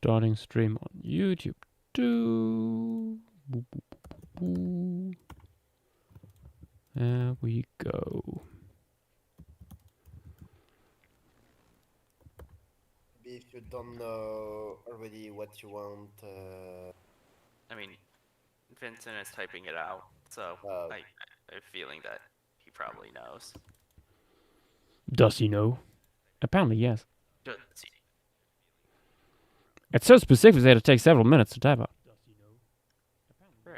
Starting stream on YouTube too. Boop, boop, boop, boop. There we go. If you don't know already what you want, I mean, Vincent is typing it out, so I have a feeling that he probably knows. Does he know? Apparently, yes. Does he? It's so specific that it takes several minutes to type out. True.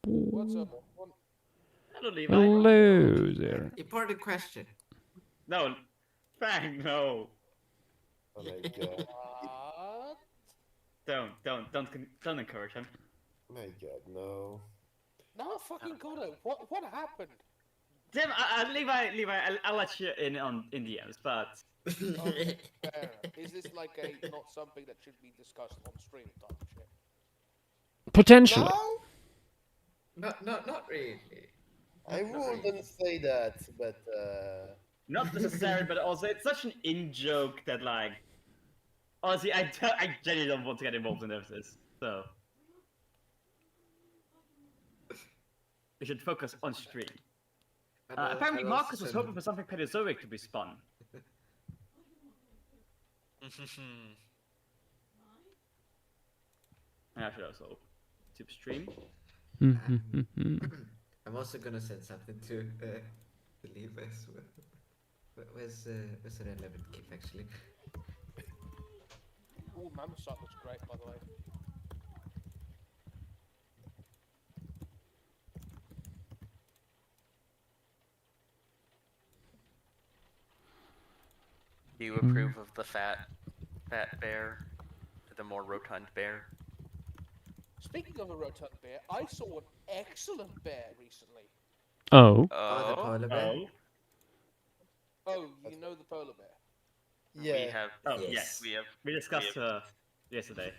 What's up? Hello, Levi. Hello there. Important question. No, Frank, no. oh my god, What? Don't encourage him. my god, no. No, fucking got it. What happened? Tim, Levi, I'll let you in on in the end, but Oh, fair. Is this like a not something that should be discussed on stream type shit? Potentially. No? Not really. I wouldn't say that, but not necessary. But also, it's such an in joke that like, honestly, I genuinely don't want to get involved in this. So we should focus on stream. Apparently, Marcus was hoping for something Paleozoic to be spun. And I should also tube stream. I'm also gonna send something to Levi as well. Where's the relevant kip actually? Ooh, Mammoth site looks great, by the way. Do you approve of the fat bear, the more rotund bear? Speaking of a rotund bear, I saw an excellent bear recently. Oh. Oh, the polar bear. Oh, you know the polar bear? yeah. We have. Oh Yes. yes, we discussed yesterday.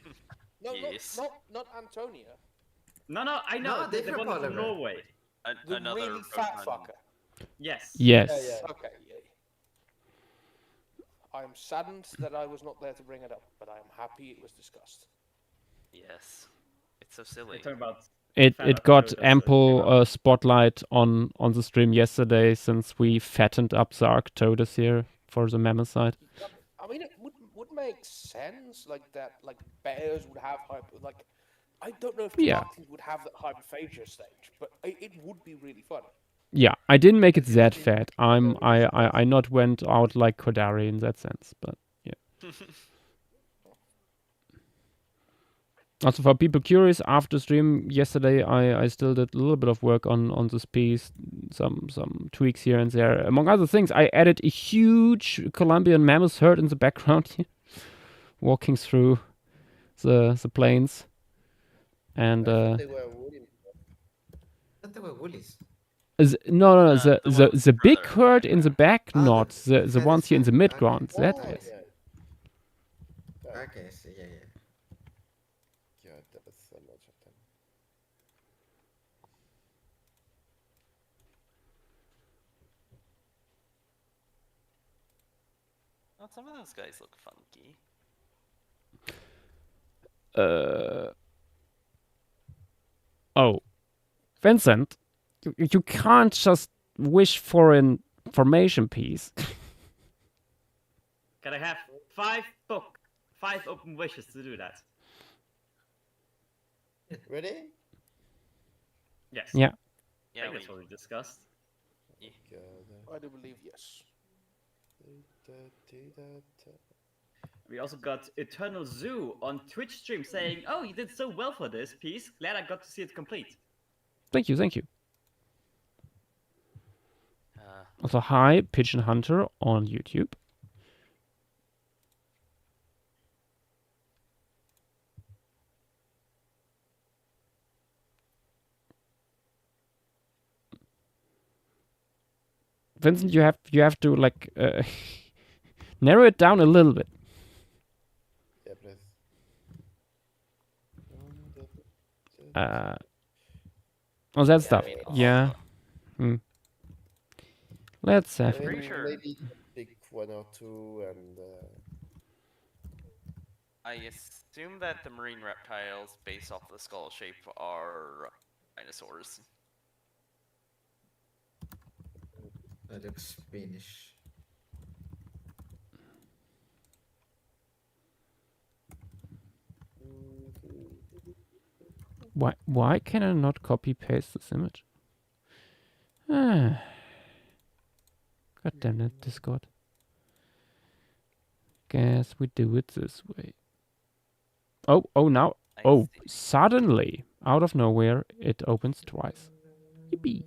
No, Yes. not Antonia. No, I know. No, the different one polar from bear. Norway. The Another really fat rotund- fucker. Yes. Yes. Yeah. Okay, yeah. I am saddened that I was not there to bring it up, but I am happy it was discussed. Yes. It's so silly. Talking about It got ample spotlight on the stream yesterday since we fattened up the Arctodus here for the mammoth side. I mean, it would make sense like that. Like bears would have like. I don't know if Yeah. Tartans would have that hyperphagia stage, but it would be really fun. Yeah, I didn't make it that fat. I not went out like Kodari in that sense, but yeah. Also for people curious, after stream yesterday, I still did a little bit of work on this piece, some tweaks here and there. Among other things, I added a huge Colombian mammoth herd in the background here, walking through the plains, and I thought they were woolly. I thought they were woolies. no, the the ones big further. herd in the back, Ah, not the that ones is here in the it. mid Okay. ground. That Oh, is. yeah. Okay, I see. Yeah. God, that was so much of them. Oh, some of those guys look funky. Oh, Vincent, you can't just wish for an formation piece. Can I have 5 open wishes to do that? Ready? Yes. Yeah. I Yeah, think that's what we discussed. God. I do believe yes. We also got Eternal Zoo on Twitch stream saying, "Oh, you did so well for this piece. Glad I got to see it complete." Thank you. Uh, Also, hi, Pigeon Hunter on YouTube. Vincent, you have to like narrow it down a little bit. Yeah, please. Oh, that stuff. I mean, Yeah. Hmm. Let's have I mean, Pretty sure. maybe pick one or two and. I assume that the marine reptiles, based off the skull shape, are dinosaurs. That looks greenish. Why can I not copy paste this image? Ah. God damn it, Discord. Guess we do it this way. Oh, now. I Oh, see. suddenly, out of nowhere, it opens twice. Yippee.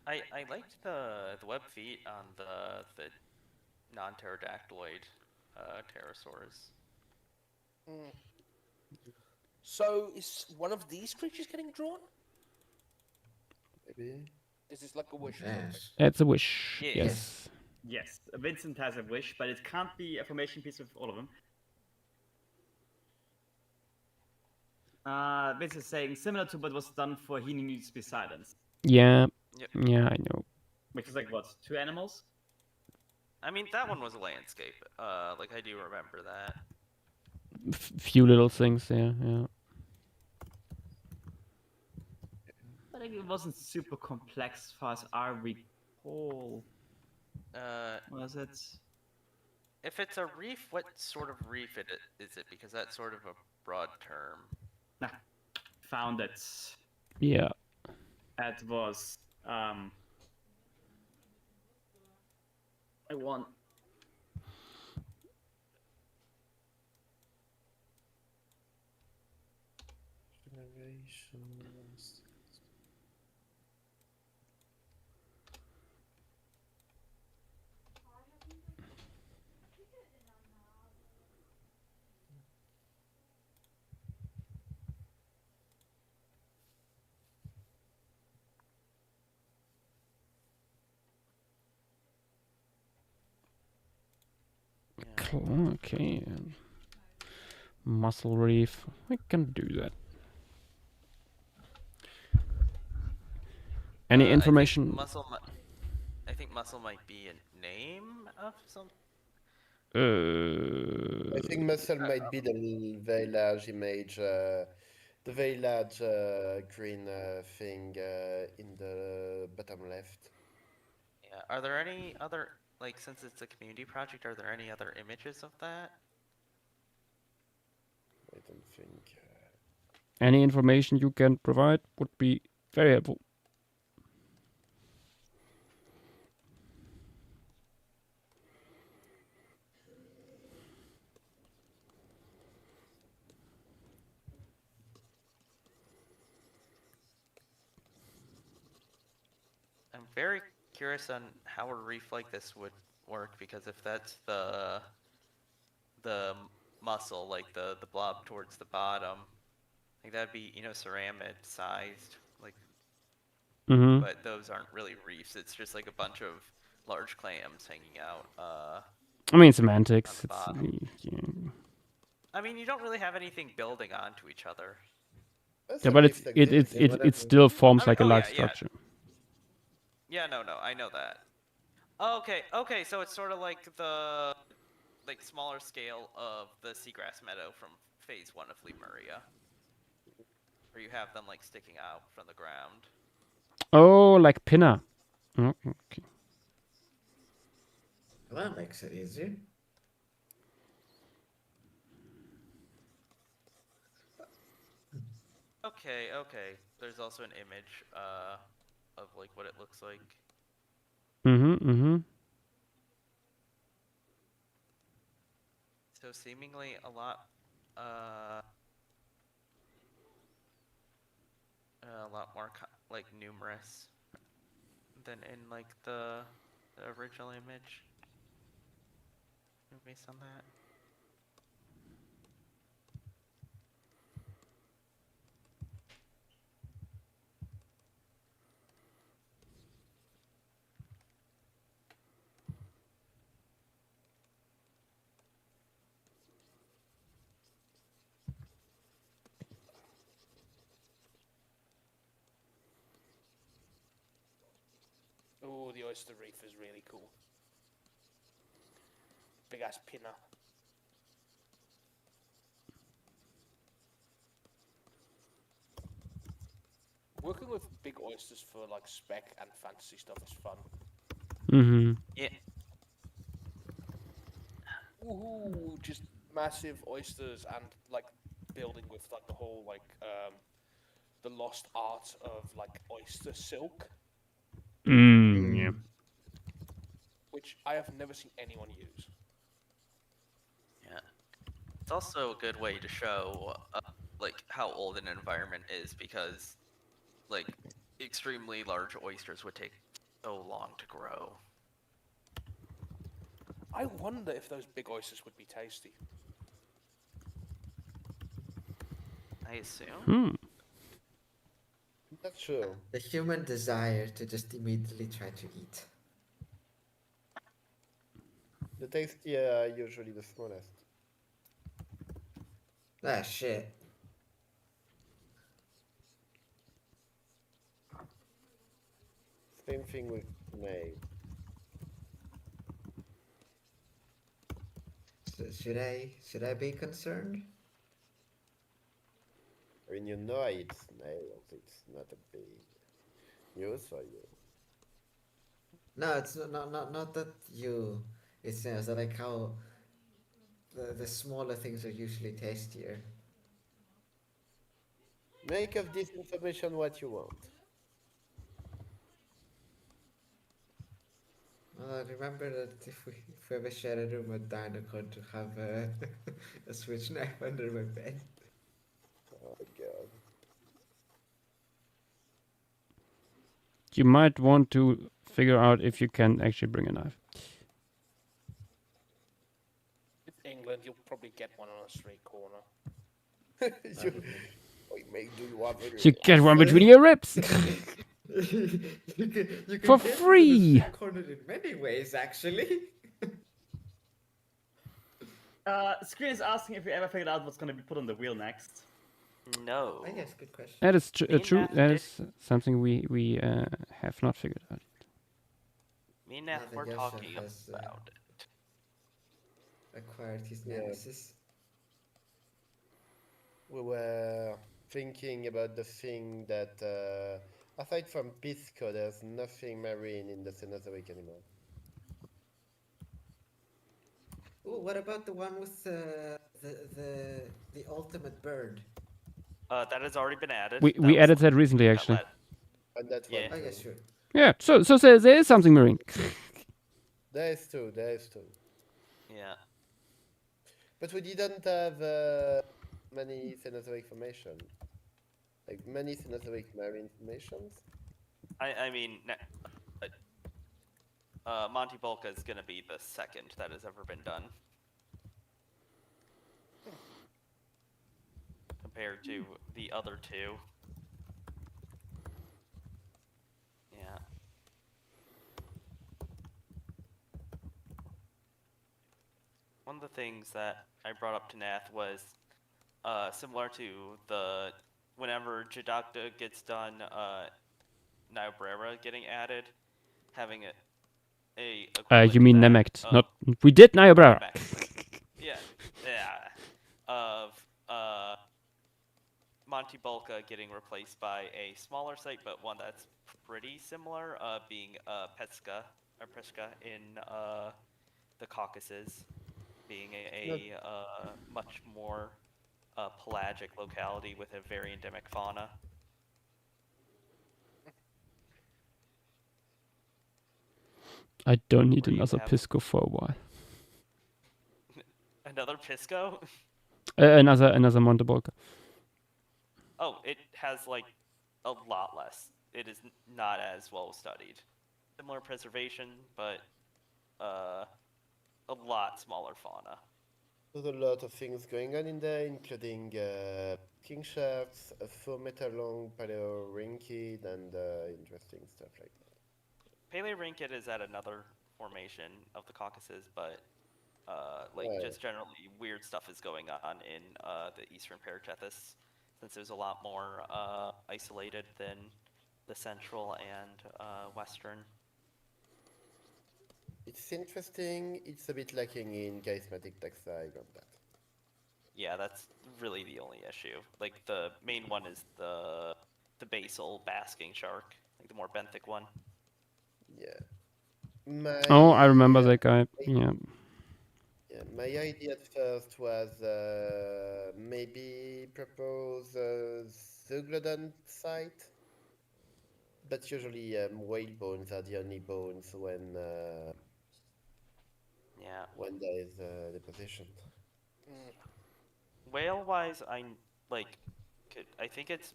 I liked the web feet on the non-pterodactyloid pterosaurs. Mm. So is one of these creatures getting drawn? Maybe. Is this like a wish or something? Yes. It's a wish. Yes. Yes. Yes, Vincent has a wish, but it can't be a formation piece with all of them. Vincent's saying similar to what was done for He Needs to Be Silenced. Yeah. Yep. Yeah, I know. Which is like what, 2 animals? I mean, that one was a landscape. Like I do remember that. Few little things there. Yeah. I think it wasn't super complex as far as I recall. Was it? If it's a reef, what sort of reef is it? Because that's sort of a broad term. Nah, found it. Yeah. That was I want. Generations. Okay. Muscle reef. We can do that. Any information? I think muscle might be a name of some. I think muscle might be the very large image, the very large green thing in the bottom left. Yeah. Are there any other, like, since it's a community project, are there any other images of that? I don't think. Any information you can provide would be very helpful. I'm very curious on how a reef like this would work, because if that's the muscle, like the blob towards the bottom, like that'd be, you know, ceramid sized, like, Mm-hmm. but those aren't really reefs. It's just like a bunch of large clams hanging out. I mean, semantics. On the It's, bottom. yeah. I mean, you don't really have anything building onto each other. Yeah, but it still forms I mean, like a oh, large yeah, structure. Yeah, no, I know that. Okay, so it's sort of like the smaller scale of the seagrass meadow from phase 1 of Lemuria, where you have them like sticking out from the ground. Oh, like pinna. Oh, okay. Well, that makes it easier. Okay. There's also an image of like what it looks like. Mm-hmm. So seemingly a lot more like numerous than in like the original image. Based on that. the oyster reef is really cool. Big ass pinner. Working with big oysters for like spec and fantasy stuff is fun. Mm-hmm. Yeah. Woohoo! Just massive oysters and like building with like the whole like the lost art of like oyster silk, Yeah. which I have never seen anyone use. Yeah. It's also a good way to show like how old an environment is, because like extremely large oysters would take so long to grow. I wonder if those big oysters would be tasty. I assume. Hmm. That's true. The human desire to just immediately try to eat. The tasty are usually the smallest. Ah, shit. Same thing with snail. So should I be concerned? I mean, you know I eat snails. It's not a big news for you. No, it's not that you. It's like how the smaller things are usually tastier. Make of this information what you want. Remember that if we ever share a room with Dinoco to have a switch knife under my bed. Oh god. You might want to figure out if you can actually bring a knife. In England, you'll probably get one on a street corner. you, do you want me to You get one between your ribs. you can For get free! cornered in many ways, actually. Screen is asking if you ever figured out what's going to be put on the wheel next. No. I guess, good question. That is Me and true. Nat That did- is something we have not figured out. Me and I Nat think were Joshua talking has, about it. Acquired his Yeah. nemesis. We were thinking about the thing that, aside from Pisco, there's nothing marine in the Cenozoic anymore. Ooh, what about the one with the ultimate bird? That has already been added. We was added the that recently, that actually. led- And that's Yeah. one Oh yeah, thing. sure. Yeah. So there is something marine. There is two. Yeah. But we didn't have many Cenozoic formations. Like many Cenozoic marine formations. I mean, Monty Bolka is going to be the second that has ever been done. Compared to the other two. Yeah. One of the things that I brought up to Nath was similar to the whenever Jadakta gets done, Niobrara getting added, having a You mean equivalent Nemect? of- Not. We did Niobrara. Nemect. Yeah, of Monty Bolka getting replaced by a smaller site, but one that's pretty similar, being Petska in the Caucasus, being a much more pelagic locality with a very endemic fauna. I don't need Where you another have- Pisco for a while. Another Pisco? Another Montebolca. Oh, it has like a lot less. It is not as well studied. Similar preservation, but a lot smaller fauna. There's a lot of things going on in there, including king shafts, a 4 meter long paleorinkid, and interesting stuff like that. Paleorinkid is at another formation of the Caucasus, but like Right. just generally weird stuff is going on in the Eastern Paratethys, since there's a lot more isolated than the Central and Western. It's interesting. It's a bit lacking in charismatic text. I got that. Yeah, that's really the only issue. Like the main one is the basal basking shark, like the more benthic one. Yeah. My Oh, I remember that guy. Yeah. yeah, my idea at first was maybe propose Zeuglodon site, but usually whale bones are the only bones Yeah. when there is deposition. Whale wise, like I think it's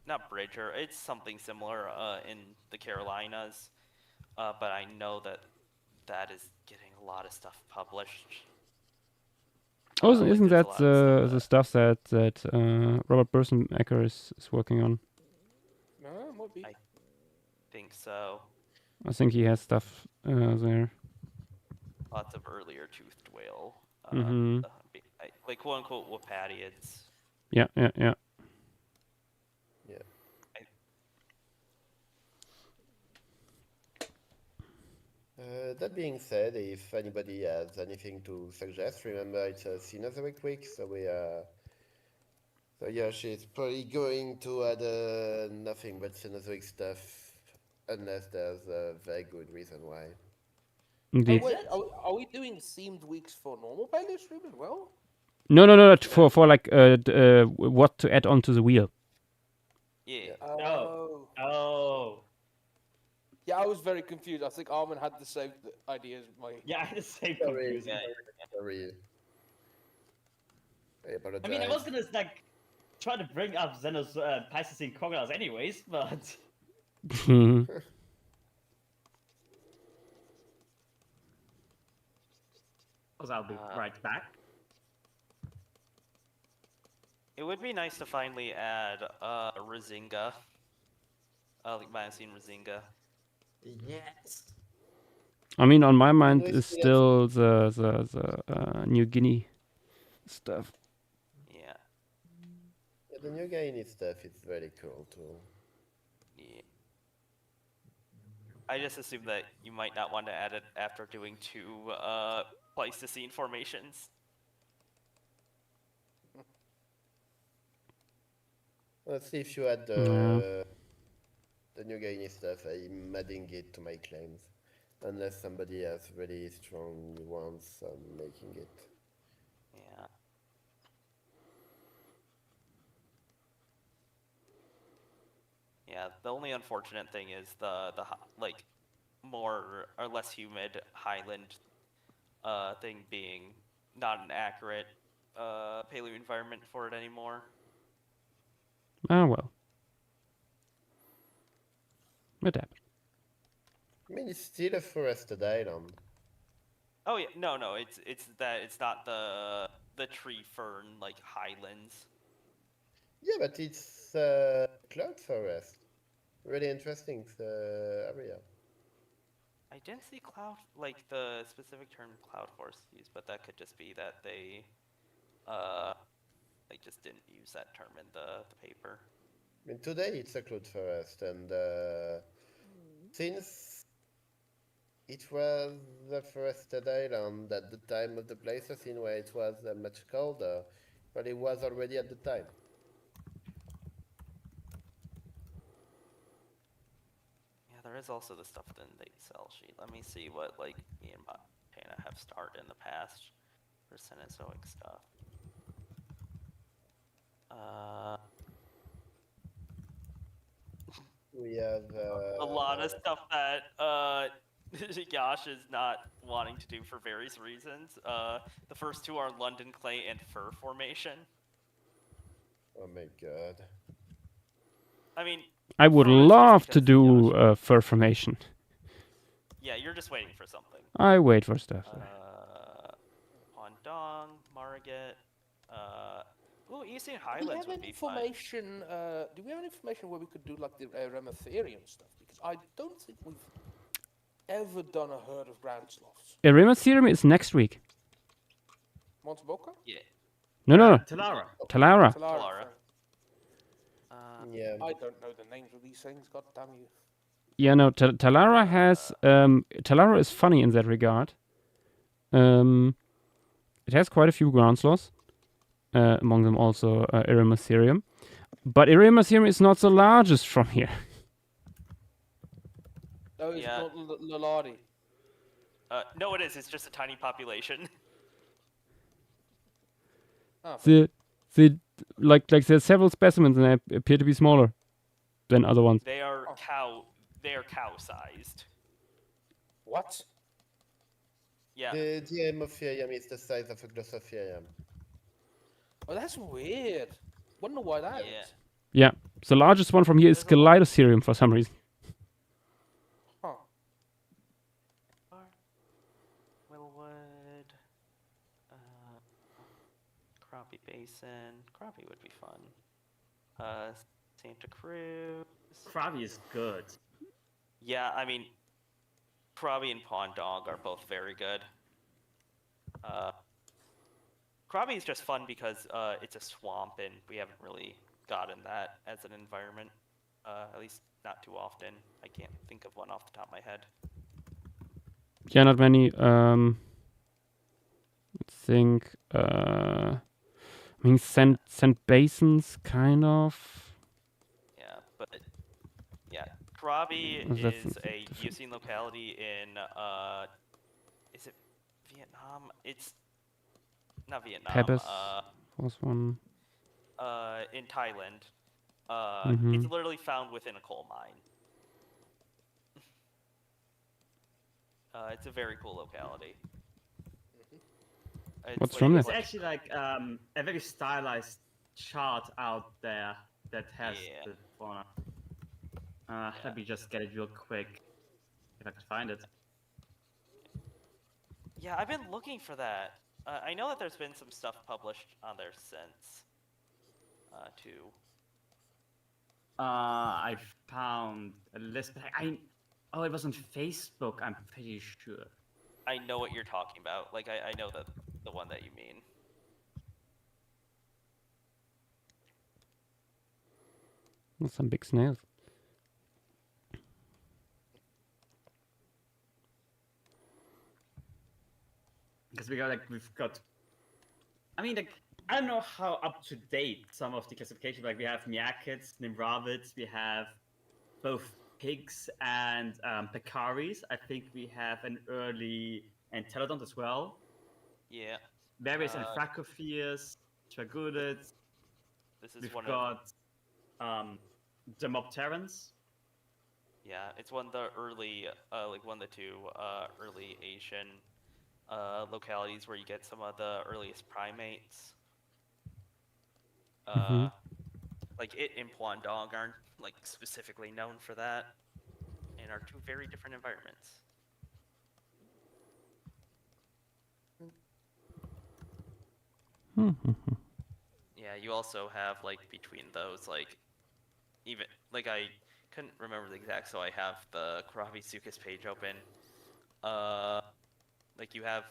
not Bridger. It's something similar in the Carolinas, but I know that is getting a lot of stuff published. Oh, Like, isn't there's a that lot of the stuff stuff that Robert Burson-Ecker is working on? No, might be. I think so. I think he has stuff there. Lots of earlier toothed whale, Mm-hmm. like quote unquote Wapatiids. Yeah. Yeah. That being said, if anybody has anything to suggest, remember it's a Cenozoic week, so so yeah, she's probably going to add nothing but Cenozoic stuff, unless there's a very good reason why. Indeed. Oh, wait, are we doing themed weeks for normal paleo stream as well? No. For like what to add onto the wheel. Yeah. Oh. Yeah, I was very confused. I think Armin had the same idea as my. Yeah, I had the same Sorry, confusion. sorry. I apologize. I mean, I was gonna like try to bring up Xenos Pleistocene crocodiles anyways, but I'll be right back. It would be nice to finally add Razinga, like Miocene Razinga. Yes. I mean, on my mind we is still still the New Guinea stuff. Yeah. Yeah, the New Guinea stuff is very cool too. Yeah. I just assumed that you might not want to add it after doing 2 Pleistocene formations. Let's see if you add the New Guinea stuff. I'm adding it to my claims. Unless somebody has really strong wants on making it. Yeah. Yeah, the only unfortunate thing is the like more or less humid highland thing being not an accurate paleo environment for it anymore. Ah, well. Adapt. I mean, it's still a forested island. Oh yeah, no, it's that it's not the tree fern like highlands. Yeah, but it's cloud forest. Really interesting area. I didn't see cloud like the specific term cloud forest used, but that could just be that they like just didn't use that term in the paper. I mean, today it's a cloud forest, and since it was a forested island at the time of the Pleistocene where it was much colder, but it was already at the time. Yeah, there is also the stuff in the Excel sheet. Let me see what like me and Montana have starred in the past for Cenozoic stuff. We have A lot of stuff that Yash is not wanting to do for various reasons. The first 2 are London clay and fur formation. Oh my god. I mean, I would fur is just love to because do Yash- fur formation. Yeah, you're just waiting for something. I wait for stuff. Pondong, Margate. Ooh, Eastern Do we Highlands have would any be fun. information? Do we have any information where we could do like the Rematherium stuff? Because I don't think we've ever done a herd of ground sloths. Irima Serum is next week. Monteboca? Yeah. No. Talara. Talara. Talara. sorry. Yeah. I don't know the names of these things. God damn you. Yeah, no, Talara has Talara is funny in that regard. It has quite a few ground sloths, among them also Eremaserium. But Eremaserium is not the largest from here. No, it's Yeah. not Lalari. No, it is. It's just a tiny population. Oh, The like there's several specimens and they appear to be smaller than other ones. They are cow-sized. what? Yeah. The Diamotherium is the size of a Glossotherium. Oh, that's weird. Wonder why that is. Yeah. Yeah, the largest one from here is There's a lot- Scalidoserium for some reason. Huh. Willwood. Crappie Basin. Crappie would be fun. Santa Cruz. Krabi is good. Yeah, I mean, Krabi and Pond Dog are both very good. Krabi is just fun because it's a swamp and we haven't really gotten that as an environment. At least not too often. I can't think of one off the top of my head. Yeah, not many. Let's think. I mean, St. Basins, kind of. Yeah, but yeah, Krabi That's is a different. Eocene locality in is it Vietnam? It's not Vietnam. Pebbles was one. In Thailand. Mhm. It's literally found within a coal mine. It's a very cool locality. It's What's like- from there? There's actually like a very stylized chart out there that has Yeah. the fauna. Let me just get it real quick if I can find it. Yeah, I've been looking for that. I know that there's been some stuff published on there since. Too. I found a list. But oh, it was on Facebook. I'm pretty sure. I know what you're talking about. Like, I know the one that you mean. Some big snails. Because we've got. I mean, like, I don't know how up to date some of the classification. Like, we have Meerkats, Nimravids, we have both pigs and pecaris. I think we have an early Entelodont as well. Yeah. Various Uh, Anthracophores, Tragoudids. This is We've one of got Demopterans. yeah, it's one of the early like one of the two early Asian localities where you get some of the earliest primates. Mhm. Like it and Pwandong aren't like specifically known for that, and are two very different environments. Yeah, you also have like between those like even like I couldn't remember the exact, so I have the Karabi Sukas page open. Like you have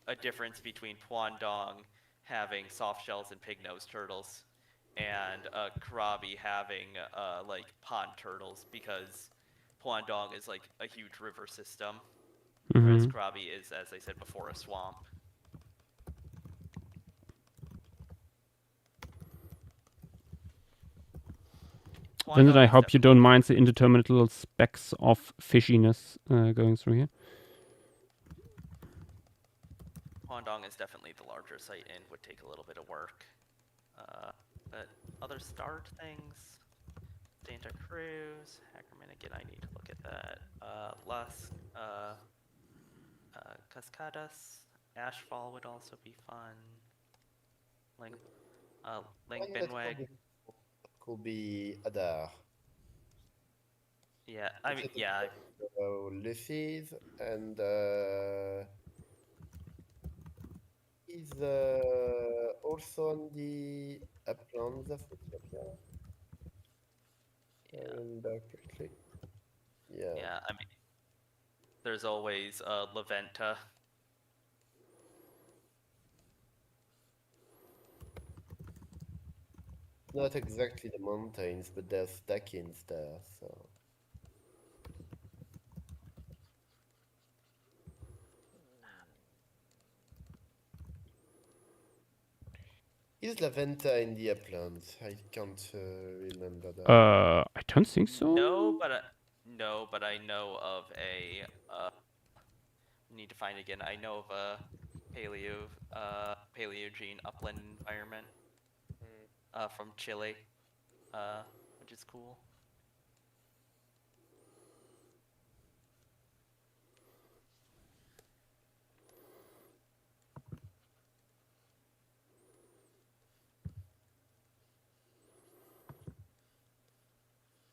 a difference between Pwandong having soft shells and pig-nosed turtles, and Karabi having like pond turtles, because Pwandong is like a huge river system, whereas Mhm. Karabi is, as I said before, a swamp. Vincent, Pwandong I is hope you definitely- don't mind the indeterminate little specks of fishiness going through here. Pwandong is definitely the larger site and would take a little bit of work. But other starred things, Santa Cruz, Hackerman, again, I need to look at that. Las Cascadas, Ashfall would also be fun. Ling One that Binweg. could be Adar. Yeah, I mean, yeah, Lucy's and is also on the uplands of Ethiopia. yeah, Remember correctly. Yeah. yeah. I mean, there's always Laventa. Not exactly the mountains, but there's Dakins there, so. Is Laventa in the uplands? I can't remember that. I don't think so. No, but I know of a. Need to find it again. I know of a paleogene upland environment. From Chile, which is cool.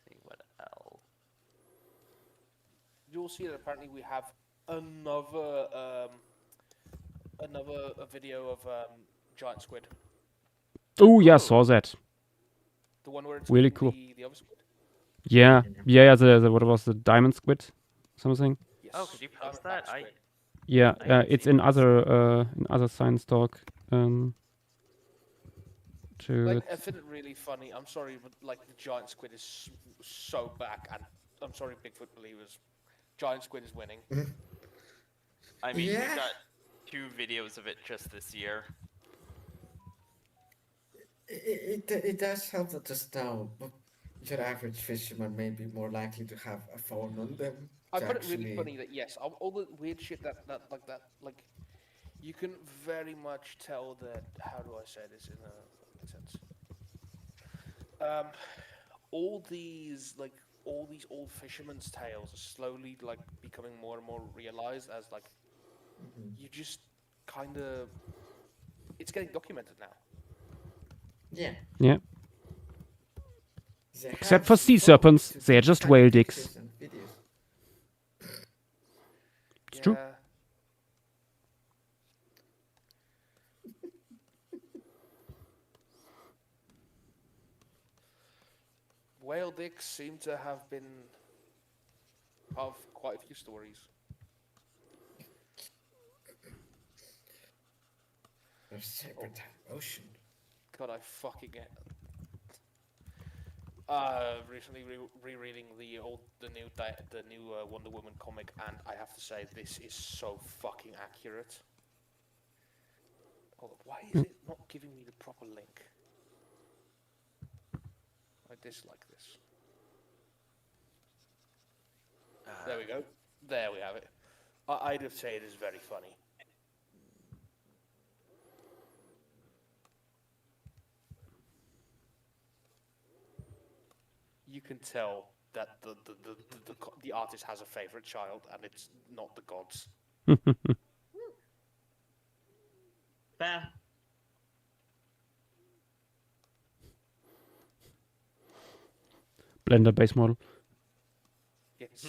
See what else. You'll see that apparently we have another video of giant squid. Oh yeah, saw that. The one where it's Really eating cool. the other squid. Yeah. The what was the diamond squid? Something. Yes. Oh, could you post diamondback that? squid. Yeah, I haven't it's seen in other science talk. Like, To I find it really funny. I'm sorry, but like the giant squid is so back, and I'm sorry, Bigfoot believers. Giant squid is winning. I mean, Yeah. we've got 2 videos of it just this year. It does help that just now your average fisherman may be more likely to have a phone on them. I to find it really actually- funny that yes, all the weird shit that like you can very much tell that. How do I say this in a fucking sense? All these old fishermen's tales are slowly like becoming more and more realized as like you just kind of it's getting documented now. Yeah. yeah. They Except have for sea phones serpents, to they're just tag whale pictures dicks. and videos. It's true. Whale dicks seem to have been part of quite a few stories. There's serpentine ocean. God, I fucking get. Recently rereading the new Wonder Woman comic, and I have to say this is so fucking accurate. Hold up, why is it not giving me the proper link? I dislike this. There we go. There we have it. I'd have say it is very funny. You can tell that the artist has a favorite child, and it's not the gods. Fair. Blender base model. Yes.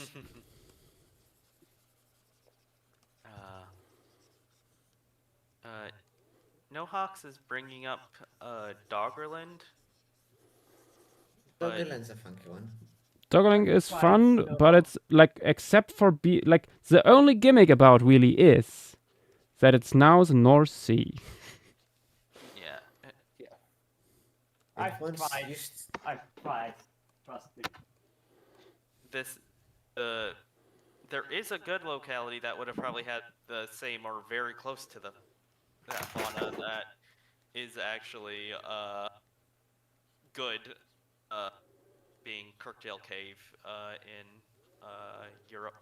Nohawks is bringing up Doggerland. But- Doggerland's a funky one. Toggling is Right, fun, so- but it's like except for like the only gimmick about really is that it's now the North Sea. Yeah. I've once tried. used- I've tried. Trust me. This there is a good locality that would have probably had the same or very close to that fauna that is actually good, being Kirkdale Cave in Europe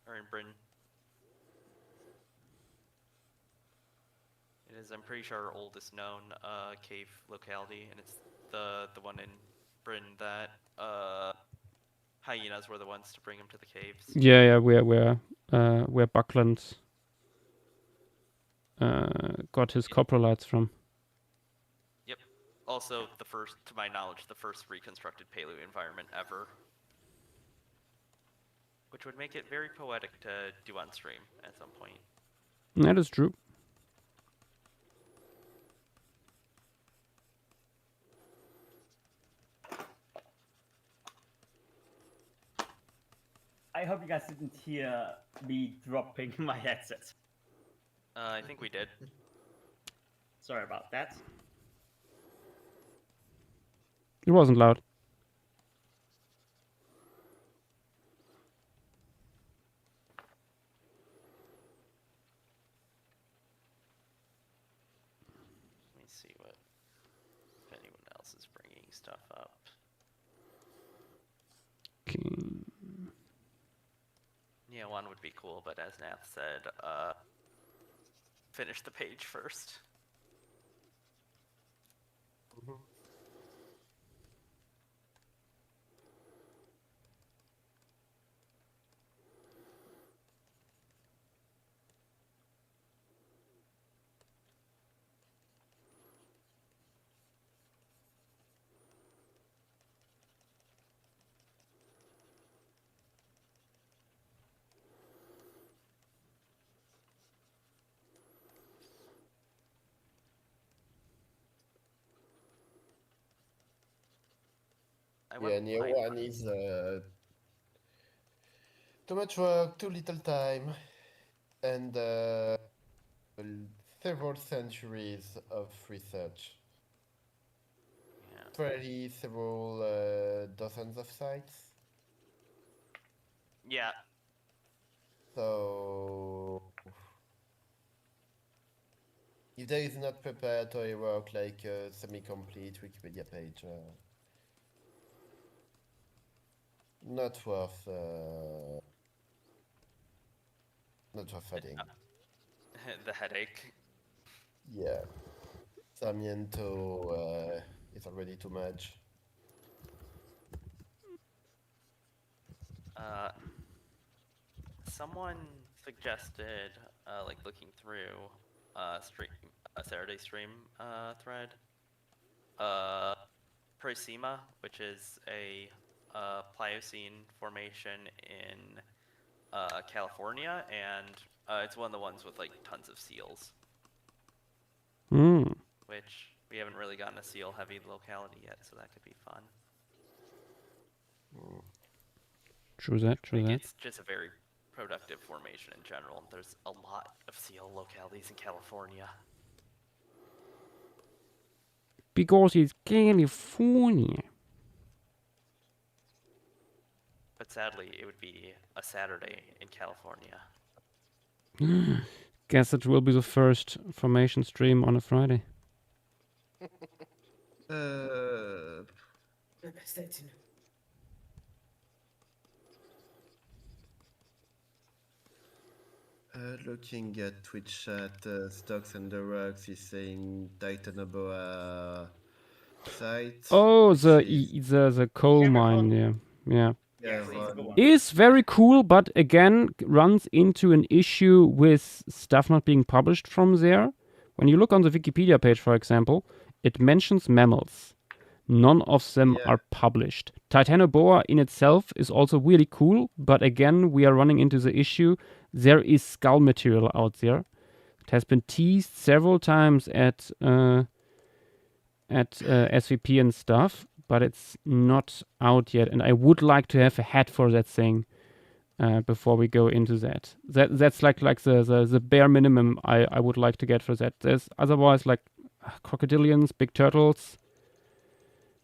or in Britain. It is, I'm pretty sure, our oldest known cave locality, and it's the one in Britain that hyenas were the ones to bring him to the caves. Yeah, where Buckland got his coprolites from. Yep. Also, the first, to my knowledge, the first reconstructed paleo environment ever. Which would make it very poetic to do on stream at some point. That is true. I hope you guys didn't hear me dropping my headset. I think we did. Sorry about that. It wasn't loud. Let me see what if anyone else is bringing stuff up. Okay. Yeah, one would be cool, but as Nath said, finish the page first. Yeah, near one is too much work, too little time, and several centuries of research. Yeah. Probably several dozens of sites. Yeah. So if there is not preparatory work like a semi-complete Wikipedia page, not worth adding. The headache. Yeah, Sarmiento is already too much. Someone suggested, like looking through a Saturday stream thread, Proxima, which is a Pliocene formation in California, and it's one of the ones with like tons of seals, Hmm. which we haven't really gotten a seal-heavy locality yet, so that could be fun. True that. Like, it's just a very productive formation in general, and there's a lot of seal localities in California. Because it's California. But sadly, it would be a Saturday in California. Guess it will be the first formation stream on a Friday. Looking at Twitch chat, Stocks and the Rocks is saying Titanoboa site. Oh, which the is- the coal mine. Yeah. Yeah, Yeah, so it's a good one. Is very cool, but again runs into an issue with stuff not being published from there. When you look on the Wikipedia page, for example, it mentions mammals. None of them Yeah. are published. Titanoboa in itself is also really cool, but again, we are running into the issue. There is skull material out there. It has been teased several times at SVP and stuff, but it's not out yet. And I would like to have a head for that thing before we go into that. That's like the bare minimum I would like to get for that. There's otherwise like crocodilians, big turtles.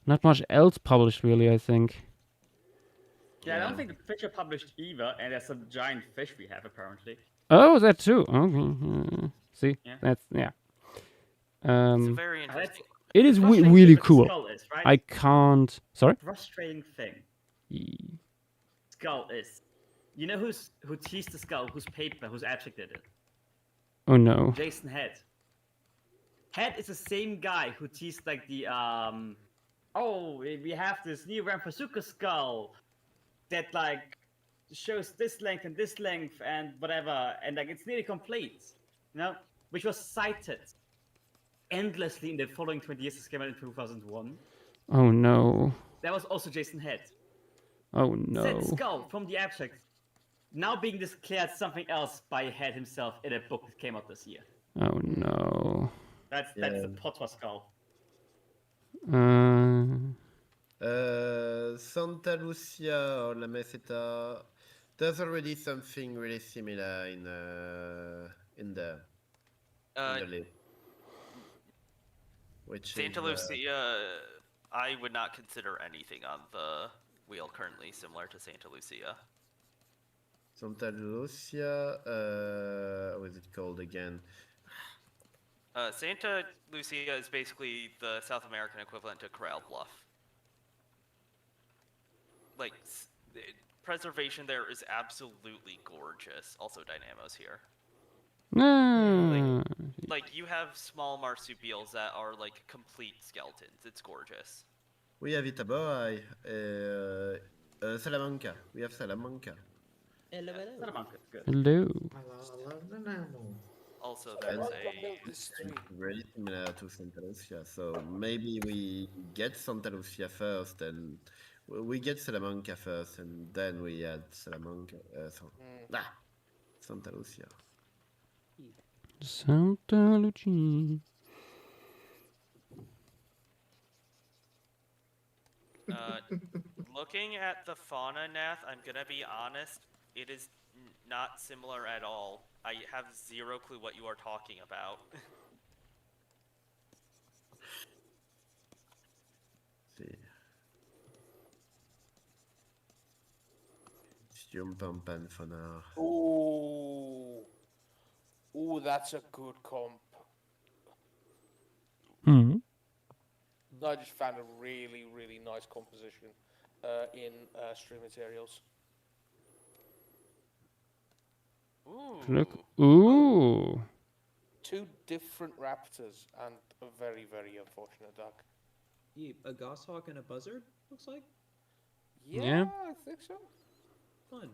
Not much else published really, I think. Yeah, I don't think the fish are published either, and there's some giant fish we have apparently. Oh, that too. Okay. See, Yeah. that's yeah. It's a very interesting. It is Frustrating really thing with cool. Skull is, right? I can't. Sorry. Frustrating thing. Skull is. You know who teased the skull? Whose paper? Whose abstract did it? Oh no. Jason Head. Head is the same guy who teased like the oh, we have this new Rampasuka skull that like shows this length and whatever, and like it's nearly complete, you know, which was cited endlessly in the following 20 years. This came out in 2001. Oh no. That was also Jason Head. Oh no. Said skull from the abstract now being declared something else by Head himself in a book that came out this year. Oh no. That's the Potter skull. Santa Lucia or La Meseta, there's already something really similar in there. In the list. Which Santa is, Lucia, I would not consider anything on the wheel currently similar to Santa Lucia. Santa Lucia, what is it called again? Santa Lucia is basically the South American equivalent to Corral Bluff. Like, preservation there is absolutely gorgeous. Also, Dynamos here. Ah, Like, you have small marsupials that are like complete skeletons. It's gorgeous. We have Itaboy, Salamanca. We have Salamanca. Hello, hello. Salamanca, good. hello. Also, And there's This three. very similar to Santa Lucia. So maybe we get Santa Lucia first, and we get Salamanca first, and then we add Salamanca. Santa Lucia. Santa Lucia. Looking at the fauna, Nath, I'm gonna be honest, it is not similar at all. I have zero clue what you are talking about. See. Jumpampan fauna. Ooh. Ooh, that's a good comp. Hmm. I just found a really, really nice composition in stream materials. Ooh. Look. Ooh. Two different raptors and a very, very unfortunate duck. Yeah, a goshawk and a buzzard, looks like. Yeah. I think so. Fun.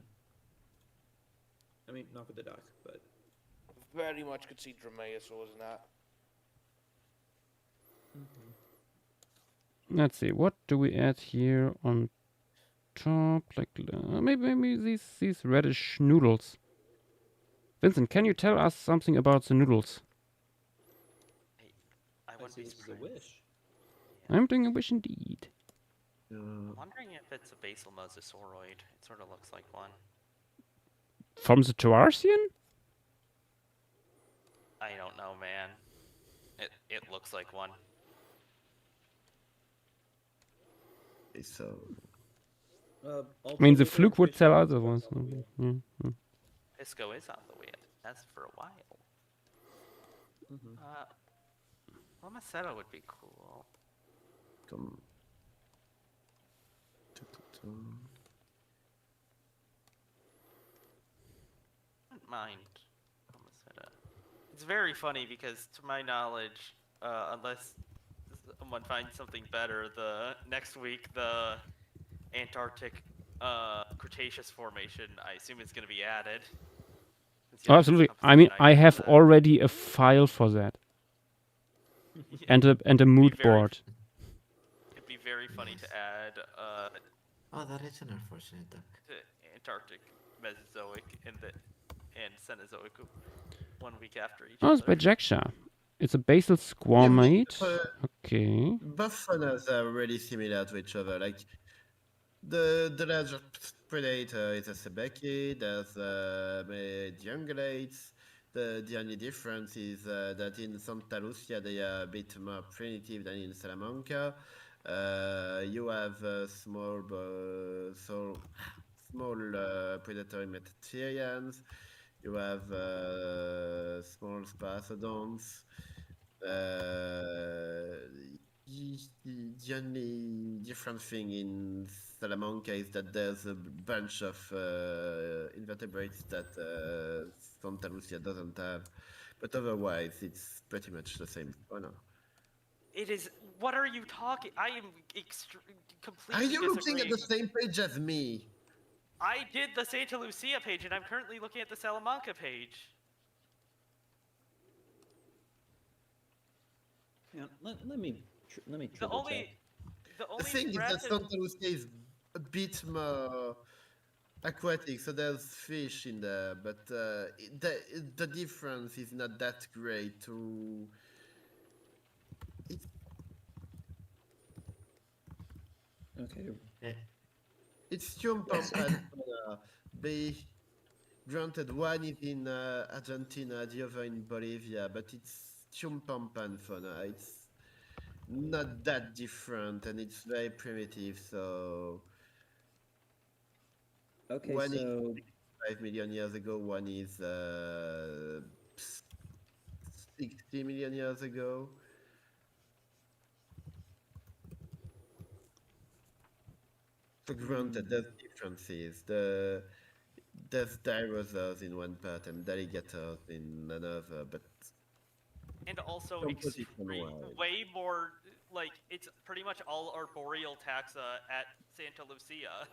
I mean, not for the duck, but... Very much could see dromaeosaurs in that. Let's see. What do we add here on top? Like maybe these reddish noodles. Vincent, can you tell us something about the noodles? I I wouldn't see be this is a surprised. wish. I'm doing a wish indeed. I'm wondering if it's a basal mosasauroid. It sort of looks like one. From the Taurasian? I don't know, man. It looks like one. So I mean, the alternator fluke would fish tell bones other are ones. also- Pisco is on the way. That's for a while. Lomacetto would be cool. come. Wouldn't mind Lomacetto. It's very funny because, to my knowledge, unless someone finds something better, the next week the Antarctic Cretaceous formation, I assume, is going to be added. Since, yeah, Absolutely. that's I mean, something I did have that. already a file for that and a mood very- board. It'd be very funny to add Oh, that is an unfortunate duck. to Antarctic Mesozoic and Cenozoic 1 week after each Oh, it's other. by Joschua. It's a basal squamate. Okay. Both faunas are really similar to each other. Like the larger predator is a sebeki, there's the ungulates. The only difference is that in Santa Lucia they are a bit more primitive than in Salamanca. You have small predatory Metatirians. You have small Spasodons. The only different thing in Salamanca is that there's a bunch of invertebrates that Santa Lucia doesn't have, but otherwise it's pretty much the same fauna. It is. What are you talking? I am completely Are you looking at disagreeing. the same page as me? I did the Santa Lucia page, and I'm currently looking at the Salamanca page. Yeah, let me The triple only, check. the The only thing is that rapid- Santa Lucia is a bit more aquatic, so there's fish in there, but the difference is not that great. Okay. It's Chumpampan fauna. Be granted, one is in Argentina, the other in Bolivia, but it's Chumpampan fauna. It's not that different, and it's very primitive. So Okay, one is so 5 million years ago, one is 60 million years ago. So granted, there's differences. There's dinosaurs in one part and alligators in another, but And also composition wise. way more, like, it's pretty much all arboreal taxa at Santa Lucia.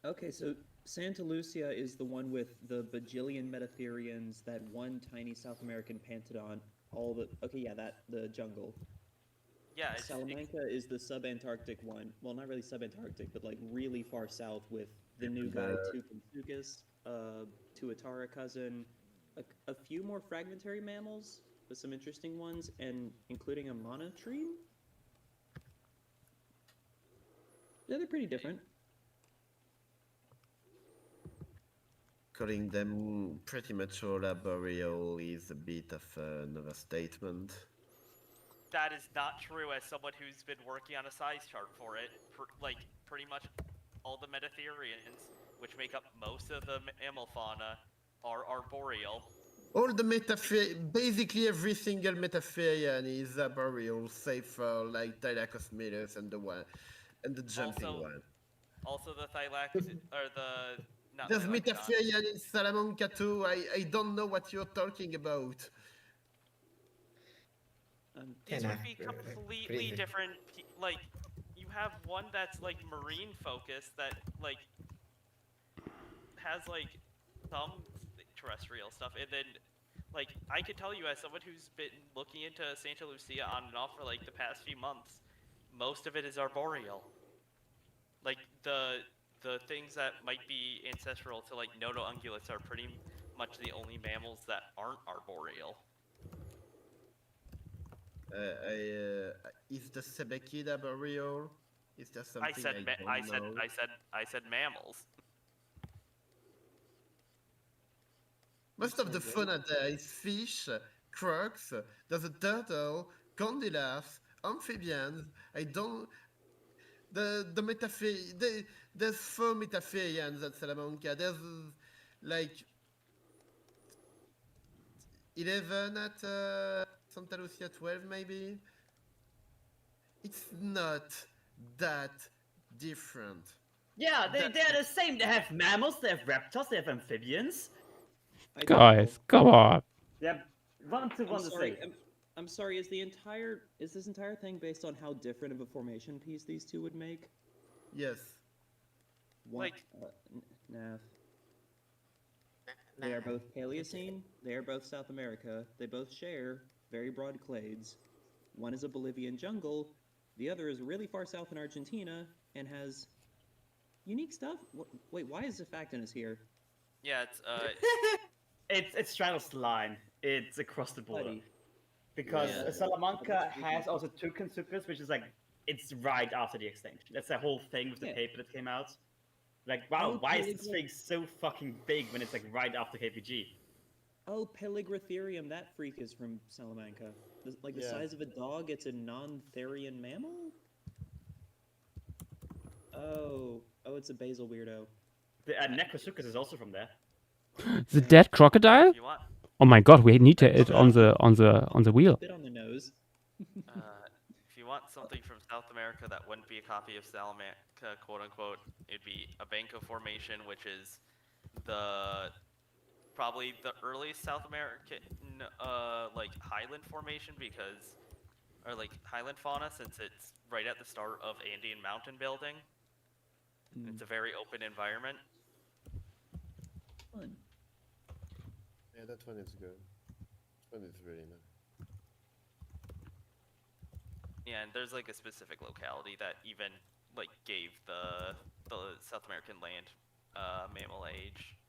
Okay, so Santa Lucia is the one with the bajillion metatherians, that one tiny South American pantodon, the jungle. Yeah, it's, Salamanca is the sub-Antarctic one. Well, not really sub-Antarctic, but like really far south with the new guy, Tucansuchus, Tuatara cousin, a few more fragmentary mammals with some interesting ones, and including a monotreme. Yeah, they're pretty different. Calling them pretty much all arboreal is a bit of an overstatement. that is not true as someone who's been working on a size chart for it. Like, pretty much all the metatherians, which make up most of the mammal fauna, are arboreal. All the basically every single metatherian is arboreal, save for like Thylacosmilus and the jumping one. Also the Thylax or the not There's Thylaxon. metatherian in Salamanca too. I don't know what you're talking about. These would be completely different. Like, you have one that's like marine focused that like has like some terrestrial stuff, and then like I could tell you as someone who's been looking into Santa Lucia on and off for like the past few months, most of it is arboreal. Like the things that might be ancestral to like notoungulates are pretty much the only mammals that aren't arboreal. Is the sebekid arboreal? Is there something I said mammals. Most of the fauna there is fish, crocs, there's a turtle, condylarths, amphibians. I don't. There's 4 metatherians at Salamanca. There's like 11 at Santa Lucia, 12 maybe. It's not that different. Yeah, they're the same. They have mammals, they have reptiles, they have amphibians. Guys, come on. Yeah, one to the same. I'm sorry. Is this entire thing based on how different of a formation piece these two would make? Yes. Nav. They are both Paleocene. They are both South America. They both share very broad clades. One is a Bolivian jungle. The other is really far south in Argentina and has unique stuff. Wait, why is Zafactinus here? Yeah, it straddles the line. It's across the border. Buddy. Because Salamanca has also Tucansuchus, which is like, it's right after the extinction. That's the whole thing with the paper that came out. Like, wow, why is this thing so fucking big when it's like right after KPG? Oh, Peligratherium, that freak is from Salamanca. Like the size of a dog, it's a non-therian mammal? Oh, it's a basal weirdo. The Necrosuchus is also from there. The dead crocodile? Oh my god, we need to it on the wheel. Bit on the nose. If you want something from South America that wouldn't be a copy of Salamanca, quote unquote, it'd be a Banco Formation, which is probably the earliest South American like highland formation or like highland fauna, since it's right at the start of Andean mountain building. It's a very open environment. Fun. Yeah, that one is good. That one is really nice. Yeah, and there's like a specific locality that even like gave the South American land mammal age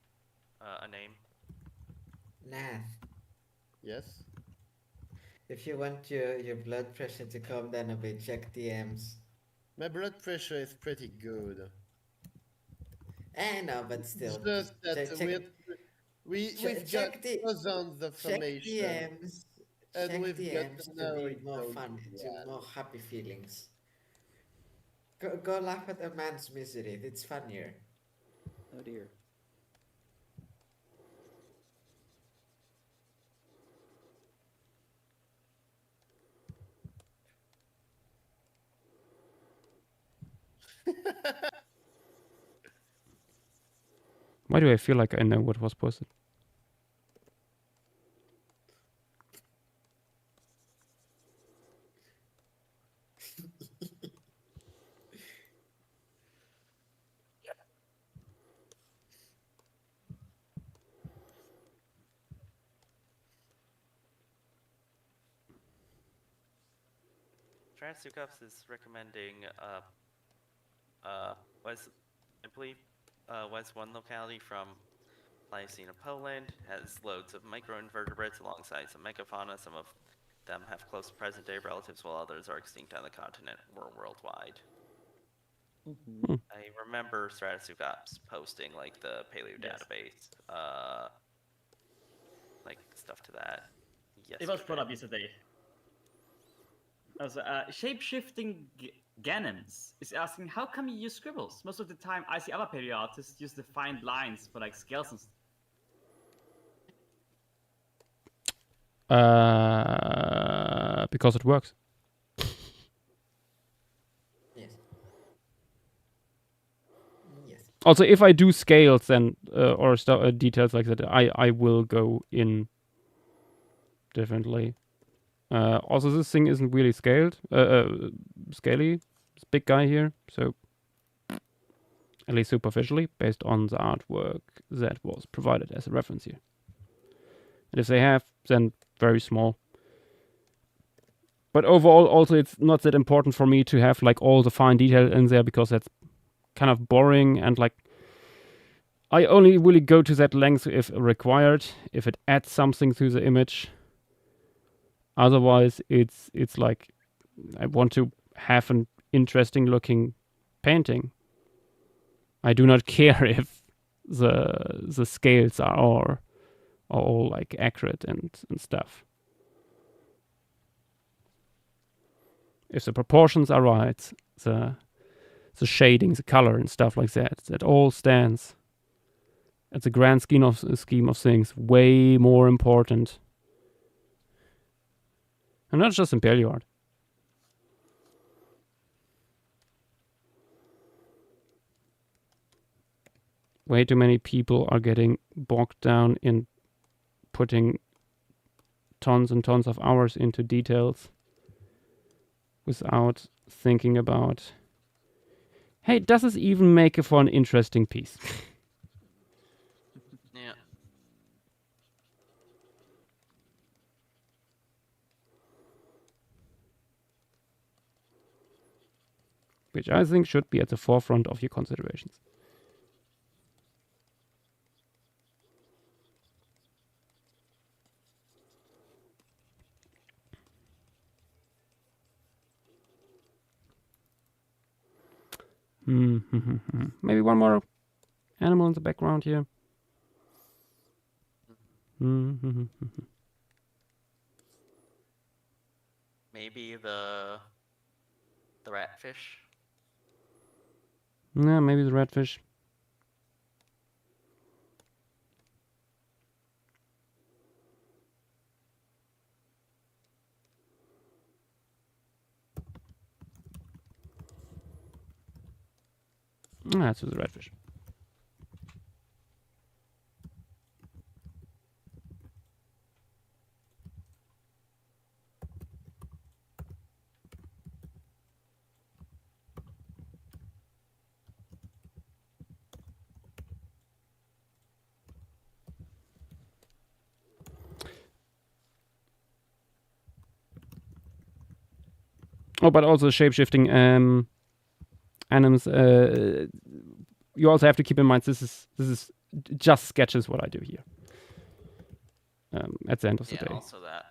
a name. Nah. Yes? If you want your blood pressure to come down a bit, check DMs. My blood pressure is pretty good. No, but still. Just that we've got thousands of check information. DMs. And Check we've DMs got to no be more fun, to more happy feelings. Go laugh at a man's misery. It's funnier. Oh dear. Why do I feel like I know what was posted? Transducops is recommending was I believe was one locality from Pliocene of Poland, has loads of microinvertebrates alongside some megafauna. Some of them have close present-day relatives, while others are extinct on the continent or worldwide. I remember Stratosucops posting like the paleo Yes. database, like stuff to that. It was brought up yesterday. Also, shape-shifting Ganons is asking, how come you use scribbles? Most of the time, I see other paleo artists use defined lines for like scales and Because it works. Yes. Yes. Also, if I do scales and or details like that, I will go in differently. Also, this thing isn't really scaled, scaly. This big guy here, so at least superficially, based on the artwork that was provided as a reference here. And if they have, then very small. But overall, also, it's not that important for me to have like all the fine detail in there, because that's kind of boring, and like I only really go to that length if required, if it adds something to the image. Otherwise, it's like I want to have an interesting looking painting. I do not care if the scales are all like accurate and stuff. If the proportions are right, the shading, the color and stuff like that all stands. At the grand scheme of things, way more important. And not just in paleo art. Way too many people are getting bogged down in putting tons and tons of hours into details without thinking about, hey, does this even make it for an interesting piece? Yeah. Which I think should be at the forefront of your considerations. Maybe one more animal in the background here. Maybe the ratfish. Yeah, maybe the redfish. That's the redfish. Oh, but also shape-shifting animals. You also have to keep in mind this is just sketches what I do here. At the end of the day, Also that.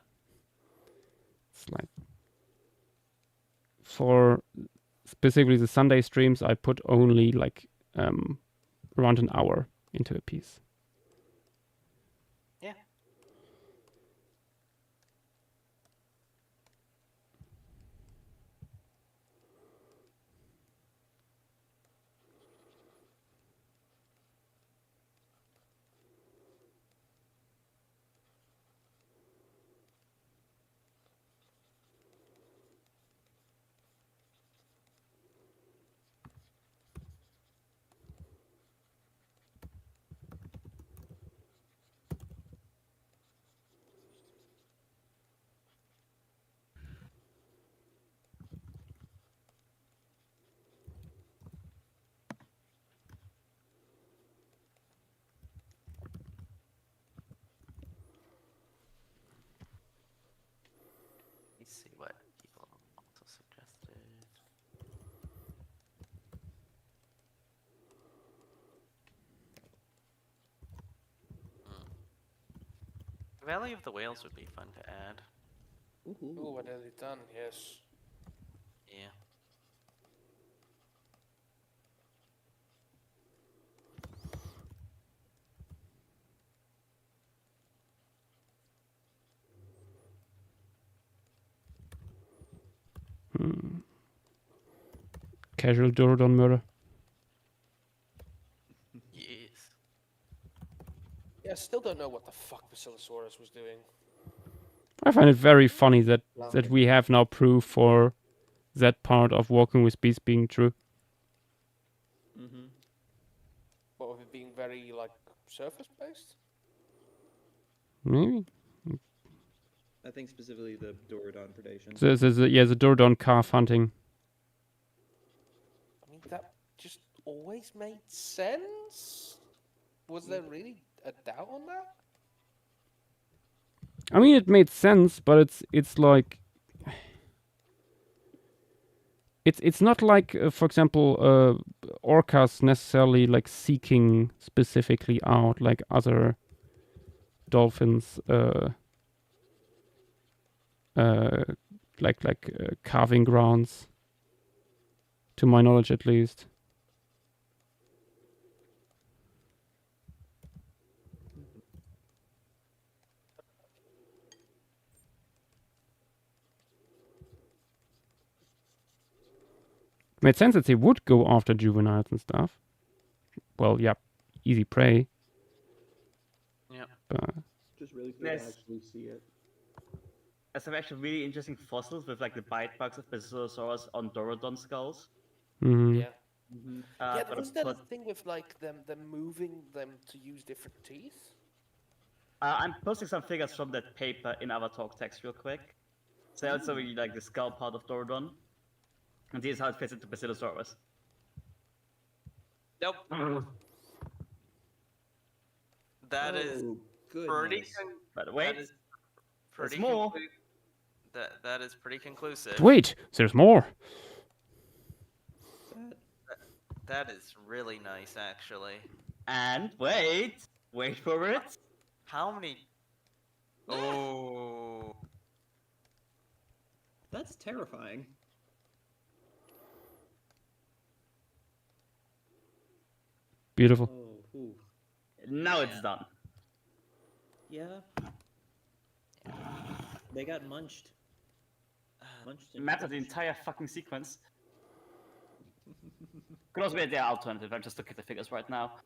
it's like for specifically the Sunday streams, I put only like around an hour into a piece. Yeah. Valley of the Whales would be fun to add. Oh, what have they done? Yes. Yeah. Casual Dorodon murder. Yes. Yeah, I still don't know what the fuck Basilosaurus was doing. I find it very funny that Laughing. we have now proof for that part of Walking with Beasts being true. Mm-hmm. What, with it being very, like, surface-based? Maybe. I think specifically the Dorodon predation. The Dorodon calf hunting. I mean, that just always made sense? Was there really a doubt on that? I mean, it made sense, but it's like it's not like, for example, orcas necessarily like seeking specifically out like other dolphins, calving grounds. To my knowledge, at least. Made sense that they would go after juveniles and stuff. Well, yeah, easy prey. Yeah. But Just really cool to Yes. actually see it. There's some actually really interesting fossils with like the bite marks of Basilosaurus on Dorodon skulls. mhm. Yeah. Mm-hmm. Yeah, But wasn't there a but- thing with, like, them moving them to use different teeth? I'm posting some figures from that paper in our talk text real quick. So also really like the skull part of Dorodon. And here's how it fits into Basilosaurus. Nope. That is Oh, pretty. goodness. But wait, That is pretty. more. That is pretty conclusive. Wait, there's more. That is really nice, actually. And wait for it. How many? Oh. That's terrifying. Beautiful. Oh, ooh. Now it's Yeah. done. Yeah. They got munched. Munched. and Mapped out the munched. entire fucking sequence. Could also be the alternative. I'm just looking at the figures right now.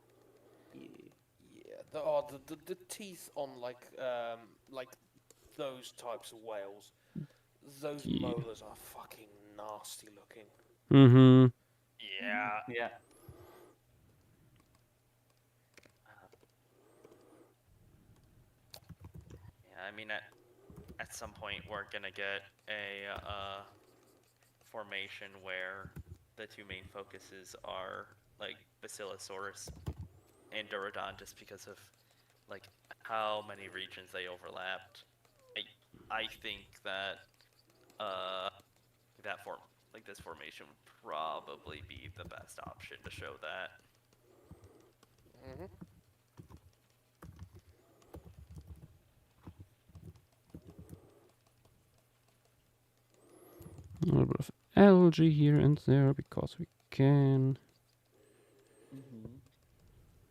Yeah, the teeth on, like those types of whales, those Yeah. molars are fucking nasty looking. Mm-hmm. Yeah. Yeah. Yeah. I mean, at some point we're gonna get a formation where the two main focuses are like Basilosaurus and Dorodon, just because of like how many regions they overlapped. I think that this formation would probably be the best option to show that. Mm-hmm. A little bit of algae here and there because we can. Mm-hmm.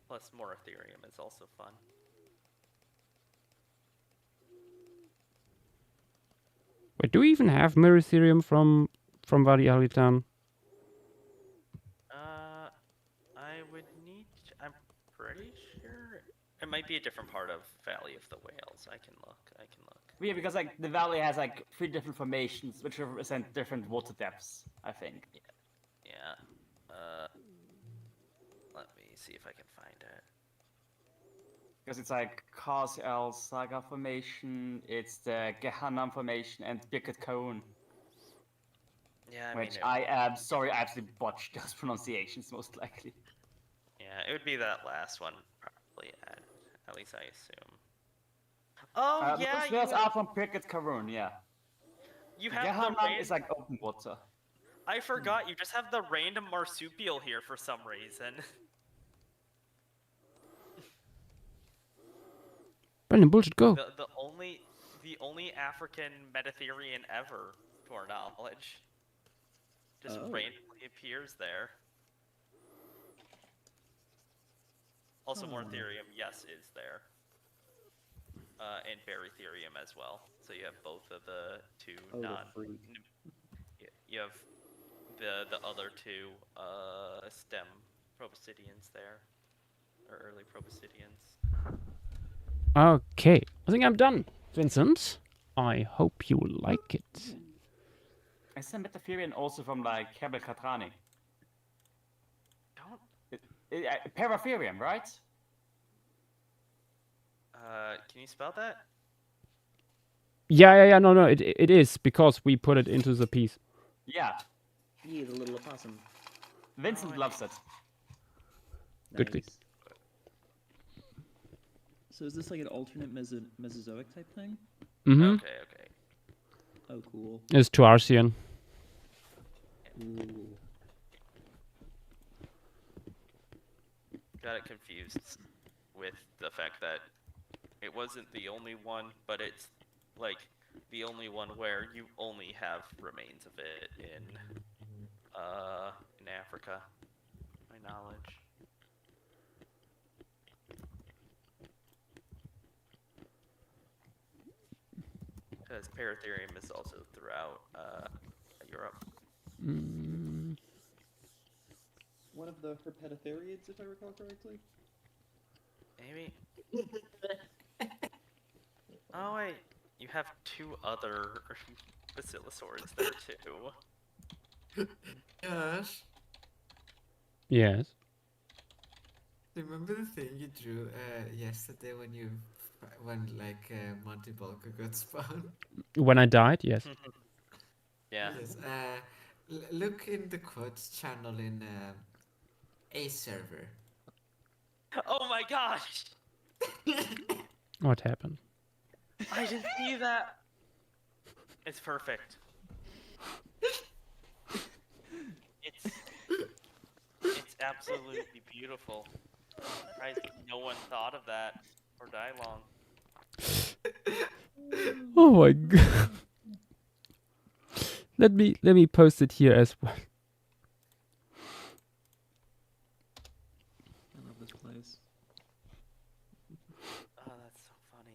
Plus, more Ethereum is also fun. Wait, do we even have Meritherium from Wadi Alitan? I would need. I'm pretty sure it might be a different part of Valley of the Whales. I can look. Yeah, because like the valley has like 3 different formations which represent different water depths, I think. Yeah. Let me see if I can find it. Because it's like Khas-El Saga formation, it's the Gehanam formation, and Birket Cone. Yeah, Which it, I am sorry, I absolutely botched those pronunciations most likely. yeah, it would be that last one probably. At least I assume. Oh yeah, Most you whales have, are from Birket Cone, yeah. you have the Gehanam is like open water. I forgot. You just have the random marsupial here for some reason. Brendan, bullshit, go. The the only African Metatherian ever, to our knowledge. Just Oh. randomly appears there. Also, Mortherium, yes, is there. And Barytherium as well. So you have both of the two Oh, the freak. You have the other two stem Proboscideans there. Or early Proboscideans. Okay, I think I'm done, Vincent. I hope you like it. Is the Metatherian also from like Hebel Katrani? Don't. Paratherium, right? Can you spell that? Yeah. No, it is because we put it into the piece. Yeah. Yeah, the little opossum. Vincent loves it. Good. Nice. So is this like an alternate Mesozoic type thing? Mm-hmm. Okay. Oh, cool. It's Tuarcian. Ooh. Got it confused with the fact that it wasn't the only one, but it's like the only one where you only have remains of it in Africa, my knowledge. Because Paratherium is also throughout Europe. Mm. One of the Herpetotheriids, if I recall correctly. Maybe. Oh wait, you have two other Basilosaurs there too. Yes. Yes. Remember the thing you drew yesterday when Monty Bulker got spawned? When I died, yes. Yeah. Yes. Look in the quotes channel in a server. Oh my gosh! What happened? I didn't see that. It's perfect. It's absolutely beautiful. No one thought of that or die long. Oh my god. Let me post it here as well. I love this place. Oh, that's so funny.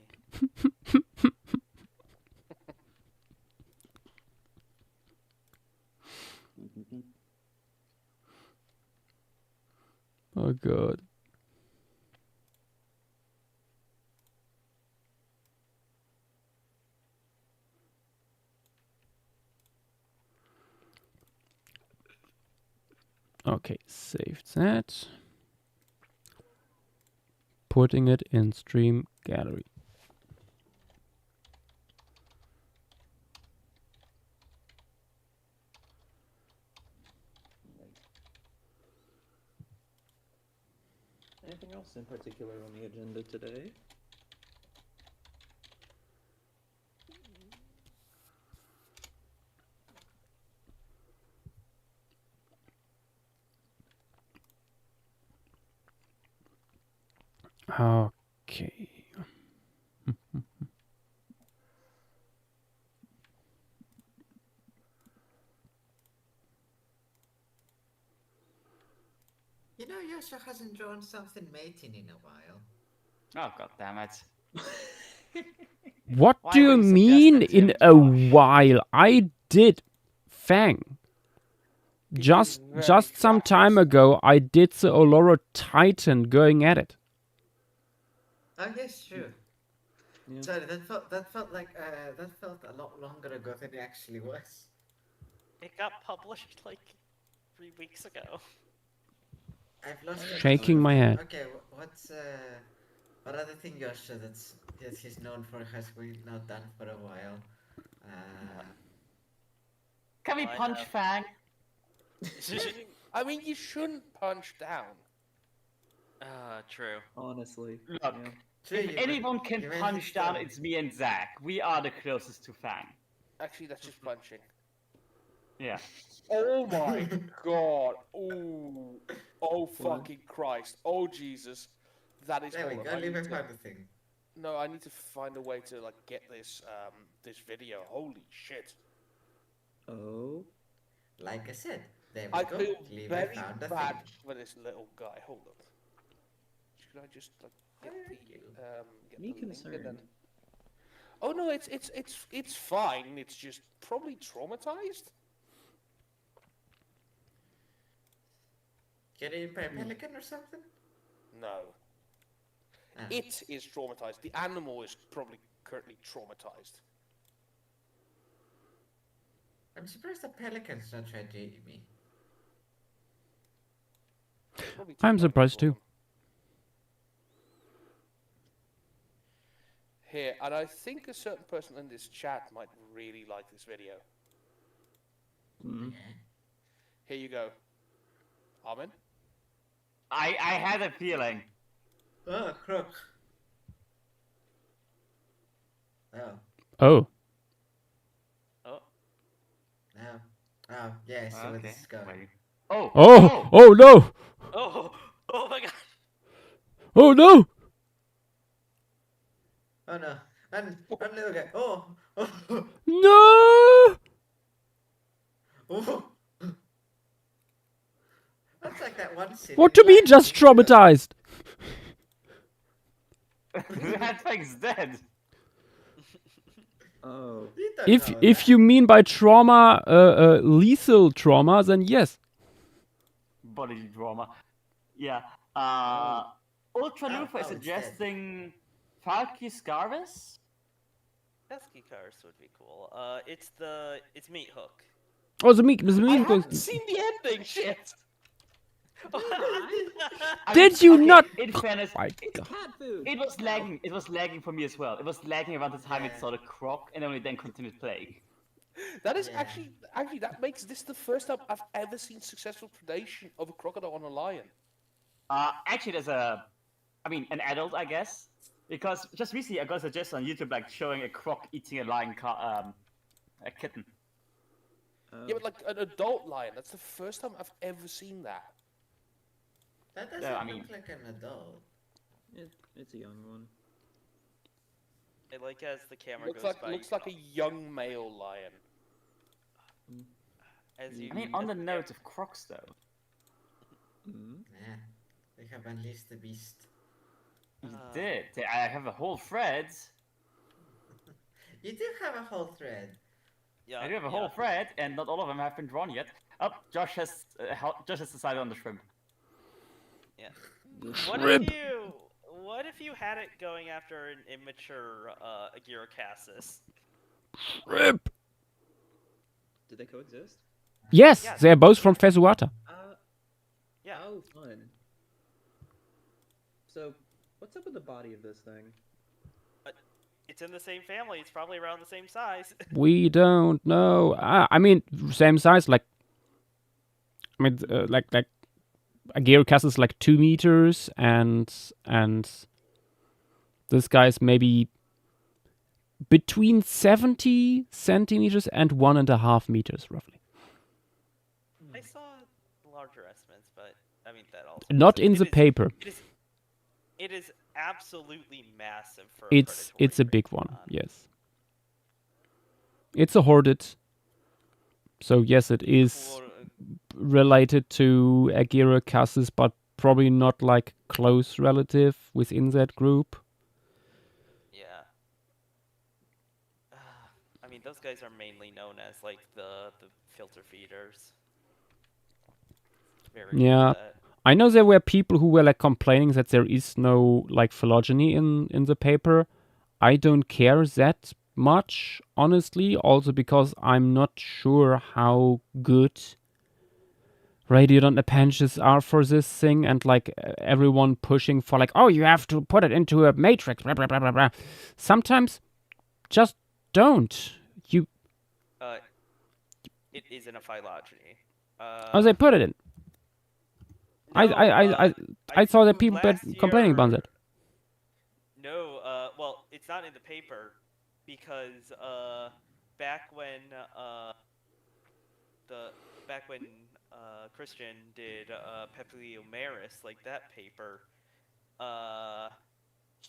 Oh god. Okay, saved that. Putting it in stream gallery. Anything else in particular on the agenda today? Okay. You know, Joshua hasn't drawn something mating in a while. Oh god damn it. What Why do you would you suggest mean that to in him, a Josh? while? I did Fang. Just very some time fast. ago, I did the Oloro Titan going at it. Oh yes, true. Yeah. Sorry, that felt a lot longer ago than it actually was. It got published like 3 weeks ago. I've lost Shaking my head. Okay, what other thing, Joshua, that he's known for has we not done for a while? Can we I punch have- Fang? I mean, you shouldn't punch down. True. Honestly. Look, yeah. True, if you anyone men- can you punch mentioned down, that. it's me and Zach. We are the closest to Fang. Actually, that's just punching. Yeah. Oh my god. Ooh. Oh fucking Christ. Oh Jesus. That is There we go, horrifying. leave it on the thing. No, I need to find a way to like get this this video. Holy shit! Oh. Like I said, there I we go. feel Levi very found a bad thing. for this little guy. Hold up. Should I just like get get Me the link and then? concerned. Oh no, it's fine. It's just probably traumatized. Get eaten by a pelican or something? No, Ah. it is traumatized. The animal is probably currently traumatized. I'm surprised the pelican's not trying to eat me. Probably I'm too surprised valuable too. for them. Here, and I think a certain person in this chat might really like this video. Mm. Here you go. Armin? I had a feeling. Oh, crook. Oh. Oh. Oh, Oh. Oh, yeah, I see where this is going. Wait. Oh. Oh! Oh no! oh, oh my god! Oh no! Oh no. And little guy. Oh! Oh! No! Oh! That's like that one scene. What in do you mean Lion just King, traumatized? That thing's dead. Oh. You don't If know if that. you mean by trauma lethal trauma, then yes. Body drama. Yeah. Oh. Ultra Oh, Lufa is oh, it's dead. suggesting Falky Scarvis. Pesky cars would be cool. It's Meat Hook. Oh, the meat I goes. haven't seen the ending. Shit. Did you not? In fairness, My it, God. Cat food. it was lagging. It was lagging for me as well. It was lagging around the time it Yeah. saw the croc, and only then continued playing. That is Yeah. actually that makes this the first time I've ever seen successful predation of a crocodile on a lion. Actually, there's an adult, I guess, because just recently I got a suggestion on YouTube like showing a croc eating a a kitten. Oh. Yeah, but like an adult lion. That's the first time I've ever seen that. That doesn't Yeah, I look mean- like an adult. It's a young one. I like as the camera Looks goes like by. looks like a young male lion. As you. I mean, on as the the note of crocs, though, Mm. Yeah. They have unleashed the beast. you did. I have a whole thread. You do have a whole thread. Yeah, I do have a whole thread, and not all of them have been drawn yet. Oh, Josh has decided on the shrimp. Yeah. Shrimp. What if you had it going after an immature Agirocassis? Rip. Did they coexist? Yes, Yes. they're both from Fesuata. Yeah. Oh, fun. So, what's up with the body of this thing? It's in the same family. It's probably around the same size. We don't know. I mean, same size. Like a Gearcast is like 2 meters, and this guy's maybe between 70 centimeters and 1.5 meters, roughly. I saw larger estimates, but I mean that also. Not makes in sense. the paper. It is absolutely massive for. It's a predatory big Raycon. one. Yes. It's a hoarded. So yes, it is Well, related to Agirocassis, but probably not like close relative within that group. yeah. I mean, those guys are mainly known as like the filter feeders. Very Yeah. I know there were people who were like complaining that there is no like phylogeny in the paper. I don't care that much, honestly, also because I'm not sure how good radiodont appendages are for this thing, and like everyone pushing for like, oh, you have to put it into a matrix, blah blah blah blah blah. Sometimes just don't. You It is in a phylogeny. oh, they put it in. I saw that people were last complaining about year- that. No, well, it's not in the paper because back when Christian did Papiliomaris, like that paper,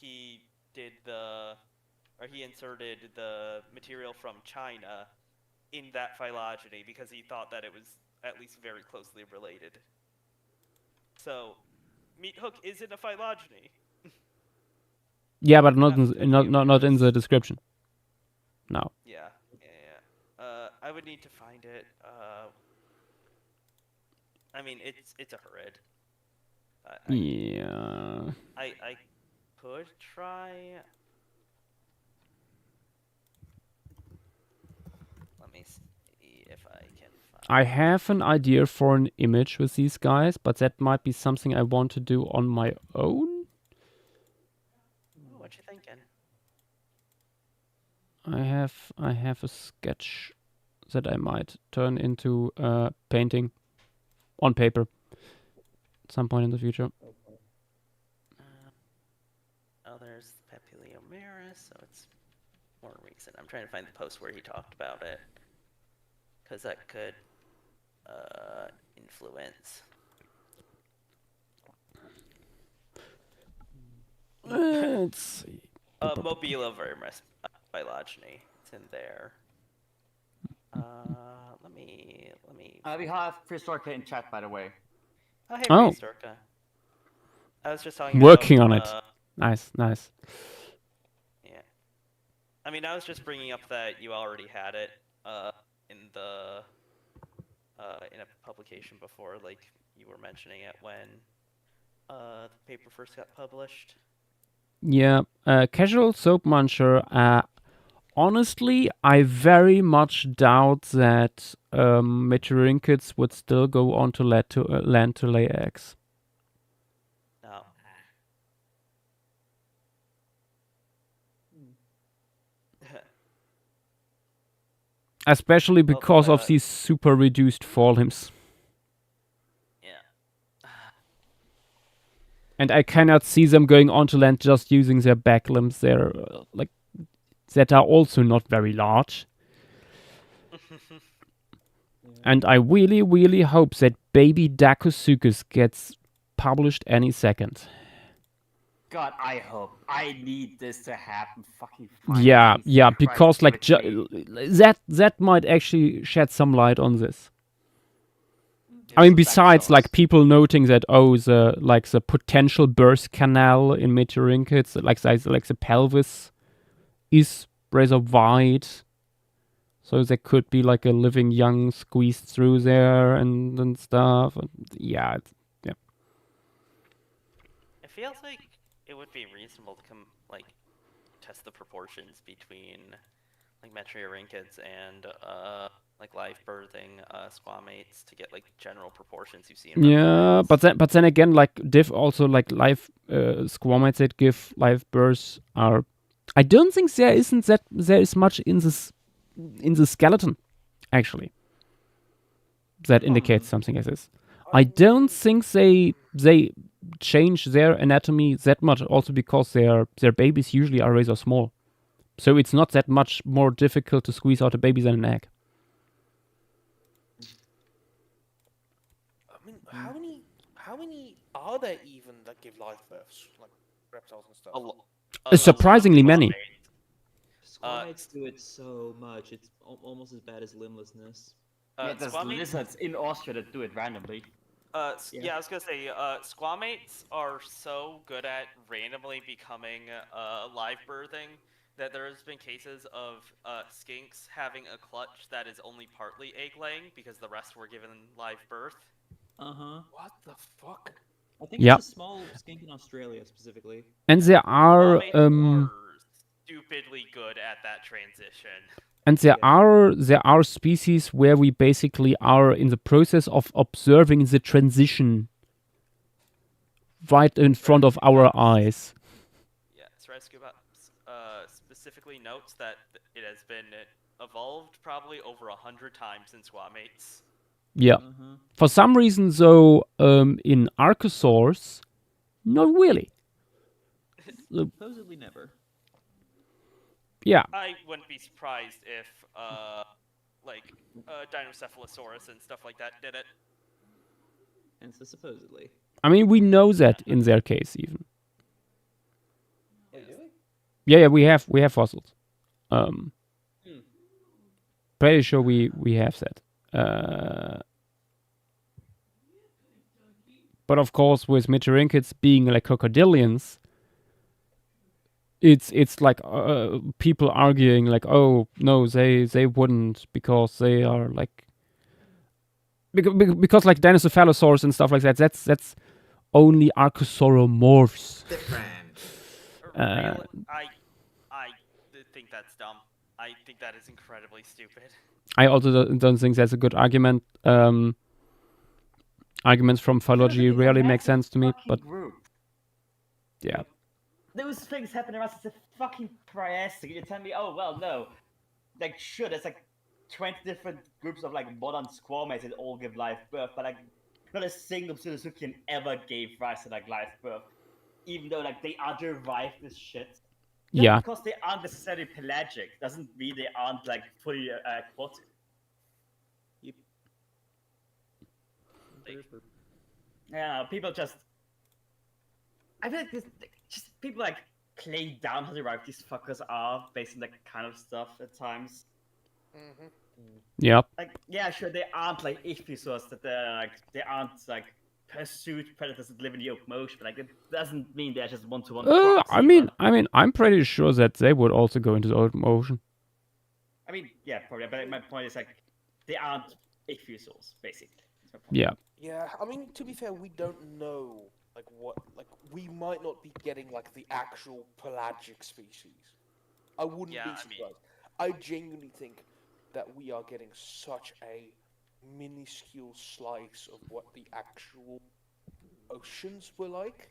he did the or he inserted the material from China in that phylogeny because he thought that it was at least very closely related. So, meat hook is in a phylogeny. Yeah, but not That's not in the description. No. Yeah. I would need to find it. I mean, it's a Harid. Yeah. I could try. Let me see if I can find. I have an idea for an image with these guys, but that might be something I want to do on my own. What you thinking? I have a sketch that I might turn into painting on paper at some point in the future. Oh, there's Papiliomaris, so it's more recent. I'm trying to find the post where he talked about it, because that could influence. Let's see. Mobilovermis phylogeny. It's in there. Let me. We have Pristorka in chat, by the way. Oh, hey, Oh. Pristorka. I was just talking Working about, on it. Nice. Yeah. I mean, I was just bringing up that you already had it in the in a publication before, like you were mentioning it when the paper first got published. Yeah. Casual soap muncher. Honestly, I very much doubt that Meteorinkits would still go on to land to lay eggs. No. Especially because of these super reduced forelimbs. Yeah. And I cannot see them going on to land just using their back limbs. They're like that are also not very large. And I really, really hope that baby Dakosuchus gets published any second. God, I hope. I need this to happen. Fucking Yeah, finally. yeah, Christ, because like give it to me. that might actually shed some light on this. I mean, besides like people noting that the potential birth canal in Meteorinkits, like the pelvis is rather wide, so there could be like a living young squeezed through there and stuff. And yeah. It feels like it would be reasonable to test the proportions between like Meteorinkits and like live birthing squamates to get like general proportions you see in Yeah, reference. but then again, like diff also like live squamates that give live births are. I don't think there is much in the skeleton, actually, that indicates something like this. I don't think they change their anatomy that much, also because their babies usually are rather small, so it's not that much more difficult to squeeze out a baby than an egg. I mean, how many are there even that give live births, like reptiles and stuff? Surprisingly many. Squamates do it so much. It's almost as bad as limblessness. Yeah, there's lizards in Austria that do it randomly. Yeah, I was gonna say, squamates are so good at randomly becoming live birthing that there has been cases of skinks having a clutch that is only partly egg laying because the rest were given live birth. What the fuck? I think Yeah. it's a small skink in Australia specifically. And there are Squamates are stupidly good at that transition. and there are species where we basically are in the process of observing the transition right in front of our eyes. Yeah, Scuba specifically notes that it has been evolved probably over 100 times in squamates. Yeah. For some reason, though, in archosaurs, not really. Supposedly never. Yeah. I wouldn't be surprised if, Dinocephalosaurus and stuff like that did it. And so supposedly. I mean, we know that in their case, even. Oh, really? Yeah, we have fossils. Pretty sure we have that. But of course, with Meteorinkits being like crocodilians, it's like people arguing like, oh no, they wouldn't because they are like because like Dinocephalosaurus and stuff like that. That's only Archosauromorphs. Different. Really, I think that's dumb. I think that is incredibly stupid. I also don't think that's a good argument. Arguments from phylogeny rarely make sense to me, but Group. yeah. Those things happen around since the fucking Triassic. You tell me, oh well, no. Like sure, there's like 20 different groups of like modern squamates that all give live birth, but like not a single Pseudosuchian ever gave rise to like live birth, even though like they are derived as shit. Just Yeah. because they aren't necessarily pelagic doesn't mean they aren't like fully aquatic. Yeah, people just. I feel like this, just people like play down how derived these fuckers are based on that kind of stuff at times. Yep. Like, yeah, sure, they aren't like ichthyosaurs, that they aren't like pursuit predators that live in the open ocean, but like it doesn't mean they're just one-to-one. I mean, I'm pretty sure that they would also go into the open ocean. I mean, yeah, probably. But my point is like they aren't ichthyosaurs, basically. Yeah. Yeah, I mean, to be fair, we don't know, like, we might not be getting, like, the actual pelagic species. I wouldn't be surprised. I genuinely think that we are getting such a minuscule slice of what the actual oceans were like.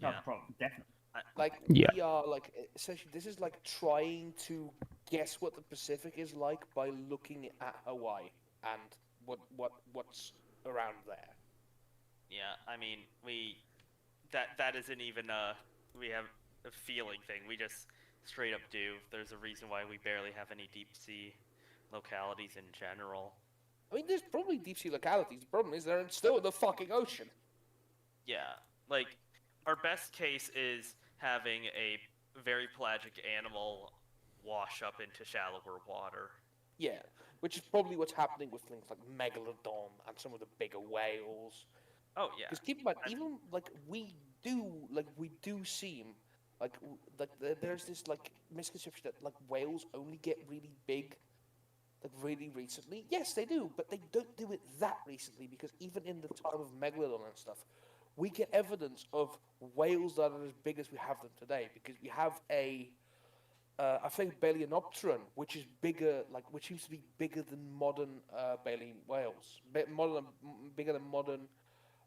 No problem, definitely. Like, Yeah. we are, like, essentially, this is like trying to guess what the Pacific is like by looking at Hawaii and what's around there. Yeah, I mean, that isn't even we have a feeling thing. We just straight up do. There's a reason why we barely have any deep sea localities in general. I mean, there's probably deep sea localities. The problem is they're still in the fucking ocean. Yeah, like our best case is having a very pelagic animal wash up into shallower water. Yeah, which is probably what's happening with things like Megalodon and some of the bigger whales. Oh yeah. Because keep in mind, even like we do seem like there's this like misconception that like whales only get really big, like really recently. Yes, they do, but they don't do it that recently because even in the time of Megalodon and stuff, we get evidence of whales that are as big as we have them today because we have I think Balaenopteron, which is bigger, like which seems to be bigger than modern baleen whales, bigger than modern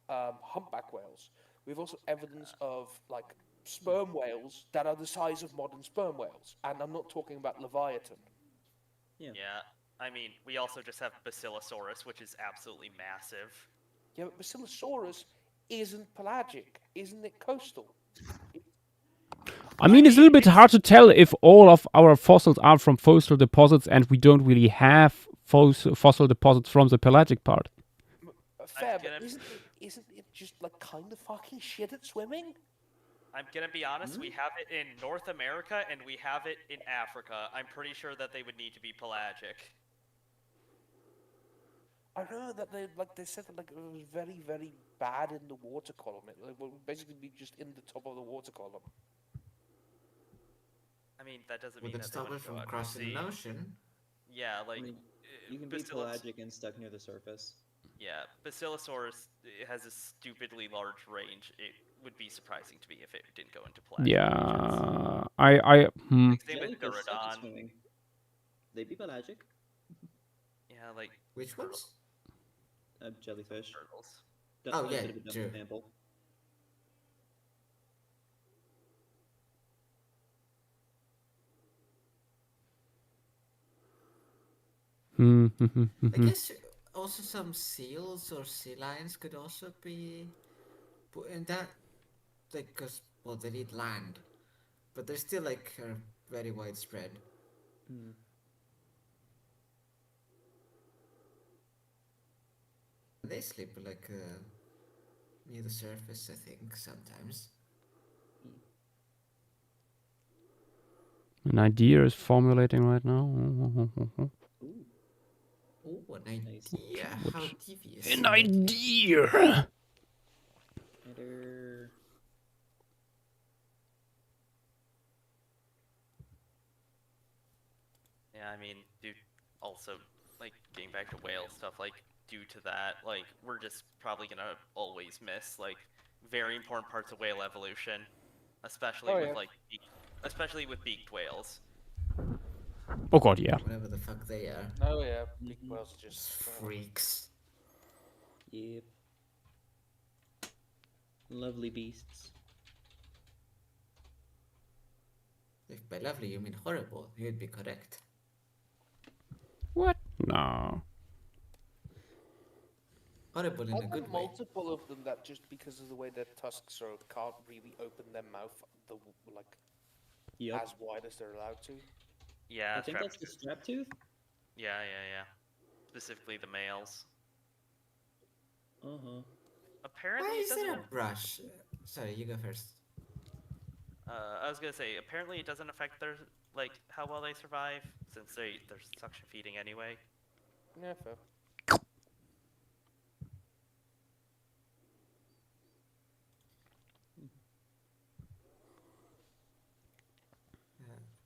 humpback whales. We have also evidence of like sperm whales that are the size of modern sperm whales, and I'm not talking about Leviathan. Yeah. I mean, we also just have Basilosaurus, which is absolutely massive. Yeah, but Basilosaurus isn't pelagic, isn't it coastal? I mean, it's a little bit hard to tell if all of our fossils are from fossil deposits and we don't really have fossil deposits from the pelagic part. Fair, but isn't it just like kind of fucking shit at swimming? I'm gonna be honest, we have it in North America and we have it in Africa. I'm pretty sure that they would need to be pelagic. I heard that they said that like it was very, very bad in the water column. It would basically be just in the top of the water column. I mean, that doesn't mean Would it that stop it from crossing the ocean? Yeah, like I mean, you can be pelagic and stuck near the surface. Yeah, Basilosaurus has a stupidly large range. It would be surprising to me if it didn't go into pelagic. Yeah, Same with Jellyfish suck at Gaurodon. swimming. They'd be pelagic. Yeah, like Which ones? Jellyfish. turtles. That's Oh, a yeah, bit of a dumb true. example. I guess also some seals or sea lions could also be put in that, like, because well they need land, but they're still like are very widespread. They sleep like near the surface, I think sometimes. An idea is formulating right now. Ooh. Oh, an Nice. idea. How Which- devious. An indeed. idea. Better. Yeah, I mean, dude, also, like, getting back to whale stuff, like, due to that, like, we're just probably gonna always miss, like, very important parts of whale evolution, especially Oh, with, yeah. like, especially with beaked whales. Oh god, yeah. Whatever the fuck they are. Oh yeah, big Mhm. whales are Just just freaks. Yep. Lovely beasts. If by lovely you mean horrible, you'd be correct. What? No. Horrible in I've a got good way. multiple of them that just because of the way their tusks are, can't really open their mouth like Yep. as wide as they're allowed to. Yeah, I think that's the strap-tooth. strap tooth. Yeah, yeah. Specifically the males. Uh-huh. Apparently Why it is there doesn't. a brush? Sorry, you go first. I was gonna say, apparently it doesn't affect their, like, how well they survive, since they're suction feeding anyway. Yeah, fair.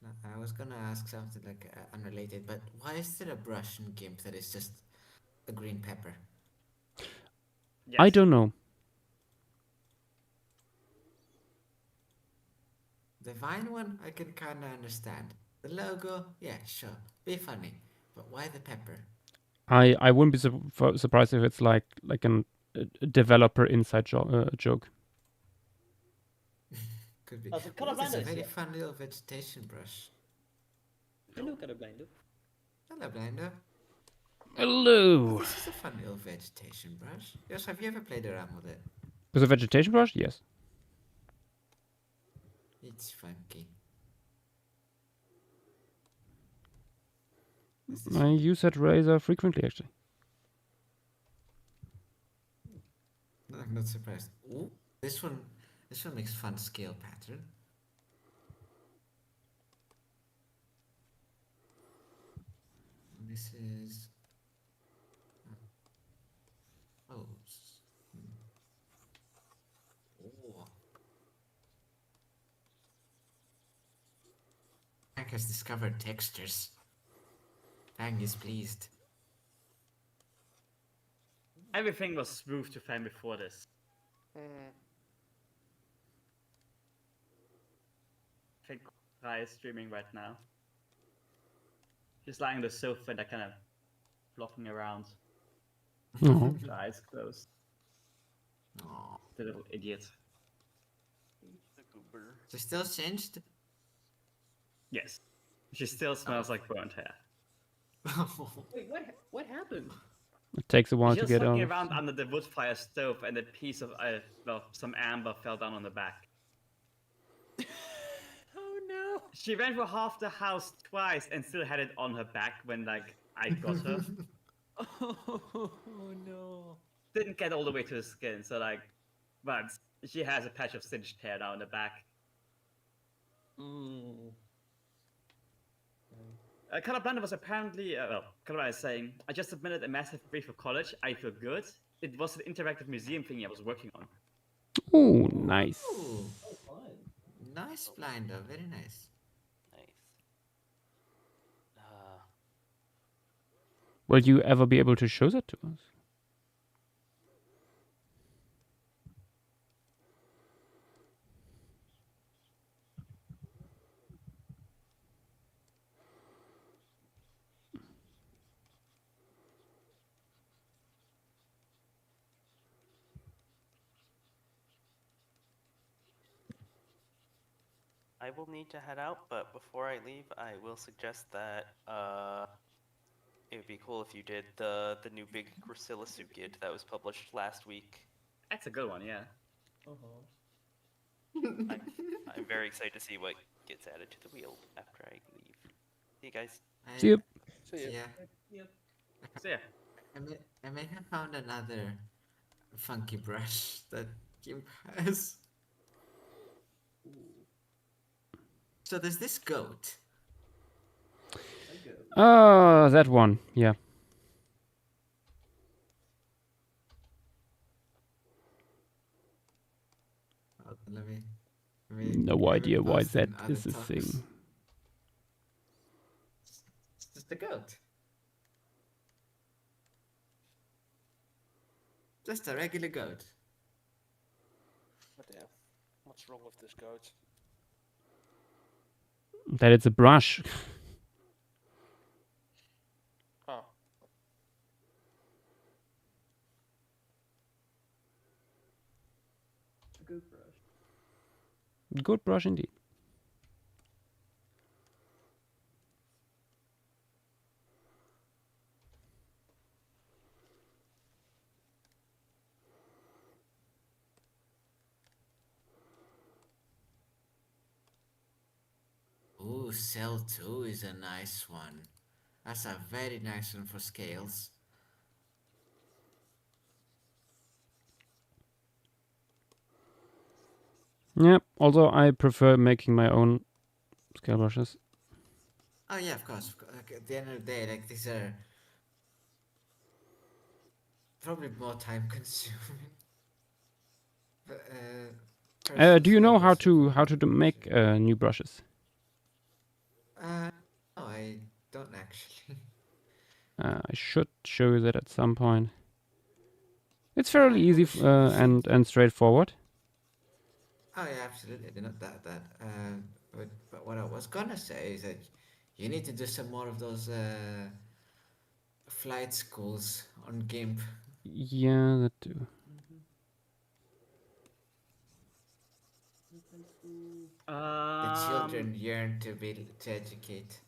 No, I was gonna ask something like unrelated, but why is there a brush in GIMP that is just a green pepper? Yes. I don't know. The Vine one, I can kinda understand. The logo, yeah, sure, be funny, but why the pepper? I wouldn't be surprised if it's like a developer inside joke. Could be. Oh, so Oh, there's a colorblindness, very yeah. fun little vegetation brush. Hello, colorblind. Hello, Blinder. Hello. This is a fun little vegetation brush. Yes, have you ever played around with it? With a vegetation brush? Yes. It's funky. I use that razor frequently, actually. I'm not surprised. Ooh, this one makes fun scale pattern. This is. Oh. Oh. Hank has discovered textures. Fang is pleased. Everything was smooth to Fan before this. Mm. I think Rai is streaming right now. She's lying on the sofa and kind of flopping around. Oh. With her eyes closed. Aww. The little idiot. The goober. So still changed? Yes. She still smells like burnt hair. Wait, what happened? It takes a while She to was get walking out. around under the wood fire stove and a piece of, some amber fell down on the back. Oh no! She ran for half the house twice and still had it on her back when, like, I got her. Oh no! Didn't get all the way to the skin, so, like, but she has a patch of singed hair now on the back. Mm. Colorblind was apparently, Colorblind is saying, I just submitted a massive brief for college, I feel good. It was an interactive museum thingy I was working on. Oh, nice. Ooh, Oh, fun. nice blinder, very nice. Nice. Will you ever be able to show that to us? I will need to head out, but before I leave, I will suggest that it would be cool if you did the new big Gracilla Sukid that was published last week. That's a good one, yeah. Uh-huh. I'm very excited to see what gets added to the wheel after I leave. See you guys. See you. So yeah. Yeah. So yeah, I may have found another funky brush that Gimp has. So there's this goat That one. Yeah. Let me No let me idea why post that in other is a talks. thing. It's just a goat. Just a regular goat. What the hell? What's wrong with this goat? That it's a brush. Huh. Good brush. Good brush indeed. Ooh, Cell 2 is a nice one. That's a very nice one for scales. Yeah. Also, I prefer making my own scale brushes. Oh yeah, of course. Like, at the end of the day, like these are probably more time consuming. But personal Do you scale know how brushes are to probably make easier. new brushes? No, I don't actually. I should show you that at some point. It's Yeah, fairly I easy probably should. I've seen. and straightforward. Oh yeah, absolutely. They're not that. But what I was gonna say is that you need to do some more of those flight schools on GIMP. Yeah, that too. The children yearn to educate.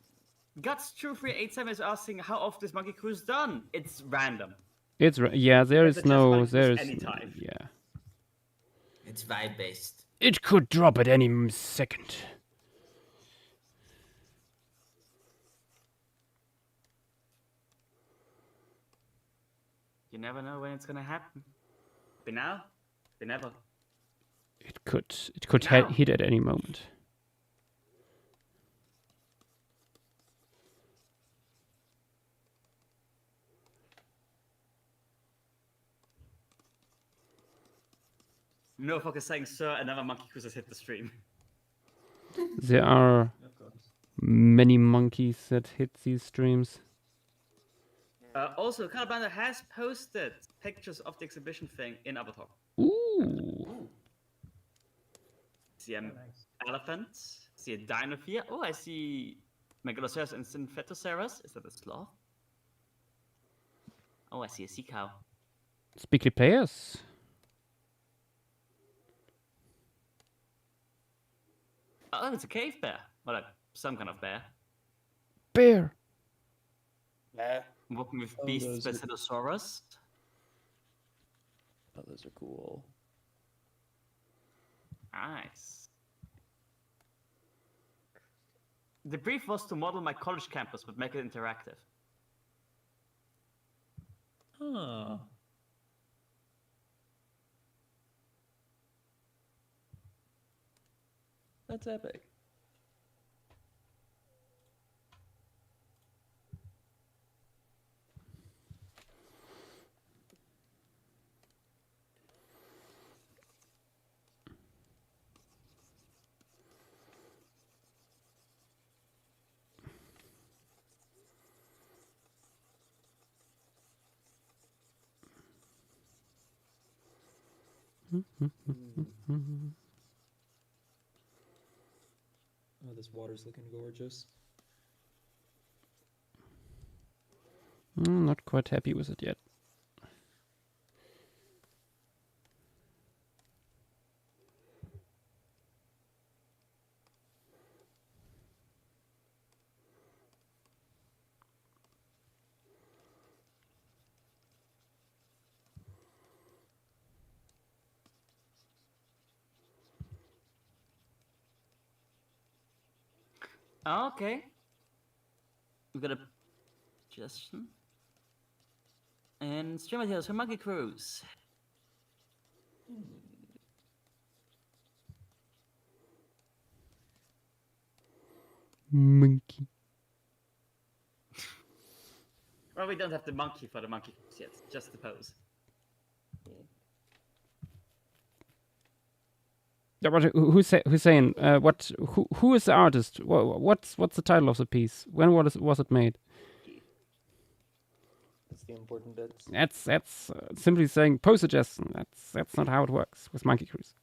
Guts2387 is asking how often is Monkey Cruise done? It's random. It's yeah. There It's is just no. Monkey Cruise There is anytime. yeah. It's vibe based. It could drop at any second. You never know when it's gonna happen. Be now, be never. It could Now. hit at any moment. No focus saying, sir, another Monkey Cruise has hit the stream. There are Of course. many monkeys that hit these streams. Also, Calabanda has posted pictures of the exhibition thing in Avatar. Ooh. See an elephant. See a dinosaur. Oh, I see Megaloceros and Synfetoceros. Is that a sloth? Oh, I see a sea cow. Speakly players. Oh, it's a cave bear. Or like some kind of bear. Bear. Yeah. Walking with Oh, beasts by those are- Spinosaurus. Oh, those are cool. Nice. The brief was to model my college campus, but make it interactive. Huh. That's epic. Oh, this water's looking gorgeous. Not quite happy with it yet. Okay. We've got a suggestion. And stream materials for Monkey Cruise. Monkey. Well, we don't have the monkey for the monkey yet, just the pose. Yeah, but who's saying what? Who is the artist? What's the title of the piece? When was it made? That's the important bits. That's simply saying pose suggestion. That's not how it works with Monkey Cruise.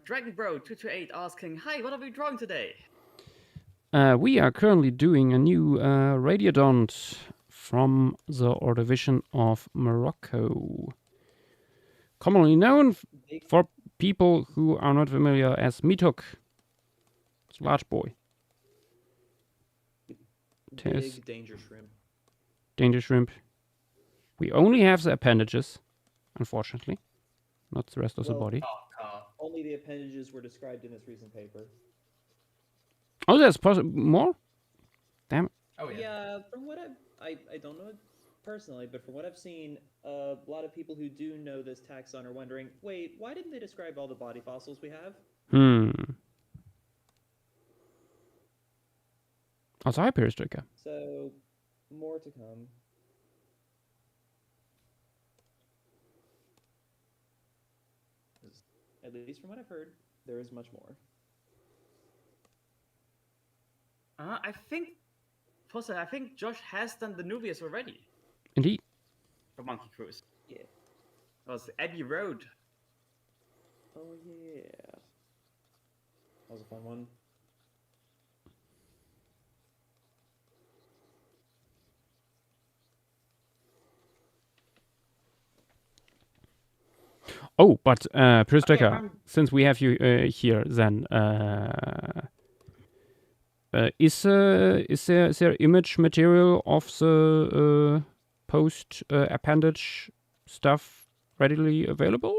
Dragon Bro 228 asking, "Hi, what are we drawing today?" We are currently doing a new Radiodont from the Ordovician of Morocco. Commonly known for people who are not familiar as Meathook. It's a large boy. Big danger shrimp. Danger shrimp. We only have the appendages, unfortunately. Not the rest of the body. Only the appendages were described in this recent paper. Oh, there's more? Damn it. Oh yeah. From what I don't know it personally, but from what I've seen, a lot of people who do know this taxon are wondering, wait, why didn't they describe all the body fossils we have? Also, hi, Peristrica. So, more to come. At least from what I've heard, there is much more. I think Josh has done the Nubius already Indeed. for Monkey Cruise. Yeah. That was Abbey Road. Oh yeah. That was a fun one. Oh, but Peristrica, Okay, since we have you here, then is there image material of the post appendage stuff readily available?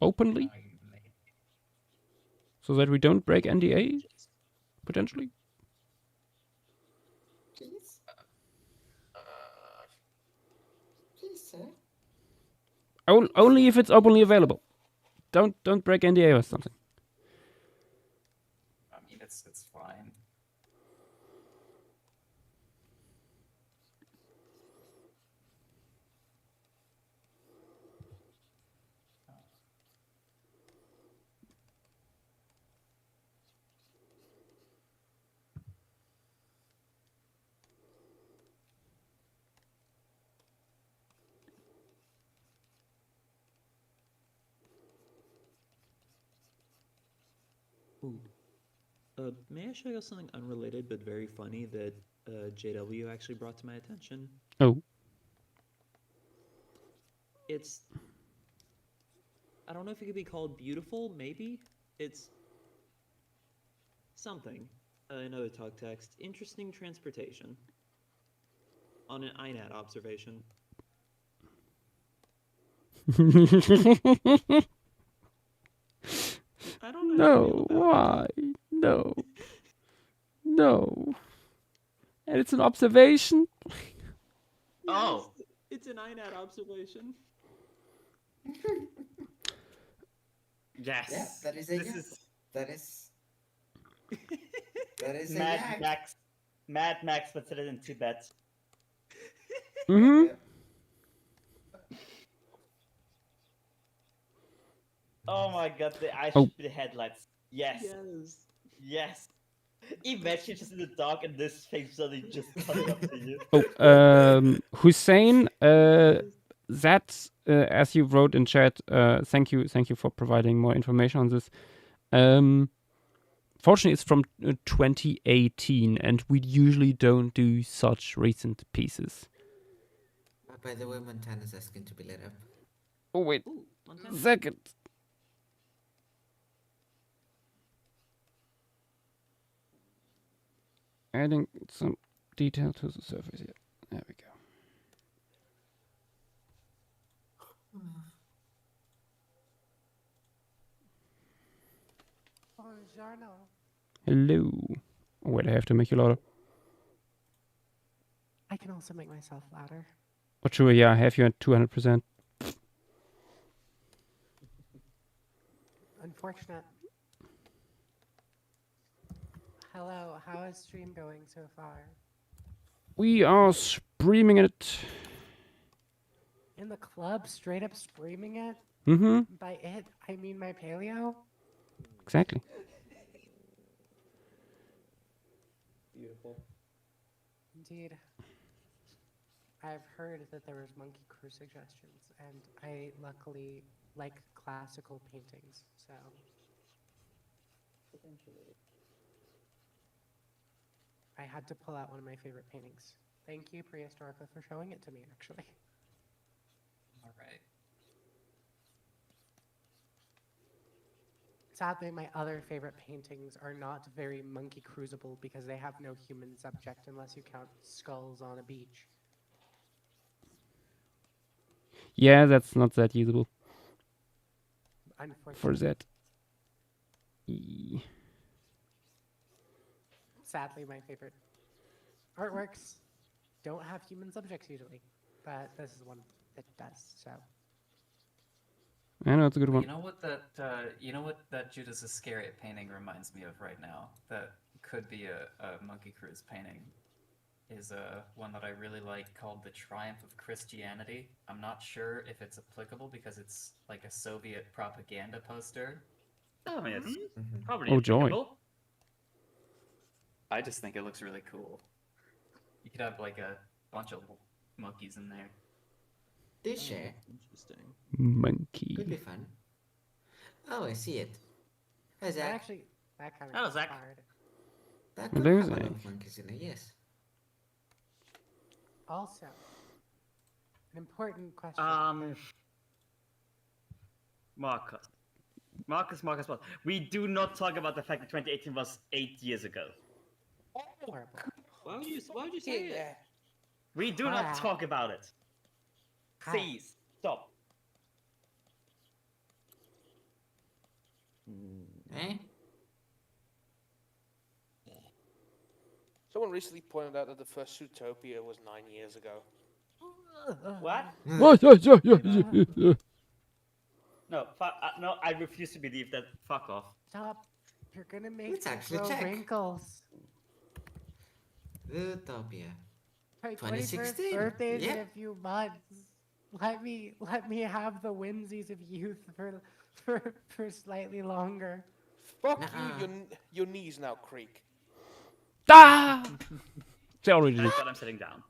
Openly? So that we don't break NDA? Potentially? Please? Please, sir? Only if it's openly available. Don't break NDA or something. I mean, it's fine. May I show you something unrelated but very funny that JW actually brought to my attention? Oh. It's... I don't know if it could be called beautiful, maybe? It's... something. Another talk text. Interesting transportation. On an INAT observation. I don't know. No, why? No. No. And it's an observation? Oh. It's an INAT observation. Yes. Yeah, that is a This yak. is That is... that is a Mad yak. Max. Mad Max, but set it in Tibet. Mm-hmm. Yeah. Oh my god, the eyes Oh. should be the headlights. Yes. Yes. Yes. Imagine just in the dark and this face suddenly just comes up to you. Oh, Hussein, that as you wrote in chat, thank you for providing more information on this. Fortunately, it's from 2018, and we usually don't do such recent pieces. By the way, Montana's asking to be lit up. Oh wait, Ooh, Montana. second. Adding some detail to the surface here. There we go. Hello. Oh, wait, I have to make you louder. I can also make myself louder. Oh, true, yeah, I have you at 200%. Unfortunate. Hello, how is stream going so far? We are streaming it. In the club, straight up streaming it? Mm-hmm. By it, I mean my paleo? Exactly. Beautiful. Indeed. I've heard that there was monkey crew suggestions, and I luckily like classical paintings, so. Potentially. I had to pull out one of my favorite paintings. Thank you, Prehistorica, for showing it to me, actually. All right. Sadly, my other favorite paintings are not very monkey cruisable because they have no human subject unless you count skulls on a beach. Yeah, that's not that usable for Unfortunately, that. E- sadly, my favorite artworks don't have human subjects usually, but this is one that does, so. I know it's a good You one. know what that Judas Iscariot painting reminds me of right now? That could be a Monkey Cruise painting. Is one that I really like called The Triumph of Christianity. I'm not sure if it's applicable because it's like a Soviet propaganda poster. I mean, it's Mhm. probably Oh, joy. applicable. I just think it looks really cool. You could have like a bunch of monkeys in there. This share Interesting. could be Monkey. fun. Oh, I see it. Hi, That Zach. actually, that kind of Hello, Zach. hard. That Hello, could have a lot Zach. of monkeys in it, yes. Also, an important question. Marcus. We do not talk about the fact that 2018 was 8 years ago. Horrible. Why would you say it? We do not Ah. talk about it. Ah. Please stop. Eh? Someone recently pointed out that the first Zootopia was 9 years ago. What? No, no, I refuse to believe that. Fuck off. Stop. You're gonna make Let's me actually grow check. wrinkles. Zootopia. My 2016. 21st birthday's in Yep. a few months. Let me have the whimsies of youth for slightly longer. Fuck Nuh-uh. you, your knees now creak. Ah! They already did. But I'm sitting down.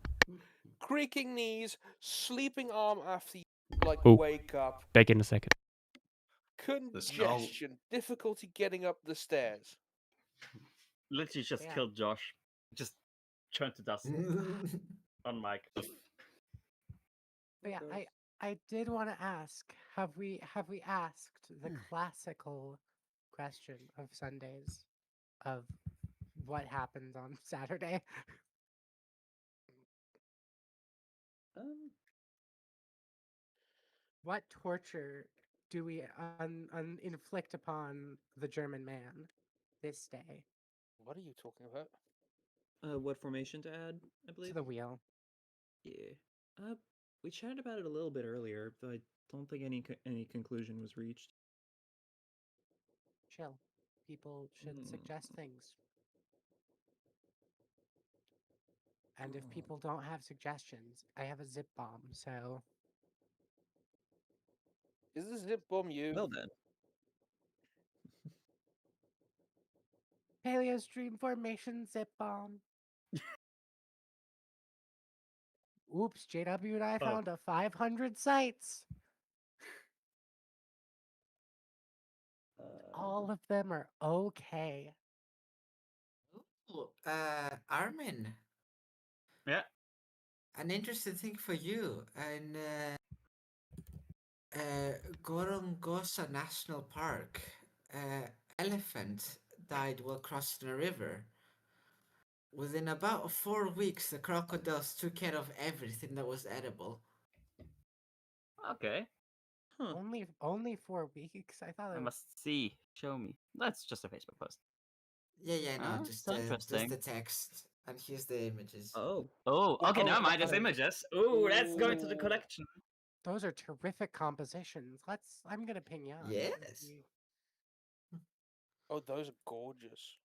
Creaking knees, sleeping arm after you, like, Oh. wake up. Back in a second. Congestion, difficulty getting up the stairs. Literally just Yeah. killed Josh. Just turned to dust on mic. But yeah, I did want to ask, have we asked the classical question of Sundays of what happens on Saturday? What torture do we inflict upon the German man this day? What are you talking about? What formation to add? I To believe. the wheel. Yeah. We chatted about it a little bit earlier, but I don't think any conclusion was reached. Chill. People should suggest things. And if people don't have suggestions, I have a zip bomb, so Is this zip bomb you? Well then. Paleo stream formation zip bomb. Oops, JW and I Oh. found a 500 sites. all of them are okay. Ooh, Armin, Yeah. an interesting thing for you. Gorongosa National Park, elephant died while crossing a river. Within about 4 weeks, the crocodiles took care of everything that was edible. Okay. Huh. Only 4 weeks. I thought I it was must see. Show me. That's just a Facebook post. Yeah, no, Ah, just so the interesting. text, and here's the images. Oh. Oh, okay, Oh, never mind. There's okay. images. Ooh, that's going to the Ooh. collection. Those are terrific compositions. I'm gonna ping Jan. and Yes. see- Oh, those are gorgeous.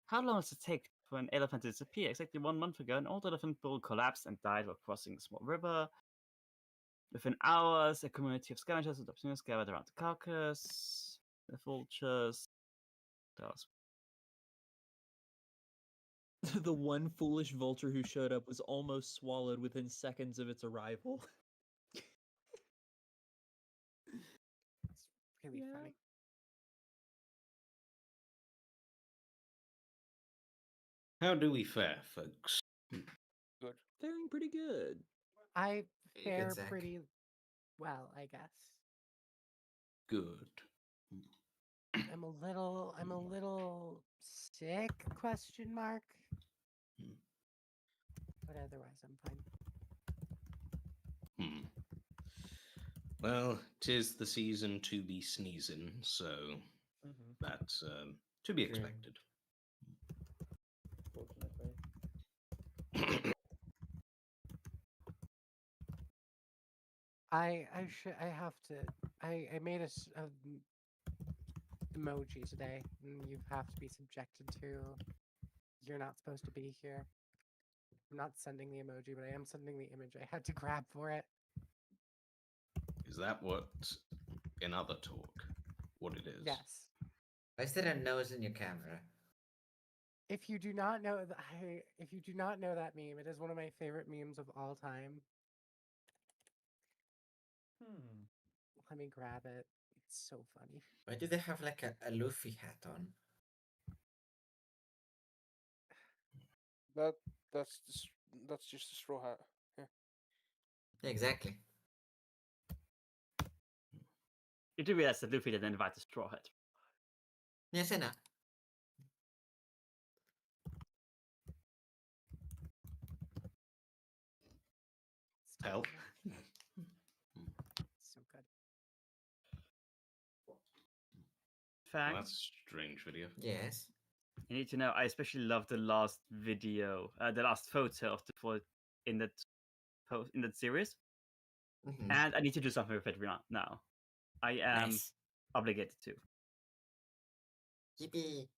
How long does it take for an elephant to disappear? Exactly 1 month ago, an old elephant bull collapsed and died while crossing a small river. Within hours, a community of scavengers and opportunists gathered around the carcass. The vultures. That was The one foolish vulture who showed up was almost swallowed within seconds of its arrival. It's really Yeah. funny. How do we fare, folks? Good. Faring pretty good. I Very good, fare Zach. pretty well, I guess. Good. I'm a little sick, question mark. But otherwise I'm fine. Well, 'tis the season to be sneezing, so that's to be True. expected. Fortunately. I have to. I made a emoji today, and you have to be subjected to. You're not supposed to be here. I'm not sending the emoji, but I am sending the image. I had to grab for it. Is that what, in other talk, what it is? Yes. I said a nose in your camera. If you do not know if you do not know that meme, it is one of my favorite memes of all time. Let me grab it. It's so funny. Why do they have like a Luffy hat on? That's just a straw hat. Yeah. Yeah, exactly. You do realize that Luffy didn't invite the Straw Hat. Yes, I know. Hell. So good. Fact. Well, that's a strange video. Yes. You need to know, I especially love the last video, the last photo of the four in that in that series, and I need to do something with it now. I am Nice. obligated to. Yippee.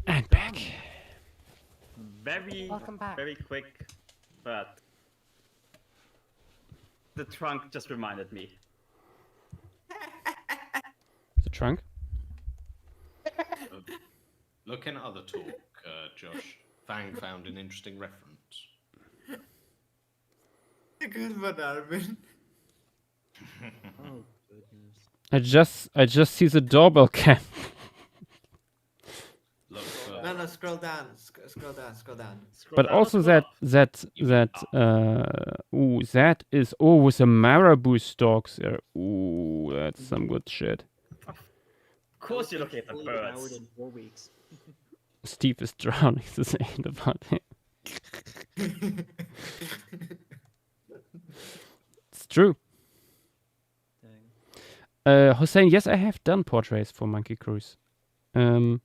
And back. Welcome back. Very quick, but the trunk just reminded me. The trunk? Look in other talk, Josh. Fang found an interesting reference. Good one, Armin. Oh goodness. I just see the doorbell cam. Look, No, scroll down. Scroll down. But also that that is with the marabou stalks there. Ooh, that's some good shit. Of course you're looking at the Fully devoured birds. in 4 weeks. Steve is drowning to say about it. true. Dang. Hossein, yes, I have done portraits for Monkey Cruise. And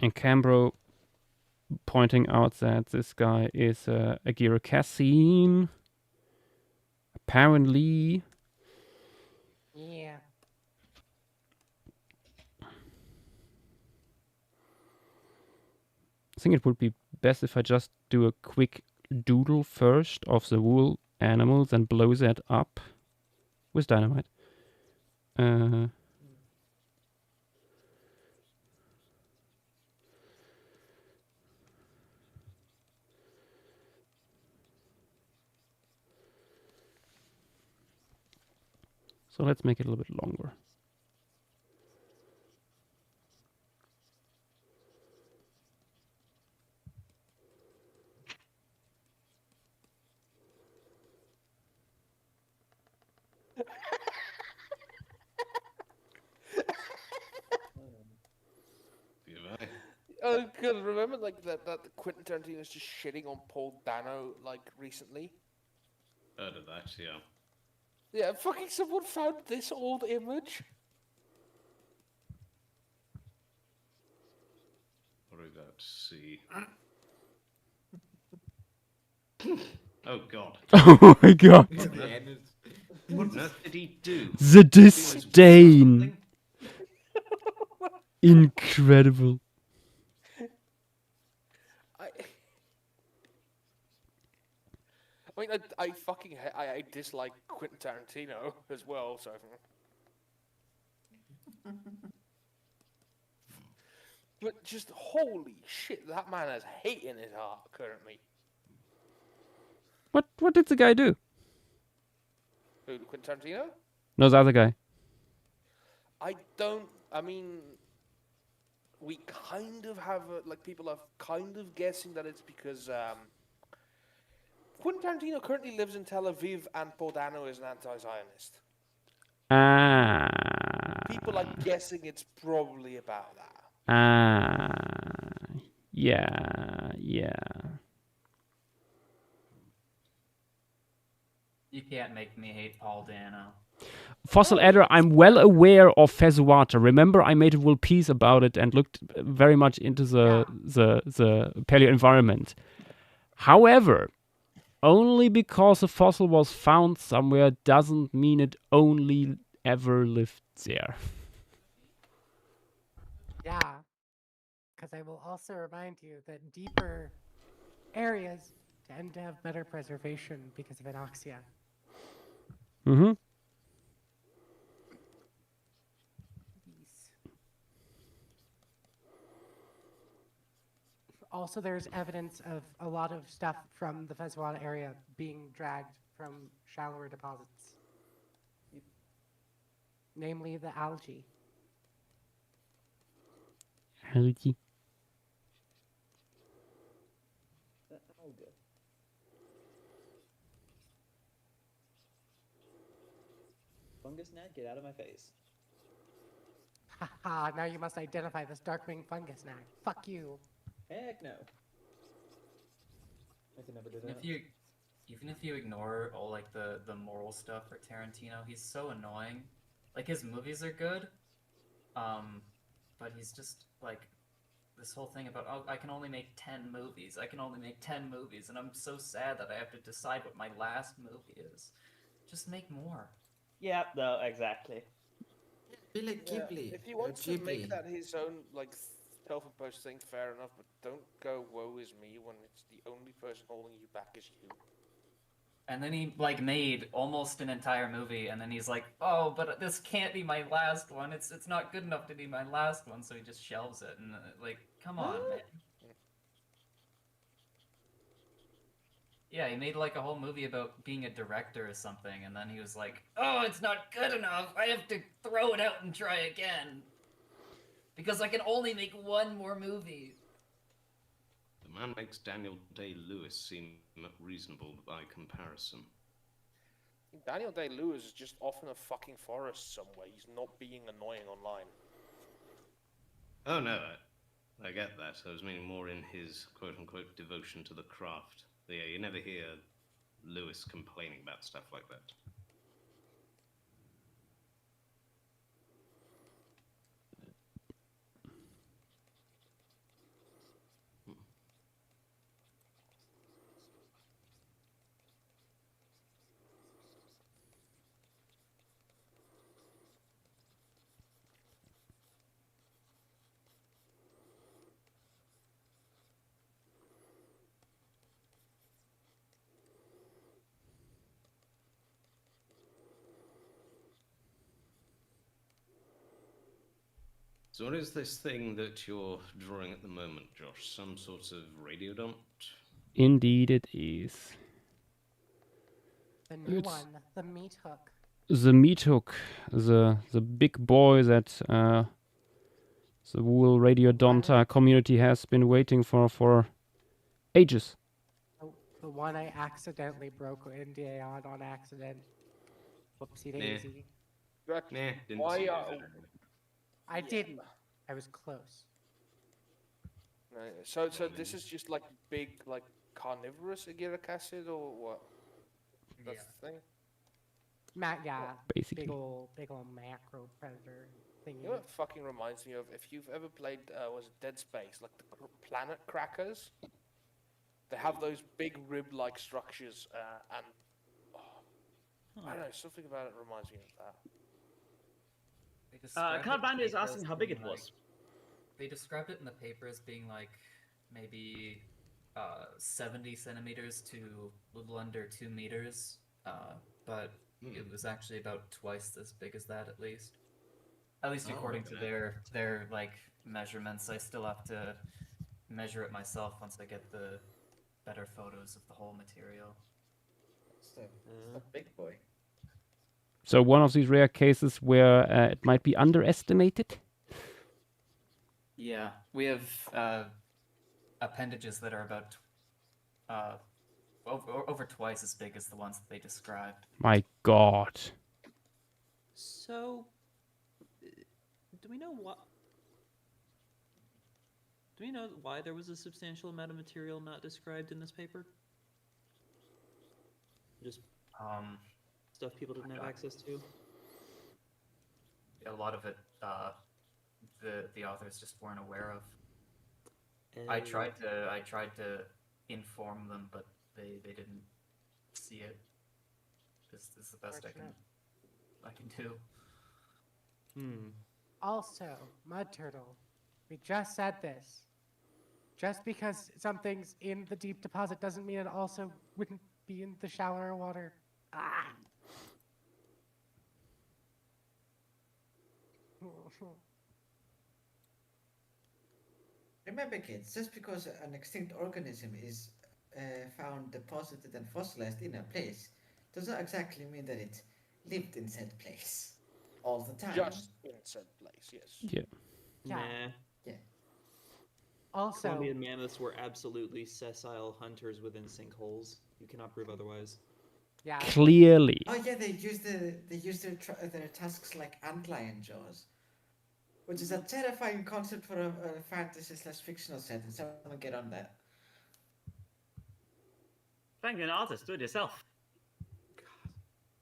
Cambro pointing out that this guy is Agira Cassine. Apparently. Yeah. I think it would be best if I just do a quick doodle first of the wool animals and blow that up with dynamite. So let's make it a little bit longer. Oh, good. Remember, like that Quentin Tarantino's just shitting on Paul Dano, like recently. Heard of that, yeah. Yeah, fucking someone found this old image. What are we about to see? Oh god. Oh my god. What on earth did he do? The disdain. Incredible. I mean, I dislike Quentin Tarantino as well, so. But just holy shit, that man has hate in his heart currently. What did the guy do? Who, Quentin Tarantino? No, the other guy. I mean, we kind of have, people are kind of guessing that it's because, Quentin Tarantino currently lives in Tel Aviv and Paul Dano is an anti-Zionist. People are guessing it's probably about that. Yeah. You can't make me hate Paul Dano. Fossil Adder, I'm well aware of Fezuata. Remember, I made a whole piece about it and looked very much into the paleo environment. However, only because a fossil was found somewhere doesn't mean it only ever lived there. Yeah. Because I will also remind you that deeper areas tend to have better preservation because of anoxia. Mm-hmm. Also, there's evidence of a lot of stuff from the Fezuana area being dragged from shallower deposits. Namely, the algae. Algae. The alga. Fungus gnat, get out of my face. Haha, now you must identify this darkwing fungus gnat. Fuck you. Heck no. I can never do that. Even if you ignore all like the moral stuff for Tarantino, he's so annoying. Like his movies are good, but he's just like this whole thing about, oh, I can only make 10 movies. I can only make 10 movies, and I'm so sad that I have to decide what my last movie is. Just make more. Yeah, no, exactly. Be like Ghibli. If he wants to make that his own, self-imposed thing, fair enough, but don't go woe is me when it's the only person holding you back is you. And then he made almost an entire movie, and then he's like, oh, but this can't be my last one. It's not good enough to be my last one, so he just shelves it. And come on, man. Yeah, he made a whole movie about being a director or something, and then he was like, oh, it's not good enough. I have to throw it out and try again. Because I can only make one more movie. The man makes Daniel Day-Lewis seem reasonable by comparison. Daniel Day-Lewis is just off in a fucking forest somewhere. He's not being annoying online. Oh no, I get that. I was meaning more in his quote-unquote devotion to the craft. Yeah, you never hear Lewis complaining about stuff like that. So what is this thing that you're drawing at the moment, Josh? Some sort of radiodont? Indeed, it is. The new It's- one, the meat hook. The meat hook, the big boy that the whole radiodonta community has been waiting for ages. The one I accidentally broke NDA on accident. Whoopsie daisy. Nah, didn't Why see are- it. I didn't. I was close. No, so this is just like big, like carnivorous agaric acid, or what? That's the thing. Yeah, Basically. big ol' macro predator thingy. You know what it fucking reminds me of? If you've ever played, was it Dead Space, like the planet crackers? They have those big rib-like structures, and I don't know, something about it reminds me of that. They described it in Cardbinder is the paper asking as how big being it was. They described it in the paper as being like maybe 70 centimeters to a little under 2 meters, but it was actually about twice as big as that, at least. At least according to their like measurements. I still have to measure it myself once I get the better photos of the whole material. It's the big boy. So one of these rare cases where it might be underestimated. Yeah, we have appendages that are about over twice as big as the ones that they described. My God. So, do we know what? Do we know why there was a substantial amount of material not described in this paper? Just stuff people didn't have access to. A lot of it, the authors just weren't aware of. I tried to inform them, but they didn't see it. This is the best I can do. Also, Mud Turtle, we just said this. Just because something's in the deep deposit doesn't mean it also wouldn't be in the shallower water. Ah! Remember, kids, just because an extinct organism is found deposited and fossilized in a place does not exactly mean that it lived in said place all the time. Just in said place, yes. Yeah. Yeah. Nah. Yeah. Also, Columbian mammoths were absolutely sessile hunters within sinkholes. You cannot prove otherwise. yeah. Clearly. Oh yeah, they use their tusks like antlion jaws, which is a terrifying concept for a fantasy/fictional setting. Someone get on that. Thank you, an artist. Do it yourself.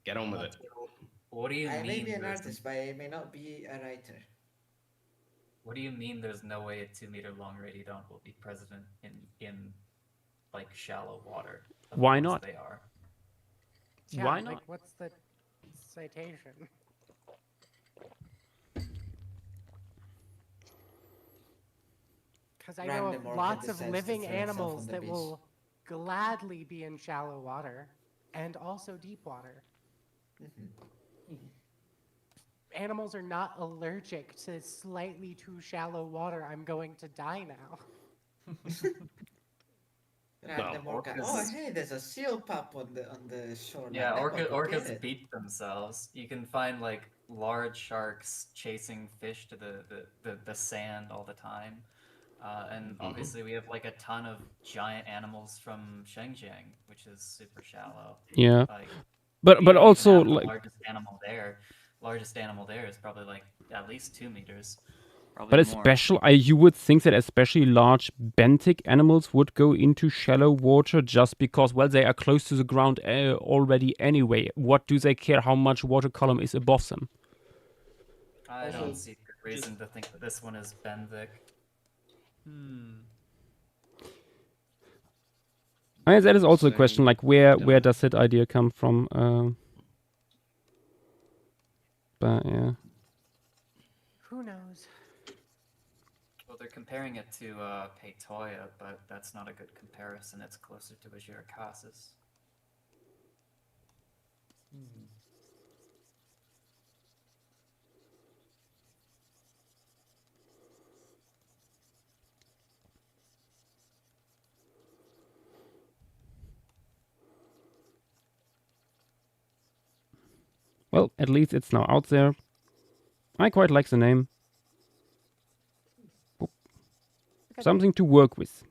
Get on with it. What do you I mean? may be an there's- artist, but I may not be a writer. What do you mean? There's no way a 2-meter long radiodont will be present in like shallow water? of the Why ones not? They are. Yeah, Why like, not? what's the citation? Because I know Random of orchid lots of decides to living throw itself animals on the that beach. will gladly be in shallow water and also deep water. Animals are not allergic to slightly too shallow water. I'm going to die now. Random orchid. orcas- Oh hey, there's a seal pup on the shoreline. Yeah, Let me go get orcas it. beat themselves. You can find like large sharks chasing fish to the sand all the time. And obviously we have like a ton of giant animals from Shenzhen, which is super shallow. Yeah. Like, But you don't even also have the like largest animal there is probably like at least 2 meters. Probably But you would think that especially large benthic animals would go into shallow water just because, well, they are close to the ground already anyway. What do they care how much water column is above them? I Also, don't see good reason to think that this one is benthic. I mean, that is also a Saying- question, like where Yeah. does that idea come from? But yeah. Who knows? Well, they're comparing it to Peytoia, but that's not a good comparison. It's closer to Agiricasis. Well, at least it's now out there. I quite like the name. Okay. Something to work with.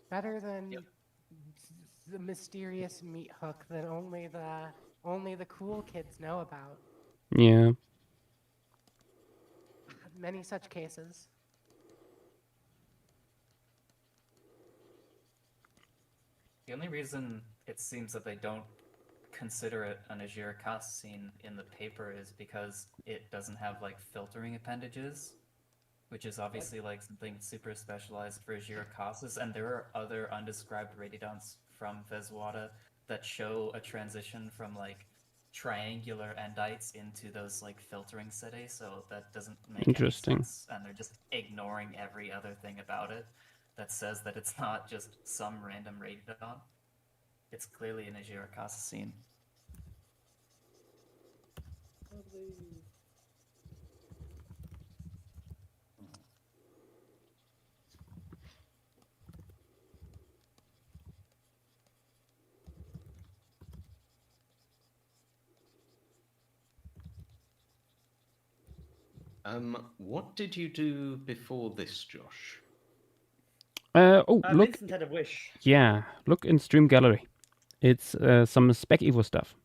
Better than the mysterious meat hook that only the cool kids know about. Yeah. Many such cases. The only reason it seems that they don't consider it an Agiricassine in the paper is because it doesn't have like filtering appendages, which is obviously like something super specialized for Agiricasis, and there are other undescribed radiodonts from Vezwada that show a transition from like triangular endites into those like filtering setae, so that doesn't make Interesting. any sense, and they're just ignoring every other thing about it that says that it's not just some random radiodont. It's clearly an Agiricassine. What did you do before this, Josh? Look. Vincent had a wish. Yeah, look in Stream Gallery. It's some Spec Evo stuff.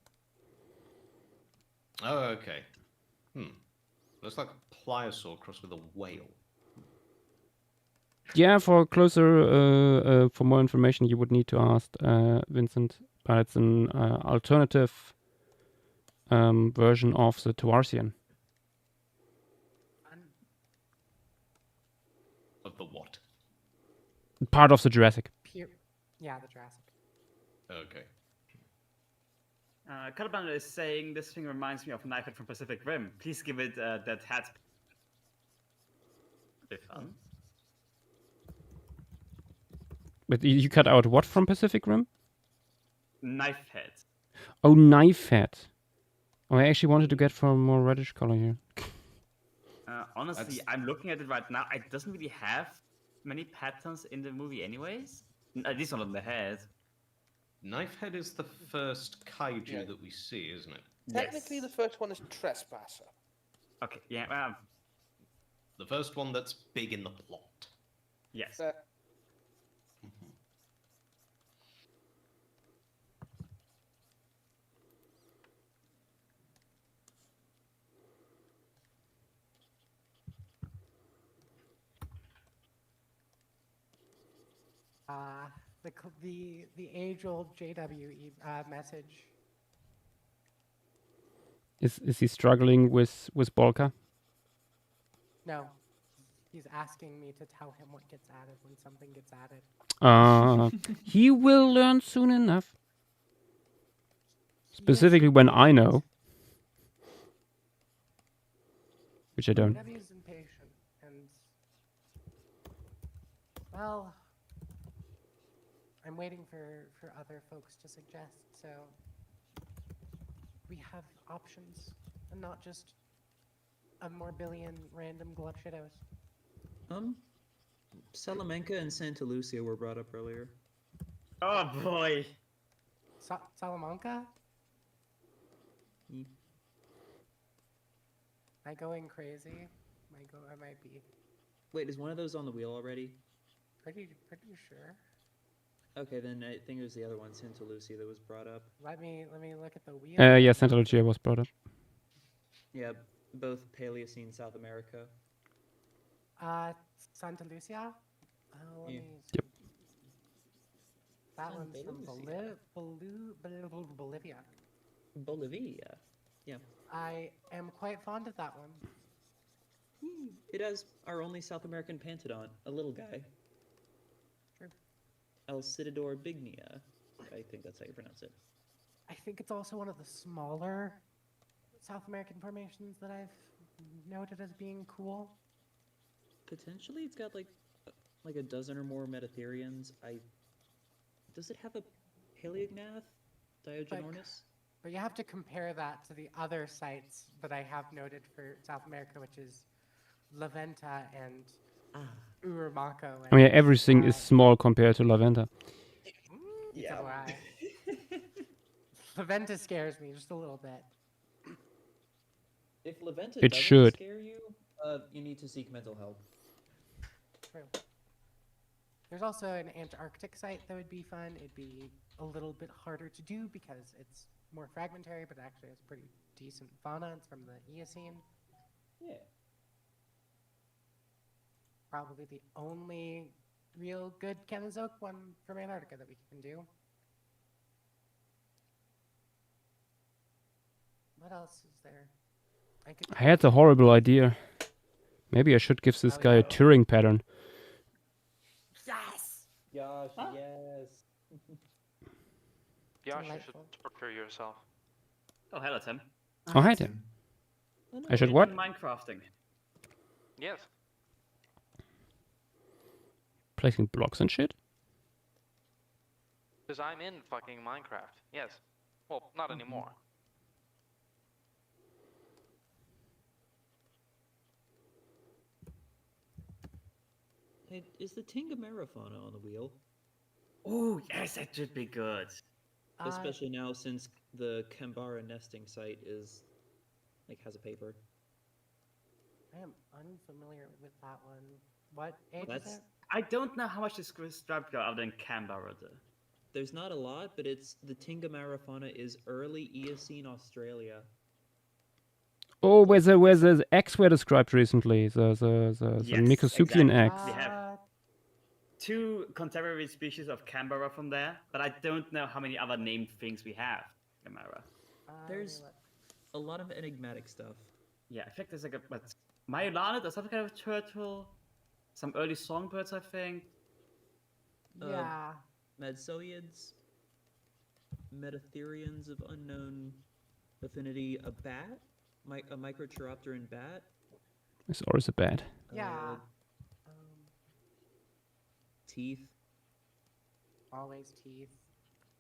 Oh, okay. Looks like a pliosaur crossed with a whale. Yeah, for for more information, you would need to ask Vincent. But it's an alternative version of the Toarcian. Of the what? Part of the Jurassic. Yeah, the Jurassic. Okay. Caliban is saying this thing reminds me of Knifehead from Pacific Rim. Please give it that hat. Be fun. But you cut out what from Pacific Rim? Knifehead. Oh, knife head. Oh, I actually wanted to get for a more reddish color here. Honestly, I'm looking at it right now. It doesn't really have many patterns in the movie anyways. At least not on the head. Knifehead is the first kaiju that we see, isn't it? Technically, the first one is Trespasser. Okay, yeah, The first one that's big in the plot. yes. The age-old JW message. Is he struggling with Bolka? No, he's asking me to tell him what gets added when something gets added. He will learn soon enough. Specifically when I know. Which I don't. JW's impatient, and well, I'm waiting for other folks to suggest, so we have options, and not just a more billion random glove shadows. Salamanca and Santa Lucia were brought up earlier. Oh boy. Salamanca? Mm. Am I going crazy? I might be. Wait, is one of those on the wheel already? Pretty sure. Okay, then I think it was the other one, Santa Lucia, that was brought up. Let me look at the wheel. Yeah, Santa Lucia was brought up. Yeah, both Paleocene South America. Santa Lucia. Let Yeah. me. Yep. That Santa one's from Lucia. Bolivia. Bolivia. Yeah. I am quite fond of that one. It has our only South American pantodon, a little guy. True. Alcididor bignia. I think that's how you pronounce it. I think it's also one of the smaller South American formations that I've noted as being cool. Potentially, it's got like a dozen or more Metatherians. Does it have a Paleognath? Diogenornis? But you have to compare that to the other sites that I have noted for South America, which is La Venta and Uramaco. I mean, and, everything is small compared to Laventa. Yeah. La Venta scares me just a little bit. If Laventa It doesn't should. scare you, you need to seek mental help. True. There's also an Antarctic site that would be fun. It'd be a little bit harder to do because it's more fragmentary, but actually has pretty decent fauna. It's from the Eocene. Yeah. Probably the only real good Cenozoic one from Antarctica that we can do. What else is there? I had a horrible idea. Maybe I should give this guy a Turing pattern. Yes! Gosh, yes. Josh, you should procure yourself. Oh, hello, Tim. Oh, hi, Tim. I should what? Minecrafting. Yes. Placing blocks and shit? Because I'm in fucking Minecraft. Yes. Well, not anymore. Hey, is the Tingamera fauna on the wheel? Oh, yes, that should be good. Especially now since the Kambara nesting site is, has a paper. I am unfamiliar with that one. What age is it? I don't know how much is described other than Canberra. There's not a lot, but the Tingamera fauna is early Eocene Australia. Oh, where the eggs were described recently. The Mikosukian eggs. We have 2 contemporary species of Canberra from there, but I don't know how many other named things we have. Canberra. There's a lot of enigmatic stuff. Yeah, I think there's like a Myolana, there's some kind of turtle, some early songbirds, I think. Yeah. Madsiliids, Metatherians of unknown affinity, a bat, a Microchiropteran bat. It's always a bad. Yeah. Teeth. Always teeth.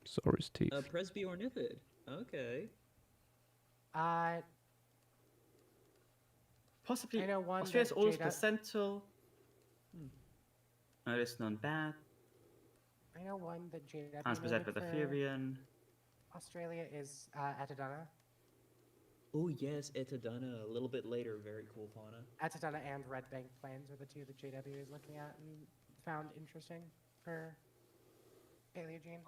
It's always teeth. Presbyornithid. Okay. Possibly I know one Australia's that oldest Jada- placental. Earliest known bat. I know one that JW Transposed noted with for Ephirian. Australia is Etodona. Oh yes, Etodona. A little bit later, very cool fauna. Etodona and Red Bank Plains are the 2 that JW is looking at and found interesting for Paleogene.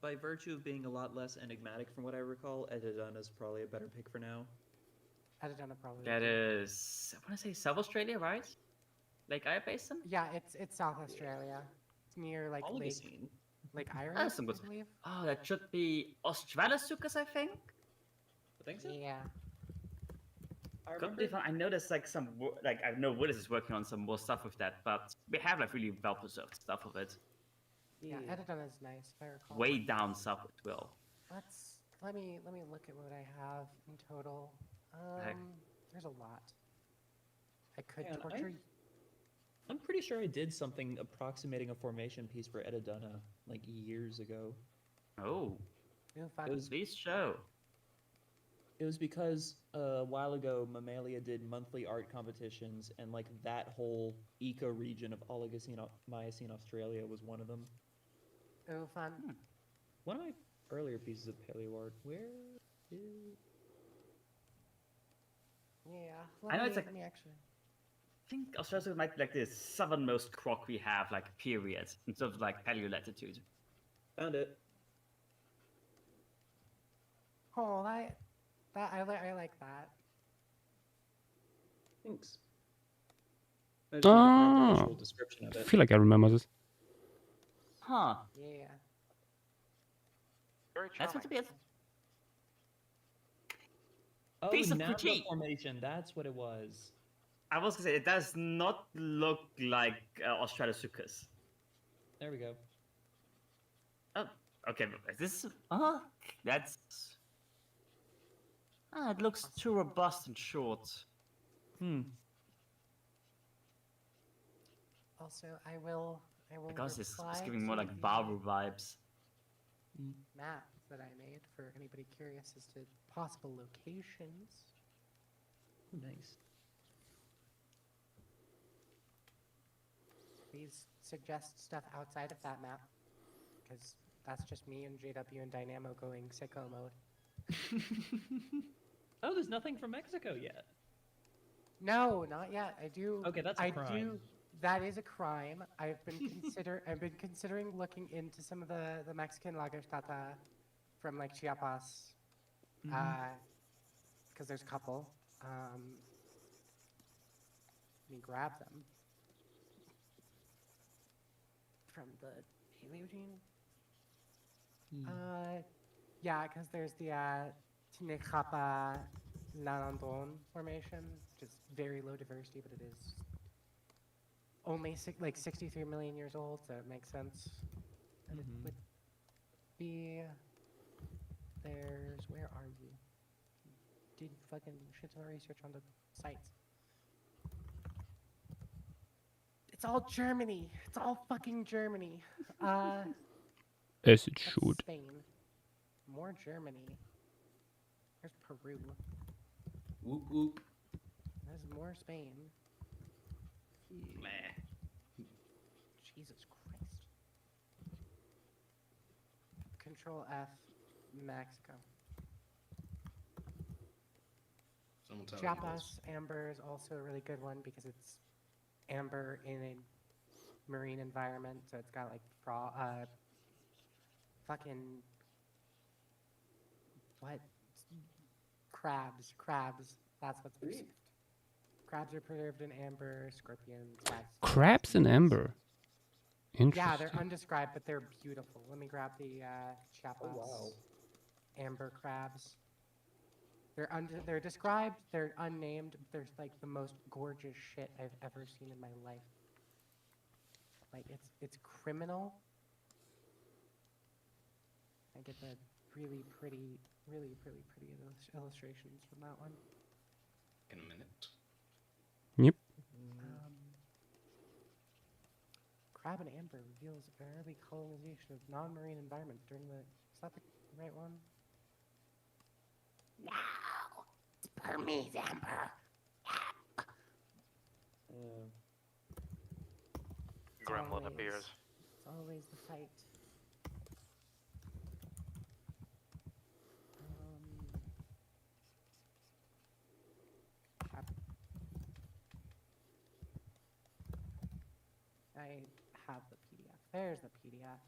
By virtue of being a lot less enigmatic from what I recall, Etodona is probably a better pick for now. Etodona probably. That is, I want to say South Australia, right? Lake Eyre Basin? Yeah, it's South Australia. It's near like Oligocene. Lake Iris, That's some I good. believe. Oh, that should be Australosuchus, I think. I think so. Yeah. I know there's like some I know Willis is working on some more stuff with that, but we have like really well preserved stuff of it. Yeah, Etodona is nice, if I recall. Way down south it will. Let me look at what I have in total. There's a lot. I could torture you. I'm pretty sure I did something approximating a formation piece for Etodona like years ago. Oh. It was Please show. It was because a while ago Mammalia did monthly art competitions, and like that whole eco region of Oligocene Miocene Australia was one of them. Oh, fun. One of my earlier pieces of paleo art. Where is? Yeah. I know it's like. Let me actually. I think Australia might be like the southernmost croc we have, like period, in terms of like paleo latitude. Found it. Oh, I like that. Thanks. I just need to find the Ah, actual description of I it. feel like I remember this. Huh. Yeah. Very That's what charming. to be. Oh, Piece of Nabla critique. formation. That's what it was. I was gonna say it does not look like Australosuchus. There we go. Oh, okay. But this. That's. It looks too robust and short. Also, I will Because this reply is giving more to like the Baru vibes. map that I made for anybody curious as to possible locations. Nice. Please suggest stuff outside of that map, because that's just me and JW and Dynamo going sicko mode. Oh, there's nothing from Mexico yet. No, not yet. I do. Okay, that's a I crime. do. That is a crime. I've been considering looking into some of the Mexican Lagerstätte from like Chiapas, because there's a couple. Let me grab them from the Paleogene. Yeah, because there's the Tinecapa Lanandron formation, which is very low diversity, but it is only 63 million years old, so it makes sense that it would be. There's, where are you? Did fucking shit ton of research on the sites. It's all Germany. It's all fucking Germany. As it That's should. Spain. More Germany. There's Peru. Whoop whoop. There's more Spain. Meh. Jesus Christ. Control F, Mexico. Someone tell me this. Chiapas amber is also a really good one because it's amber in a marine environment, so it's got like fucking what? Crabs. That's what's preserved. Crabs are preserved in amber. Scorpions. Crabs in amber. Interesting. Yeah, they're undescribed, but they're beautiful. Let me grab the Chiapas amber crabs. They're described. They're unnamed. They're like the most gorgeous shit I've ever seen in my life. Like it's criminal. I get the really pretty illustrations from that one. In a minute. Yep. Crab and amber reveals early colonization of non-marine environments during the. Is that the right one? No, it's Burmese amber. Gremlin appears. It's always the fight. I have the PDF. There's the PDF.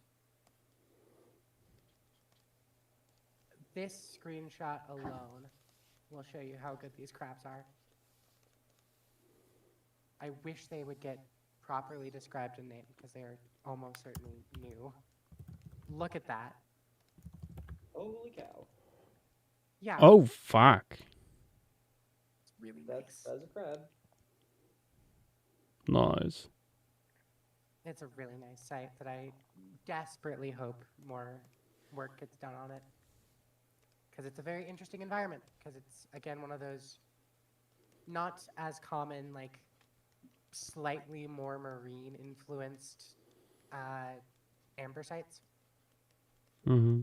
This screenshot alone will show you how good these crabs are. I wish they would get properly described and named because they are almost certainly new. Look at that. Holy cow. Yeah. Oh, fuck. It's really That's nice. a crab. Nice. It's a really nice site that I desperately hope more work gets done on it. Because it's a very interesting environment. Because it's, again, one of those not as common, like, slightly more marine influenced amber sites. Mm-hmm.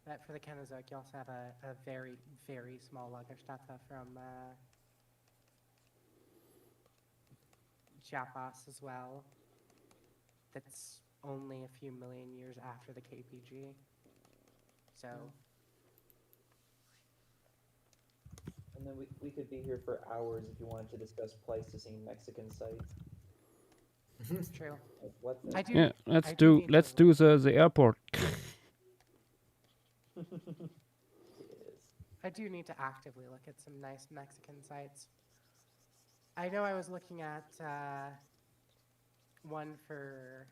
But for the Cenozoic, you also have a very, very small Lagerstätte from Chiapas as well. That's only a few million years after the KPG. So. And then we could be here for hours if you wanted to discuss Pleistocene Mexican sites. True. Like, what the? I do. Yeah, let's I do do need let's to do the airport. Yes. I do need to actively look at some nice Mexican sites. I know I was looking at one for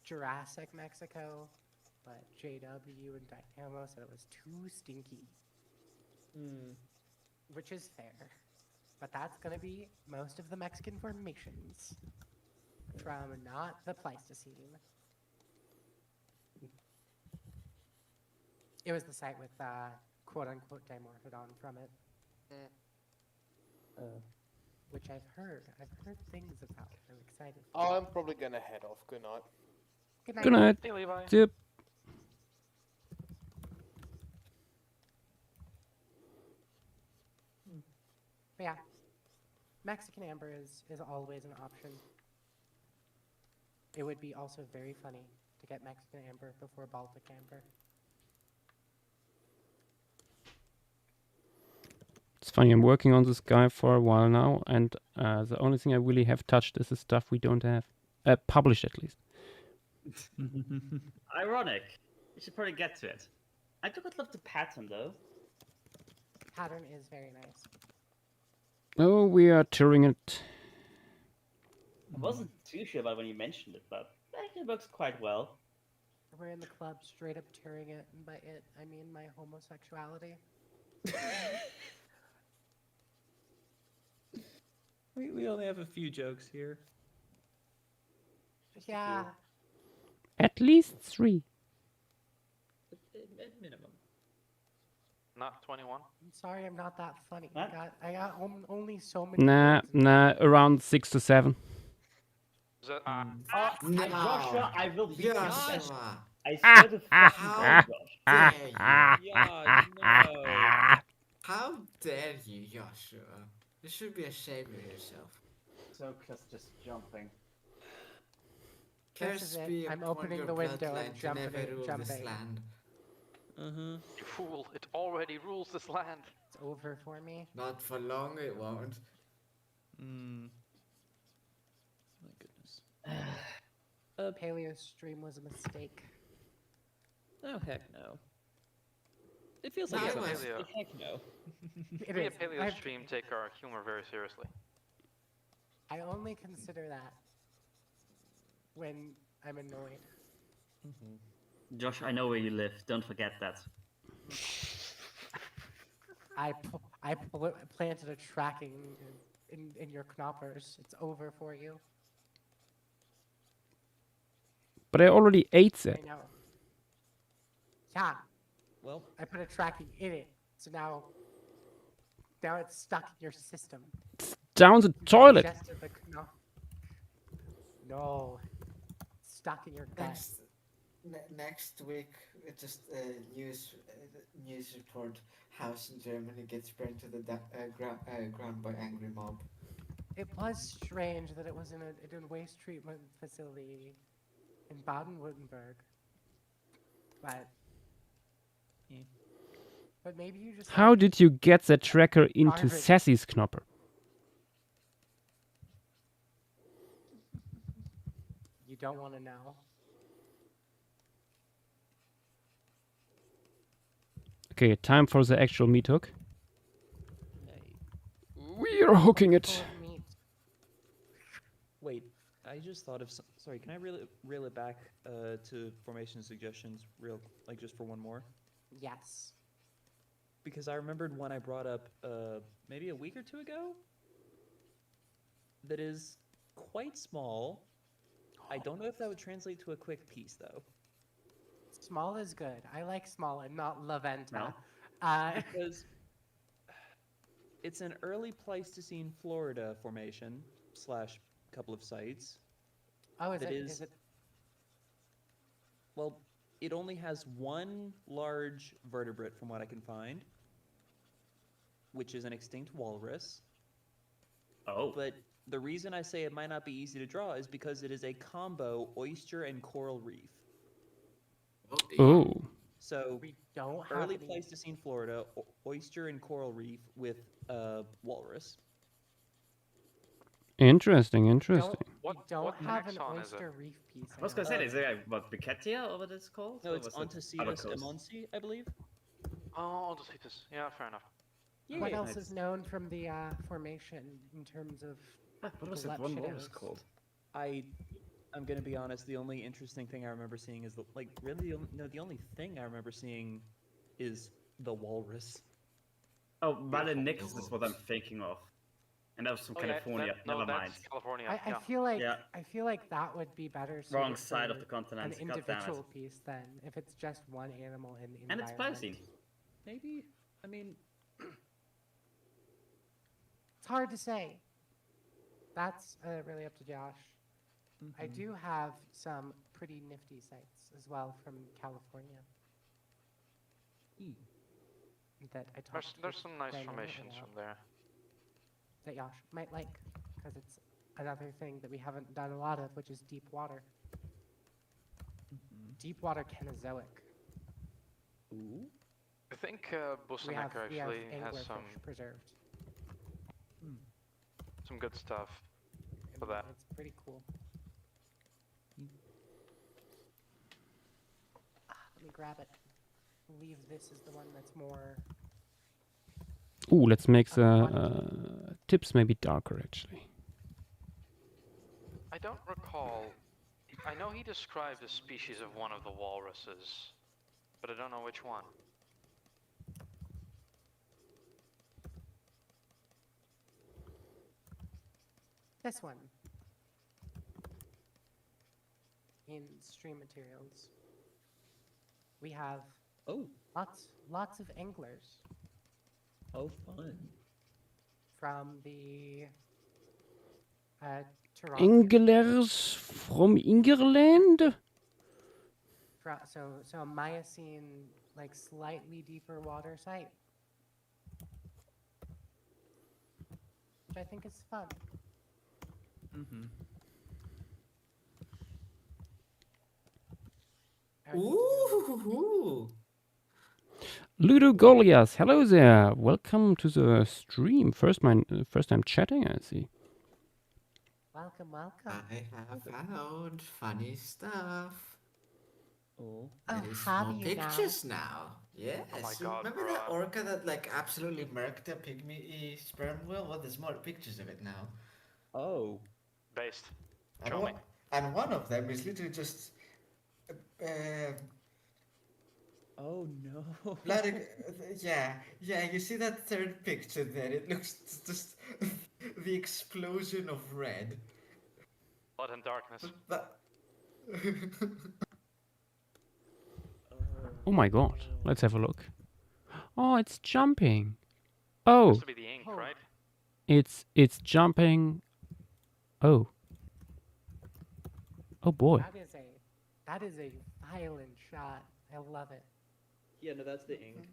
Jurassic Mexico, but JW and Dynamo said it was too stinky, which is fair. But that's going to be most of the Mexican formations from not the Pleistocene. It was the site with quote-unquote Dimorphodon from it. Which I've heard things about. I'm excited. I'm probably gonna head off. Good night. Good night. Good night. Hey, Levi. Yep. But yeah, Mexican amber is always an option. It would be also very funny to get Mexican amber before Baltic amber. It's funny, I'm working on this guy for a while now, and the only thing I really have touched is the stuff we don't have. Published, at least. Ironic. You should probably get to it. I do not love the pattern, though. Pattern is very nice. Oh, we are touring it. I wasn't too sure about when you mentioned it, but it works quite well. We're in the club straight up tearing it, and by it, I mean my homosexuality. We only have a few jokes here. Yeah. At least 3. At minimum. Not 21. I'm sorry, I'm not that funny. What? I got only so many. Nah, words. around 6 to 7. Is that, No. Joshua, I will beat you. Joshua. I swear to fucking How God, Josh. dare you? Yeah, no. How dare you, Joshua? You should be ashamed of yourself. So just jumping. This is Curse it. be I'm upon opening your the window bloodline and to jumping. never rule this land. you fool. It already rules this land. It's over for me. Not for long, it won't. My goodness. Paleo stream was a mistake. Oh, heck no. It feels No, like it it's was. Paleo. heck no. It We is. at Paleo Stream take our humor very seriously. I only consider that when I'm annoyed. Josh, I know where you live. Don't forget that. I planted a tracking in your knoppers. It's over for you. But I already ate I it. know. Yeah, Well, I put a tracking in it, so now it's stuck in your system. Down the toilet. Digested the no, stuck in your gut. Next week, it's just news report. House in Germany gets burned to the ground by angry mob. It was strange that it was in a waste treatment facility in Baden-Württemberg, but maybe you just How did you get the tracker into Private. Sassy's knopper? You don't want to know. Okay, time for the actual meat hook. We are hooking it. Full of meat. wait. I just thought of some. Sorry, can I reel it back to formation suggestions, just for one more? Yes. Because I remembered one I brought up maybe a week or two ago. That is quite small. I don't know if that would translate to a quick piece though. Small is good. I like small and not La Venta. No. Because it's an early Pleistocene Florida formation / couple of sites. Oh, is that it? Is it? Well, it only has one large vertebrate from what I can find, which is an extinct walrus. Oh. But the reason I say it might not be easy to draw is because it is a combo oyster and coral reef. Oh. So We don't have early any. Pleistocene Florida, oyster and coral reef with walrus. Interesting, interesting. We don't what have an taxon is it? oyster reef piece. I was know. gonna say, is it what Picetia or what it's called? No, Or it's was it Ontocetus Abacus? emonsi, I believe. Oh, all the cities. Yeah, fair enough. What Yeah, else is known from the formation in terms of What was the that one walrus lepchidos? called? I'm gonna be honest. The only interesting thing I remember seeing is the only thing I remember seeing is the walrus. Oh, Vale Nix is Beautiful. what I'm thinking of. And that was from Oh yeah, California. no, Never mind. that's California. I yeah. feel like Yeah. I feel like that would be better suited Wrong side of for the continent. an God damn it. individual piece than if it's just one animal in the And it's environment. Pliocene. Maybe. I mean, It's hard to say. That's really up to Josh. I mhm. do have some pretty nifty sites as well from California E. that I talked There's with some nice Daniel formations about from there. that Josh might like, because it's another thing that we haven't done a lot of, which is deep water. Mhm. Deep water Cenozoic. Ooh. I think We have Busenecker actually has anglerfish preserved. some good stuff for And that. It's pretty cool. Let me grab it. I believe this is the one that's more. Ooh, let's make the tips maybe darker actually. I don't recall. I know he described a species of one of the walruses, but I don't know which one. This one. In stream materials. We have Oh. lots of anglers Oh, fun. from the Toronto. Anglers from England? So a Miocene, like slightly deeper water site, which I think is fun. Mm-hmm. Ooh. Ludo Goliath, hello there. Welcome to the stream. First time chatting, I see. Welcome. I have found funny stuff. Oh. Oh, There is have more you pictures now. Yes. Oh my You God, remember that bro. orca that like absolutely murked a pygmy sperm whale? Well, there's more pictures of it now. Oh. Based. And, Show me. and one of them is literally just Oh no. bloody, yeah, you see that third picture there? It looks just the explosion of red. Blood and darkness. But Oh my god. Let's have a look. Oh, it's jumping. Oh, Has to be the ink, Oh. right? it's jumping. Oh. Oh boy. That is a violent shot. I love it. Yeah, no, that's the ink.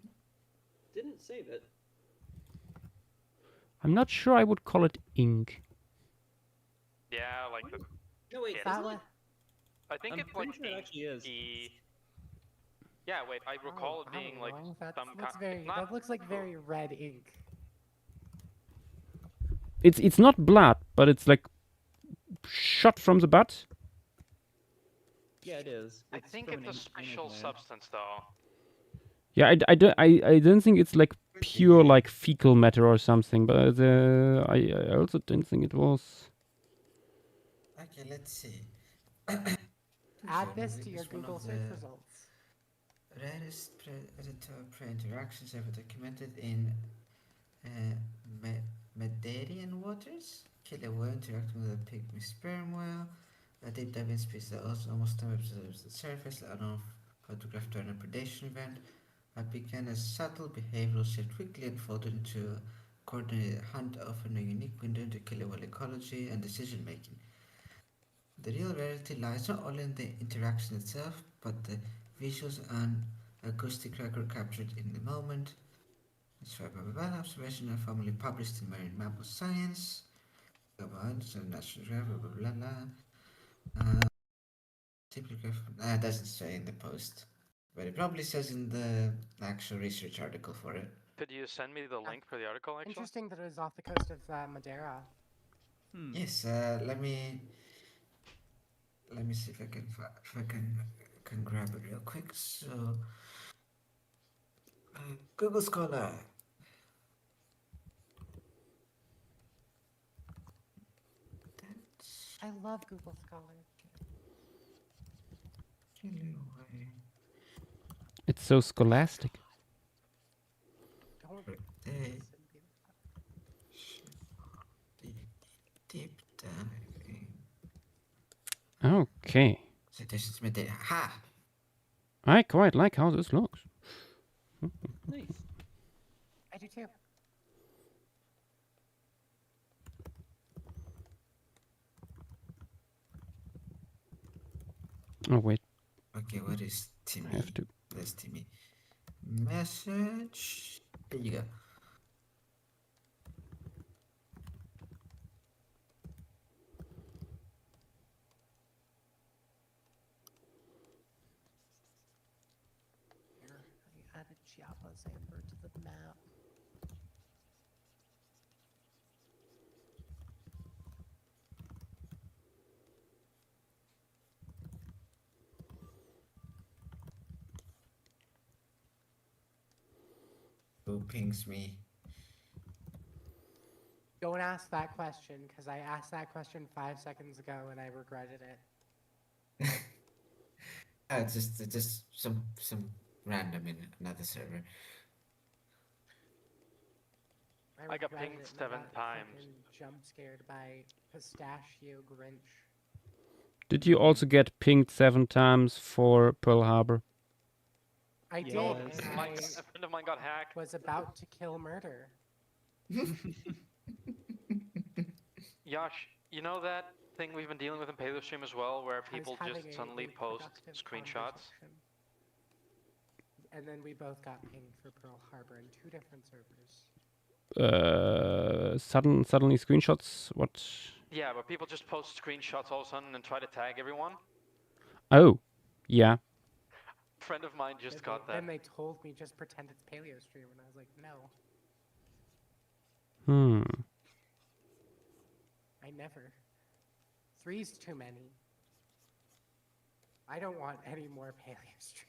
Didn't save it. I'm not sure I would call it ink. Yeah, like the. No, wait, Yeah. That isn't one. it? I think I'm it's pretty like sure it actually is. Yeah, wait. I recall it being like That some looks kind. very. That looks like very red ink. It's not blood, but it's like shot from the butt. Yeah, it is. I It's think from it's a an special gland. substance, though. Yeah, I don't think it's like pure like fecal matter or something, but I also don't think it was. okay, let's see. Add Sure, this no, to it your was one Google of search the results. rarest predator-prey interactions ever documented in Mediterranean waters. Killer whale interacting with a pygmy sperm whale. A deep diving species that also almost never observes the surface. I don't know if photographed during a predation event. Began as subtle behavioral shift quickly unfolded into a coordinated hunt, offering a unique window into killer whale ecology and decision making. The real rarity lies not only in the interaction itself, but the visuals and acoustic record captured in the moment. It's observation and formally published in Marine Mammal Science. National Geographic, blah blah blah. Typically, doesn't say in the post, but it probably says in the actual research article for it. Could you send me the link for the article, actually? Interesting that it was off the coast of Madeira. Yes, let me see if I can grab it real quick. So Google Scholar. I love Google Scholar. It's so scholastic. Don't Birthday. Deep diving. Okay. So this is my day. Ha! I quite like how this looks. Nice. I do too. Oh wait, Okay, what is Timmy? I have to. Where's Timmy? Message. Here you go. Here, I added Chiapas Amber to the map. Who pings me? Don't ask that question, because I asked that question 5 seconds ago and I regretted it. It's just some random in another server. I got regretted pinged it and 7 got times. fucking jump scared by Pistachio Grinch. Did you also get pinged 7 times for Pearl Harbor? I did, No, and a friend of mine got hacked. was about to kill murder. Yash, you know that thing we've been dealing with in Palestream as well, where people having just a suddenly post productive screenshots? conversation. And then we both got pinged for Pearl Harbor in 2 different servers. Suddenly screenshots. What? Yeah, but people just post screenshots all of a sudden and try to tag everyone. Oh, yeah. A friend of mine just got that. Then they told me just pretend it's Paleo Stream, and I was like, no, I never. 3's too many. I don't want any more Paleo Stream.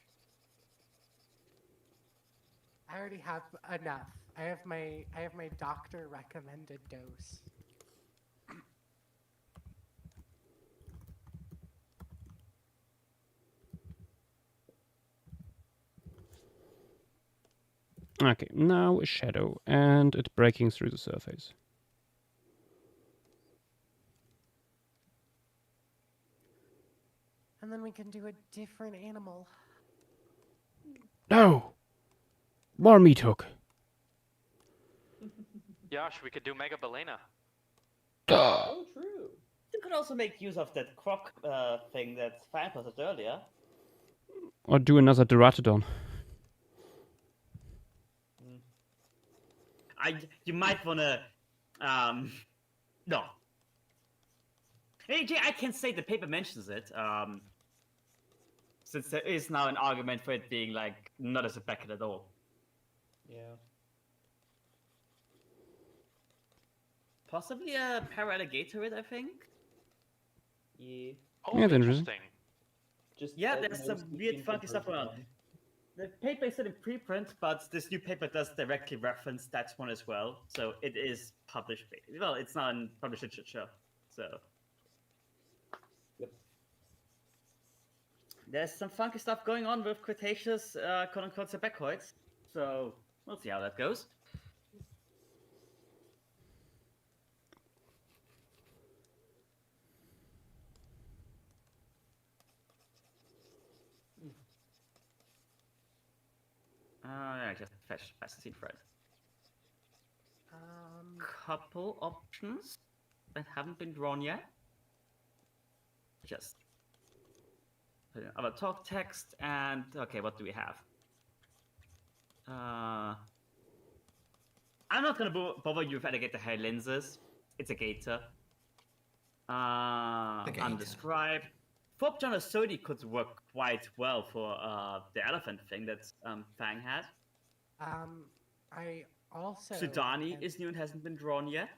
I already have enough. I have my doctor recommended dose. Okay, now a shadow, and it's breaking through the surface. And then we can do a different animal. No! More meat hook. Yash, we could do Mega Balena. Oh, true. You could also make use of that croc thing that Fire posted earlier. Or do another Duratodon. You might wanna, no. AJ, I can say the paper mentions it, since there is now an argument for it being like not as a Beckett at all. Yeah. Possibly a para-alligatorid, I think. Yeah. Oh, Yeah, that's interesting. interesting. Just Yeah, all there's some most weird looking funky stuff around. Pokemon. The paper is still in preprint, but this new paper does directly reference that one as well. So it is published. Well, it's not in published literature. So. Yep. There's some funky stuff going on with Cretaceous, quote-unquote, Sebecoids. So we'll see how that goes. I just fetched plasticine thread. Couple options that haven't been drawn yet. Just put in our talk text and okay, what do we have? I'm not gonna bother you with alligator hair lenses. It's a gator. gator. Undescribed. Thorpe John Sodi could work quite well for the elephant thing that Fang had. I also Sudani am- is new and hasn't been drawn yet.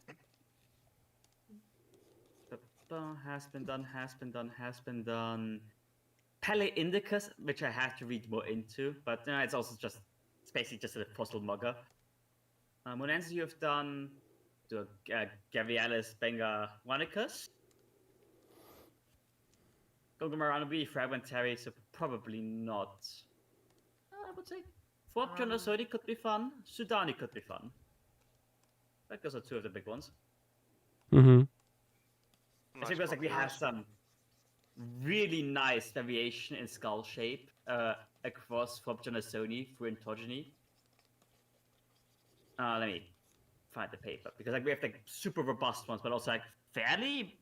Has been done. Pele Indicus, which I have to read more into, but it's also just It's basically just a fossil mugger. Monensis, you have done the Gavialis bengawanicus. Gogamaranabi, fragmentary, so probably not. I would say Fortunosodi could be fun. Sudani could be fun. Like those are two of the big ones. Mm-hmm. I think we have some really nice variation in skull shape across Fortunosodi through ontogeny. Let me find the paper because like we have like super robust ones, but also like fairly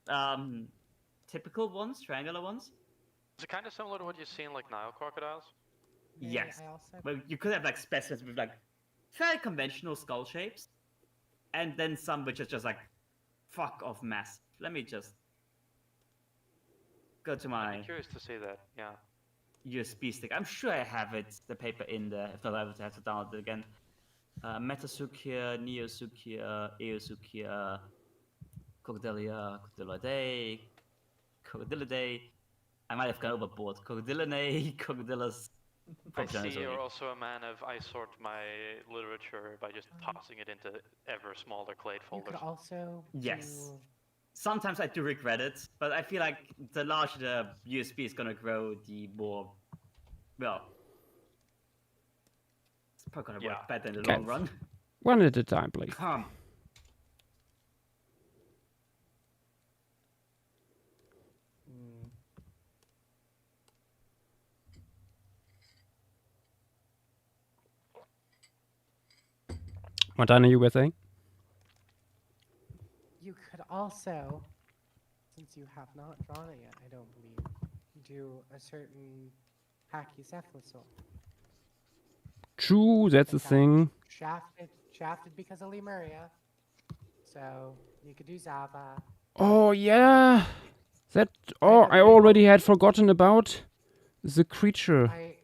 typical ones, triangular ones. Is it kind of similar to what you see in like Nile crocodiles? Yes. Well, you could have like specimens with like fairly conventional skull shapes, and then some which is just like fuck off massive. Let me just go to my. I'm curious to see that. Yeah. USB stick. I'm sure I have it. The paper in there. If not, I would have to download it again. Metasuchia, Neosuchia, Eosuchia, Crocodilia, Crocodilidae. I might have gone overboard. Crocodilinae, Crocodilus. I see you're also a man of I sort my literature by just tossing it into ever smaller clade You folders. could also Yes. Sometimes I do regret it, but I feel like the larger the USB is gonna grow, the more, well, it's probably gonna work better in the long run. One at a time, please. Montana, you were saying? You could also, since you have not drawn it yet, I don't believe, do a certain Pachycephalosaur. True, that's the thing. Shafted because of Lemuria. So you could do Zava. Oh yeah, that. Oh, I already had forgotten about the creature. I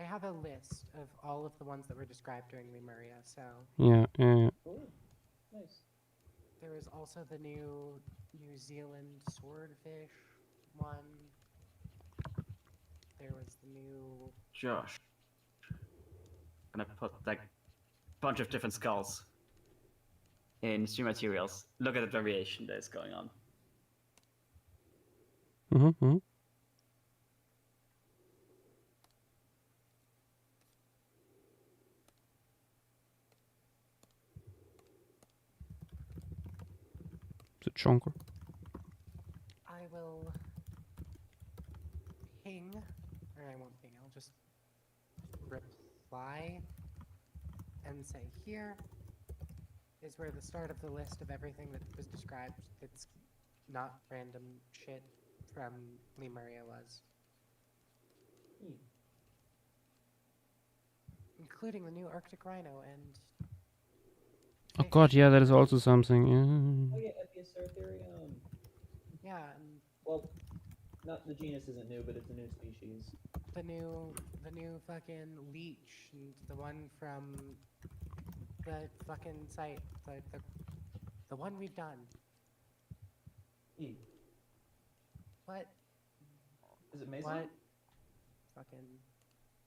have a list of all of the ones that were described during Lemuria. So Yeah. Cool. Nice. there was also the new New Zealand swordfish one. There was the new. Josh, I'm gonna put like a bunch of different skulls in stream materials. Look at the variation that is going on. Mm-hmm. The chonker. I will ping, or I won't ping, I'll just reply and say here is where the start of the list of everything that was described that's not random shit from Lemuria was. Including the new Arctic rhino and... Oh god, yeah, that is also something. Oh yeah, Epiosartherium. Yeah, and... Well, not the genus isn't new, but it's a new species. The new fucking leech, and the one from the fucking site, the one we've done. What? Is it Mason? What? Fucking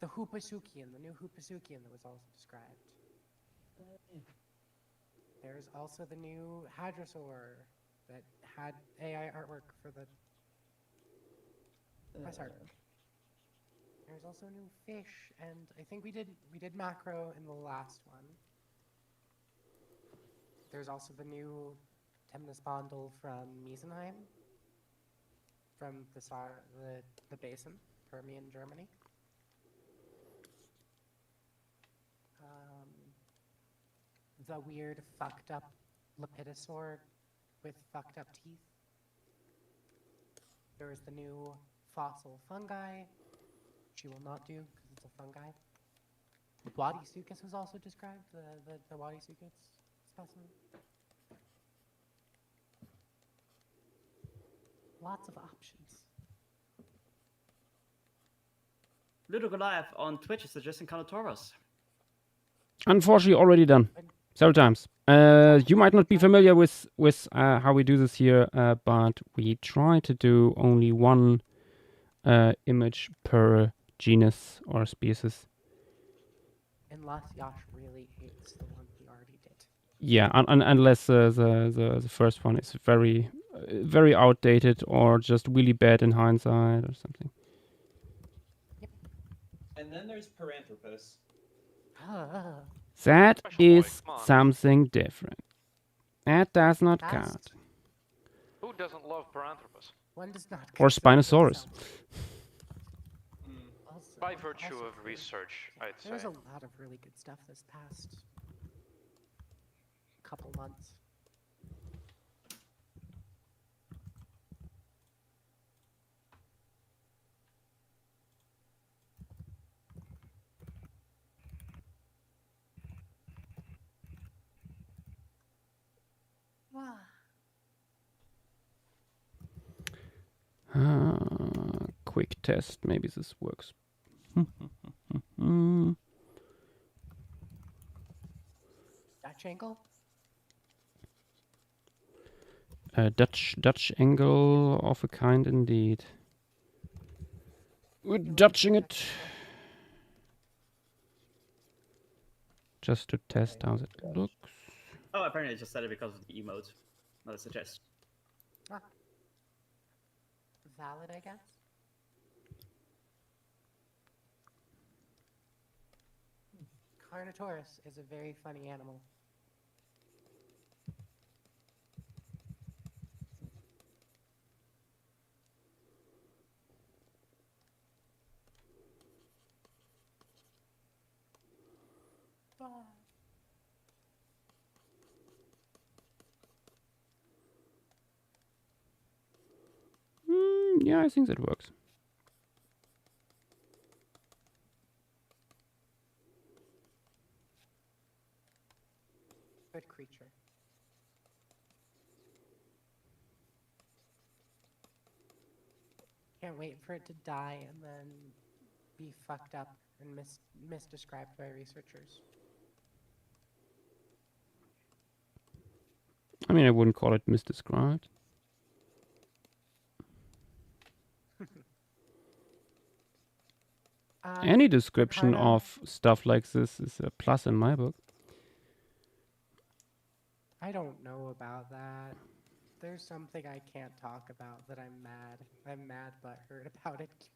the Hoopasukian, the new Hoopasukian that was also described. There's also the new Hadrosaur that had AI artwork for the press art. There's also a new fish, and I think we did macro in the last one. There's also the new Temnospondel from Miesenheim, from the basin, Permian, Germany. The weird fucked up Lepidosaur with fucked up teeth. There was the new fossil fungi, which you will not do because it's a fungi. Wadisuchus was also described, the Wadisuchus specimen. Lots of options. Little Goliath on Twitch is suggesting Carnotaurus. Unfortunately, already done several times. You might not be familiar with how we do this here, but we try to do only one image per genus or species. Unless Yash really hates the one he already did. Yeah, unless the first one is very outdated or just really bad in hindsight or something. And then there's Paranthropus. That Special boy, is come on. something different. That does not Past. count. Who doesn't love Paranthropus? One does not. Or consider Spinosaurus. themselves- Also, By virtue also of true. research, Yeah, I'd there was say. a lot of really good stuff this past couple months. Quick test. Maybe this works. Dutch angle? Dutch angle of a kind indeed. We're Dutching it. Just to test how it looks. Oh, apparently I just said it because of the emote. Not a suggestion. Ah. Valid, I guess. Carnotaurus is a very funny animal. Yeah, I think that works. Good creature. Can't wait for it to die and then be fucked up and misdescribed by researchers. I mean, I wouldn't call it misdescribed. Any description Ricardo? of stuff like this is a plus in my book. I don't know about that. There's something I can't talk about that I'm mad. I'm mad butthurt about it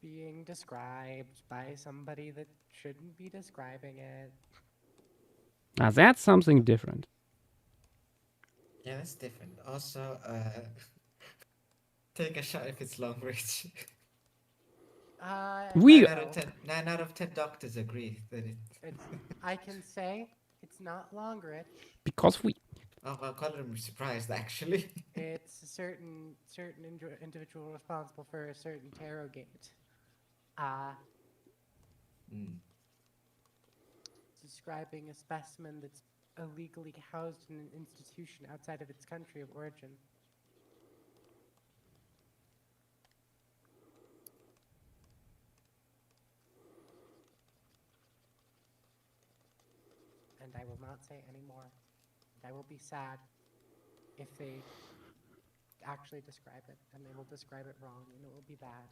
being described by somebody that shouldn't be describing it. Now that's something different. Yeah, that's different. Also, take a shot if it's long range. We- 9 out of 10 doctors agree that it's, I can say it's not Longreach. Because we... Oh, well, Colin was surprised, actually. It's a certain individual responsible for a certain tarot gate. Describing a specimen that's illegally housed in an institution outside of its country of origin. And I will not say any more. And I will be sad if they actually describe it, and they will describe it wrong, and it will be bad.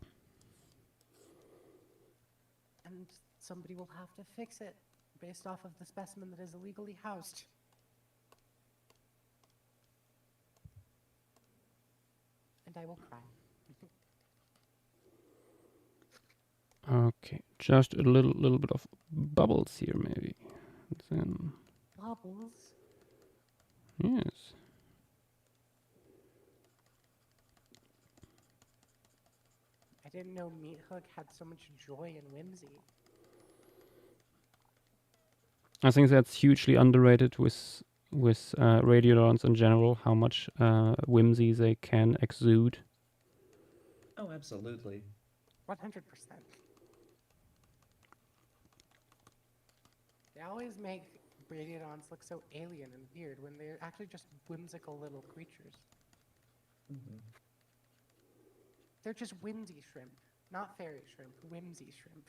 And somebody will have to fix it based off of the specimen that is illegally housed. And I will cry. Okay, just a little bit of bubbles here, maybe. Then, Bubbles? yes. I didn't know Meat Hook had so much joy and whimsy. I think that's hugely underrated with Radiodons in general, how much whimsy they can exude. Oh, absolutely. 100%. They always make Radiodons look so alien and weird when they're actually just whimsical little creatures. They're just whimsy shrimp, not fairy shrimp, whimsy shrimp.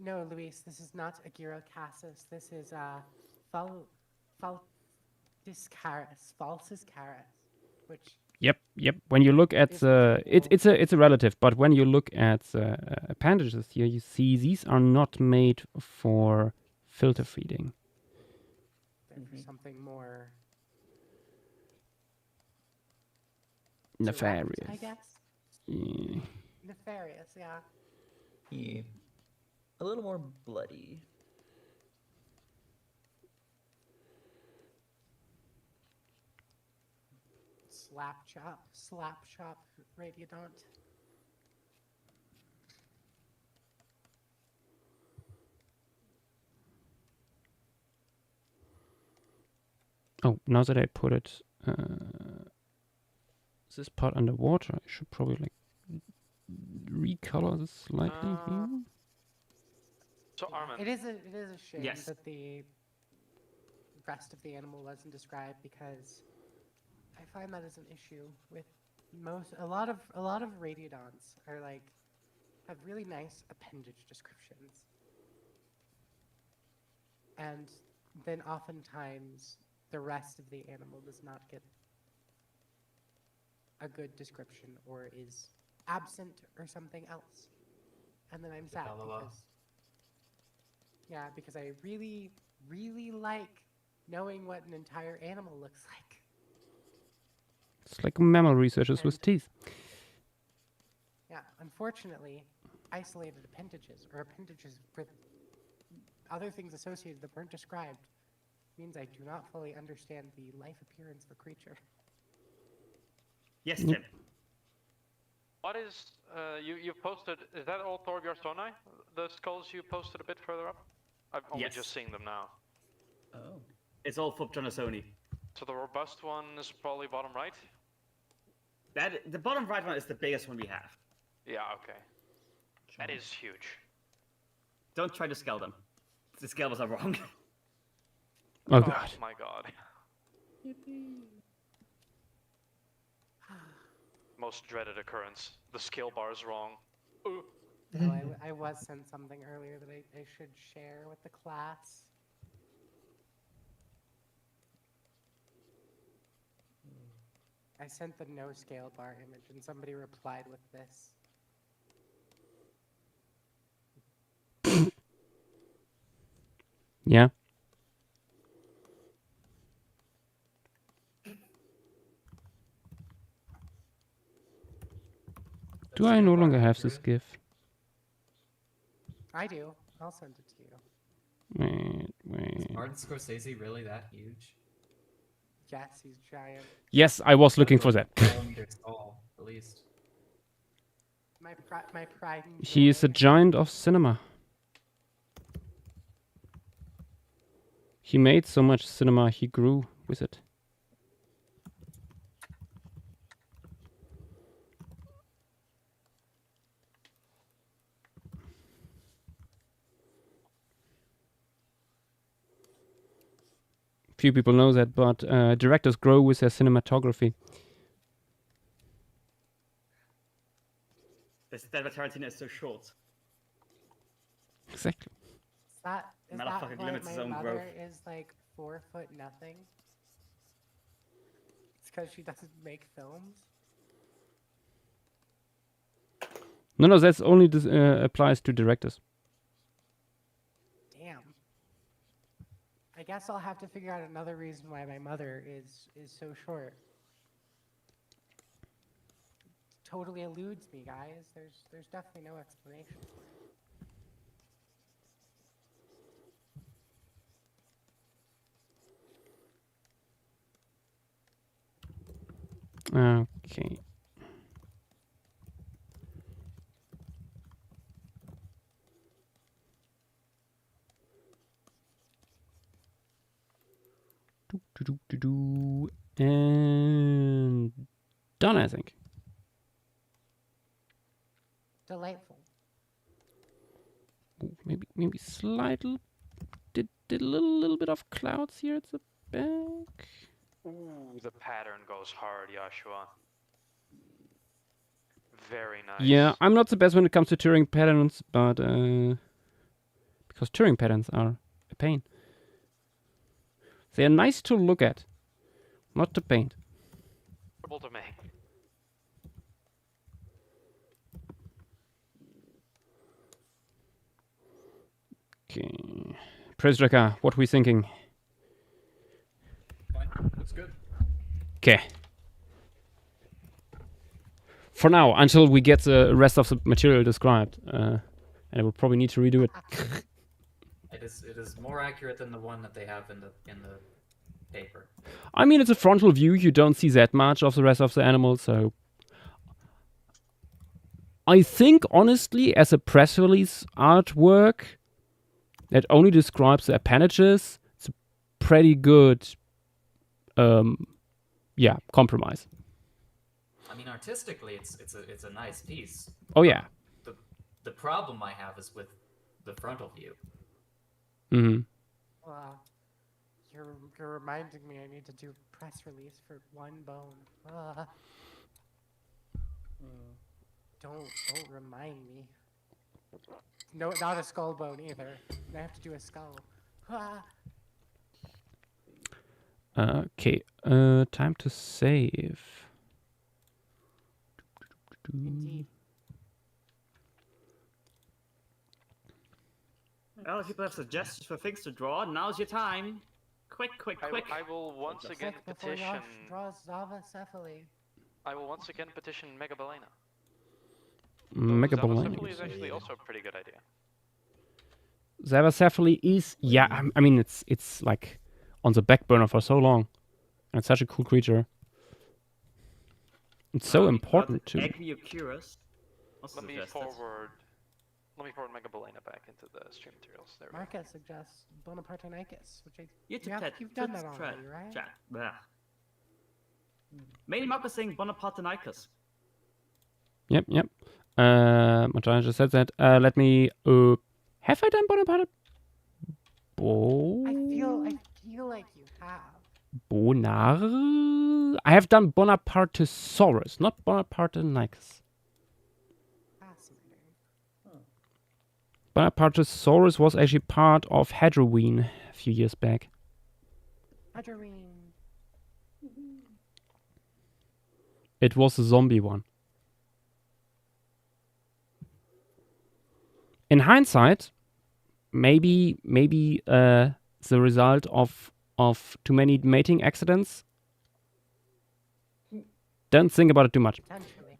No, Luis, this is not a Gyrocassus. This is Falciscaris, which Yep. When you look at it's a relative, but when you look at appendages here, you see these are not made for filter feeding. They're for something more Nefarious. direct, I guess. Yeah. Nefarious, yeah. Yeah. A little more bloody. Slap chop, radiodont. Oh, now that I put it this part underwater, I should probably like recolor this slightly here. So Armin, It is a shame Yes. that the rest of the animal wasn't described, because I find that as an issue with a lot of radiodonts are like have really nice appendage descriptions, and then oftentimes the rest of the animal does not get a good description or is absent or something else, and then I'm sad because I really like knowing what an entire animal looks like. It's like mammal researchers with teeth. Yeah, unfortunately, isolated appendages or appendages with other things associated that weren't described means I do not fully understand the life appearance of a creature. Yes, Tim. what is you posted? Is that all Thorbjornstonai? The skulls you posted a bit further up? I've only Yes. just seen them now. Oh. It's all Fubjonasoni. So the robust one is probably bottom right. The bottom right one is the biggest one we have. Yeah. Okay. That is huge. Don't try to scale them. The scales are wrong. Oh god. Oh my god. Most dreaded occurrence. The scale bar is wrong. Oh, I was sent something earlier that I should share with the class. I sent the no scale bar image and somebody replied with this. Yeah. Do I no longer have this GIF? I do. I'll send it to you. Wait. Is Martin Scorsese really that huge? Yes, he's giant. Yes, I was looking for that. Tall, at least. My pride and He is a joy. giant of cinema. He made so much cinema, he grew with it. Few people know that, but directors grow with their cinematography. That's why Tarantino is so short. Exactly. Is that Motherfucker why limits my his own mother growth. is like 4 foot nothing? It's because she doesn't make films. No, that's only applies to directors. Damn. I guess I'll have to figure out another reason why my mother is so short. Totally eludes me, guys. There's definitely no explanation for it. Okay. And done, I think. Delightful. Ooh, maybe slightly did a little bit of clouds here at the back. Ooh, the pattern goes hard, Joshua. Very nice. Yeah, I'm not the best when it comes to Turing patterns, but because Turing patterns are a pain. They are nice to look at, not to paint. Terrible to make. Okay. Praise Drakkar, what we thinking? Fine. Looks good. Okay. For now, until we get the rest of the material described, and I will probably need to redo it. It is more accurate than the one that they have in the paper. I mean, it's a frontal view. You don't see that much of the rest of the animal, so I think, honestly, as a press release artwork that only describes the appendages, it's a pretty good, compromise. I mean, artistically, it's a nice piece. Oh yeah. The problem I have is with the frontal view. Mm-hmm. You're reminding me I need to do press release for one bone. Don't remind me. No, not a skull bone either. I have to do a skull. Okay. Time to save. Indeed. Well, if people have suggestions for things to draw, now's your time. Quick. I will once again Before petition. Josh draws Zavacephaly. I will once again petition Megabalena. Megabalena. Zavacephaly is actually also a pretty good idea. Zavacephaly is, I mean, it's like on the back burner for so long. And it's such a cool creature. It's so important too. Egg you curious. Let me forward Megabalena back into the stream materials. There we go. Marcus suggests Bonapartenicus, which You've done that already, right? Mainly Marcus saying Bonapartenicus. Yep. Madonna just said that. Let me. Have I done Bonaparte? I feel like you have. Bonar. I have done Bonapartesaurus, not Bonapartenicus. Fascinating. Bonapartesaurus was actually part of Hadroween a few years back. Hadroween. It was a zombie one. In hindsight, maybe the result of too many mating accidents. Don't think about it too much. Potentially.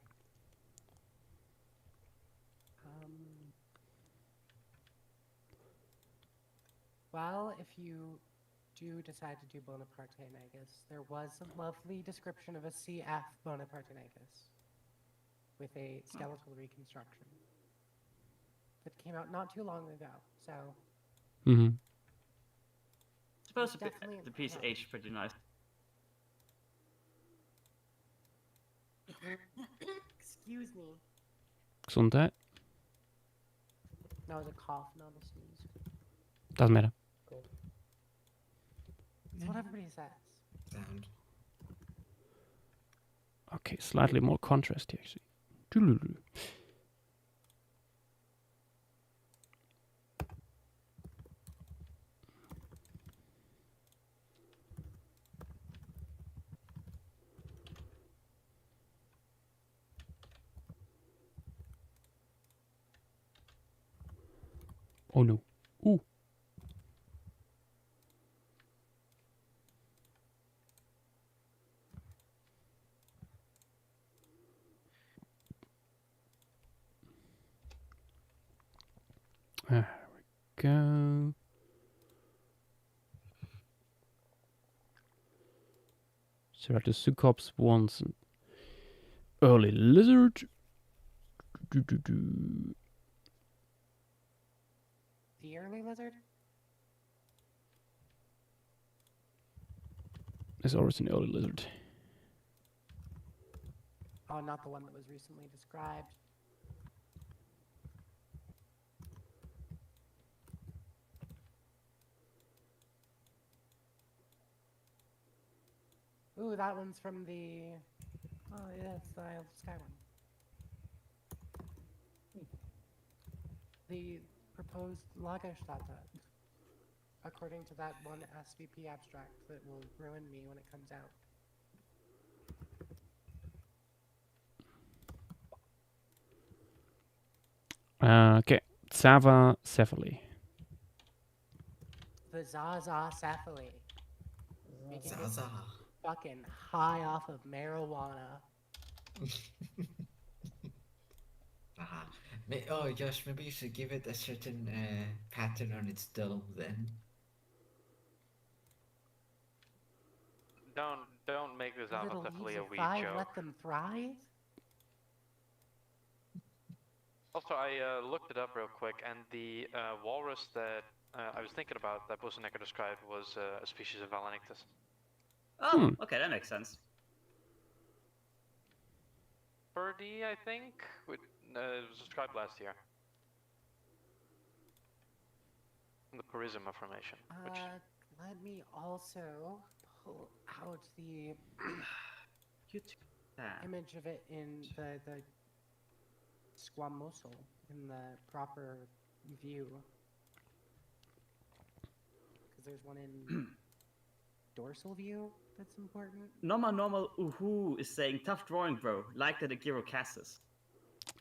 Well, if you do decide to do Bonapartenicus, there was a lovely description of a CF Bonapartenicus with a skeletal reconstruction that came out not too long ago. So. Mm-hmm. I suppose the piece aged pretty nice. Excuse me. Gesundheit. That was a cough, not a sneeze. Doesn't matter. It's what everybody says. Sound. Okay, slightly more contrast here, actually. Doo-doo-doo. Oh no. Ooh. There we go. Ceratosucops wants an early lizard. The early lizard? There's always an early lizard. Oh, not the one that was recently described. Ooh, that one's from the... Oh, yeah, it's the Isle of Sky one. The proposed Lagerstätte, according to that one SVP abstract that will ruin me when it comes out. Okay, Zavacephaly. the Zaza cephaly. We can get Zaza. fucking high off of marijuana. Oh, Josh, maybe you should give it a certain pattern on its dome then. Don't make this Little definitely leaves a of weed five, joke. let them thrive. Also, I looked it up real quick, and the walrus that I was thinking about that Bosenecker described was a species of Valanictus. Oh, okay, that makes sense. Birdie, I think, it was described last year. In the Purisima formation. Which... Let me also pull out the image of it in the squamoso in the proper view. Because there's one in dorsal view that's important. Normal Uhu is saying tough drawing, bro. Like that Agirocassis.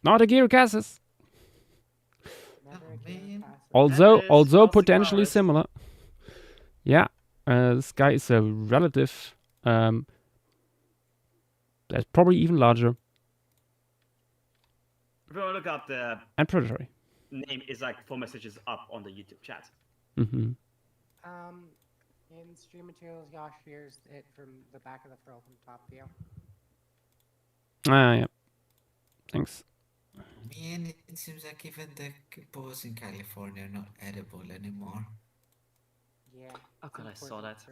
Not a Gyrocasis. Never again. Although potentially similar. Yeah, this guy is a relative. That's probably even larger. If you look up the and predatory. Name is like 4 messages up on the YouTube chat. Mm-hmm. In stream materials, Josh hears it from the back of the furl from top view. Yeah. Thanks. Man, it seems like even the boars in California are not edible anymore. Yeah. Oh god, I saw that.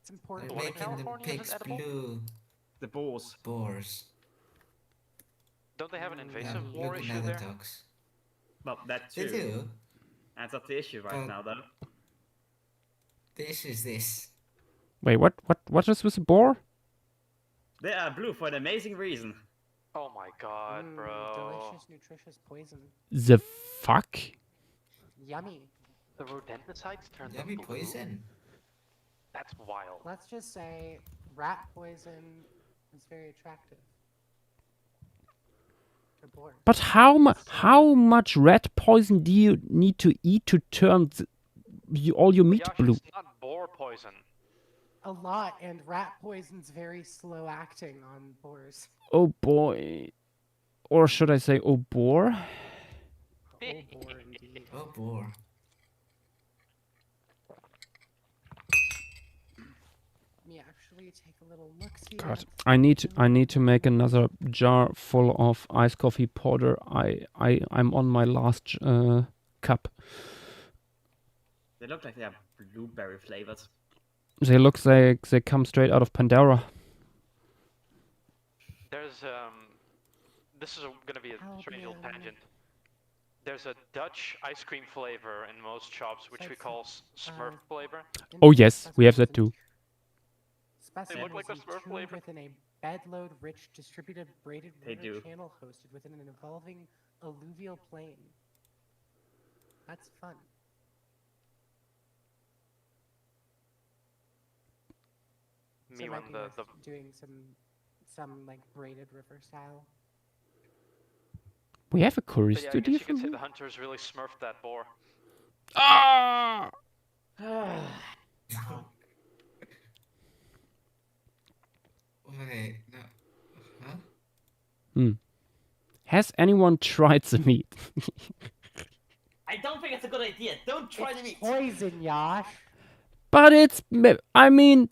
It's important. They're making the pigs blue. The boars. Boars. Don't they have an invasive blue war issue banana there? dogs. Well, that too. They do. That's not the issue right now, though. The issue is this. Wait, what is with the boar? They are blue for an amazing reason. Oh my god, bro. Delicious, nutritious poison. The fuck? Yummy. The rodenticides turn Yummy them blue? poison. That's wild. Let's just say rat poison is very attractive. To boars. But how much rat poison do you need to eat to turn all your meat blue? It's not boar poison. A lot, and rat poison's very slow acting on boars. Oh boy. Or should I say, oh boar? Oh boar indeed. Oh boar. Let me actually take a little look. See. God, I need to make another jar full of iced coffee porter. I'm on my last cup. They look like they are blueberry flavored. They look like they come straight out of Pandora. There's this is gonna be a strange little tangent. There's a Dutch ice cream flavor in most shops, which we call Smurf flavor. Oh yes, we have that too. Specimen look like was a Smurf entombed flavor. within a bedload-rich distributed braided They river do. channel hosted within an evolving alluvial plain. That's fun. Me when the doing some like braided river style. We have a curry But yeah, I studio guess you could say from the hunters really smurfed that boar. Ah! Wait, no. Huh? Has anyone tried the meat? I don't think it's a good idea. Don't try the meat. Poison, Josh. But I mean,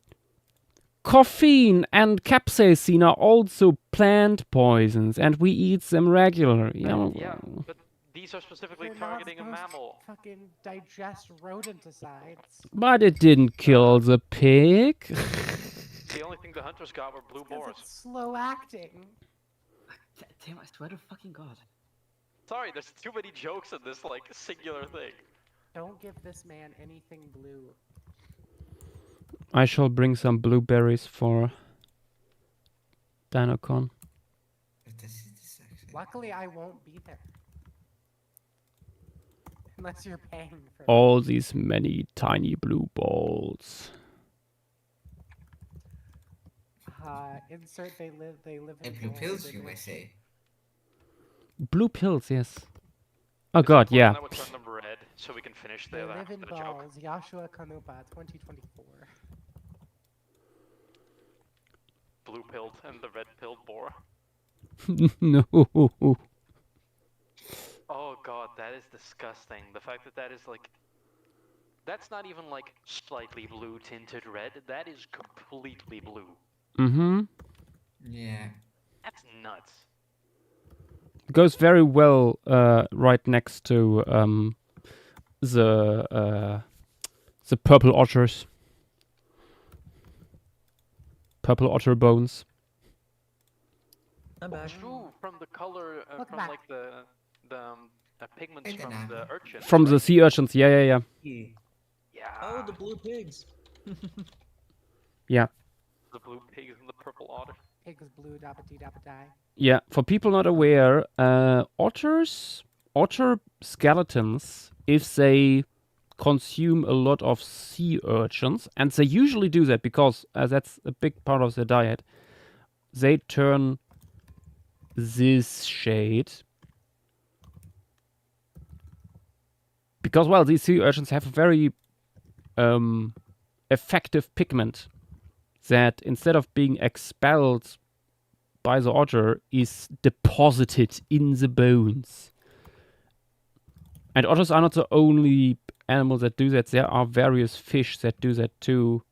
caffeine and capsaicin are also plant poisons, and we eat them regularly. Yeah, but these are specifically You're not targeting a supposed to mammal. fucking digest rodenticides. But it didn't kill the pig. The only thing the hunters got were blue Because boars. it's slow acting. Damn, I swear to fucking god. Sorry, there's too many jokes in this like singular thing. Don't give this man anything blue. I shall bring some blueberries for DinoCon. Luckily, I won't be there. Unless you're paying for All these many tiny blue balls. Insert they live in blue balls, pills, they you live- may say. Blue pills, yes. Oh god, yeah. That would turn them red. so we can finish They the live in the joke. balls. Joschua Knüppe, 2024. Blue pilled and the red pilled boar. No. Oh god, that is disgusting. The fact that that is like, that's not even like slightly blue tinted red. That is completely blue. Mm-hmm. Yeah. That's nuts. Goes very well right next to the purple otters. Purple otter bones. I'm back. True, from the color, Welcome from back. like the pigments from the urchins. From the right? sea urchins, yeah. Yeah. Oh, the blue pigs. Yeah. The blue pigs and the purple otter. Pigs blue, dappa dee dappa die. Yeah, for people not aware, otter skeletons, if they consume a lot of sea urchins, and they usually do that because that's a big part of their diet, they turn this shade. Because, well, these sea urchins have a very effective pigment that instead of being expelled by the otter is deposited in the bones. And otters are not the only animal that do that. There are various fish that do that too.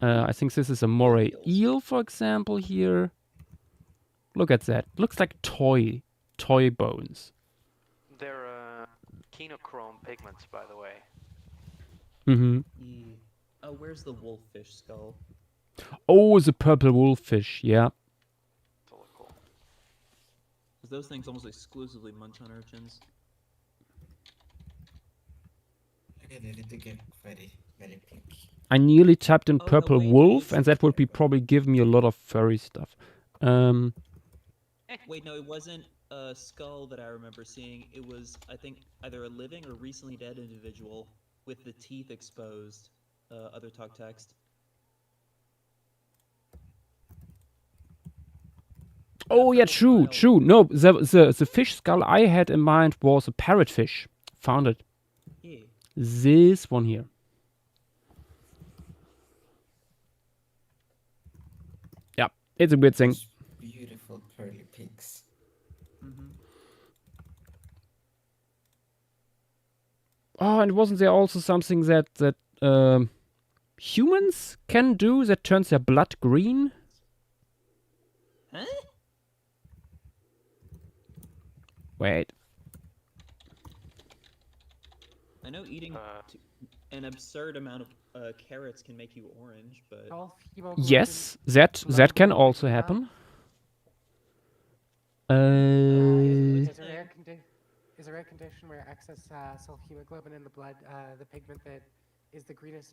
I think this is a moray eel, for example, here. Look at that. Looks like toy bones. They're chenochrome pigments, by the way. Mm-hmm. Yeah. Oh, where's the wolffish skull? Oh, the purple wolffish, yeah. Because those things almost exclusively munch on urchins. Okay, they need to get very, very pink. I nearly typed in Oh, no, purple wait, wolf, it's- and that would be probably give me a lot of furry stuff. Wait, no, it wasn't a skull that I remember seeing. It was, I think, either a living or recently dead individual with the teeth exposed. Other talk text. Oh yeah, true. No, the fish skull I had in mind was a parrotfish. Found it. Yeah. This one here. Yeah, it's a weird thing. Beautiful pearly pigs. Oh, and wasn't there also something that humans can do that turns their blood green? Huh? Wait. I know eating an absurd amount of carrots can make you orange, but... Yes, that can also happen. Is a rare condition where excess sulfhemoglobin in the blood, the pigment that is the greenish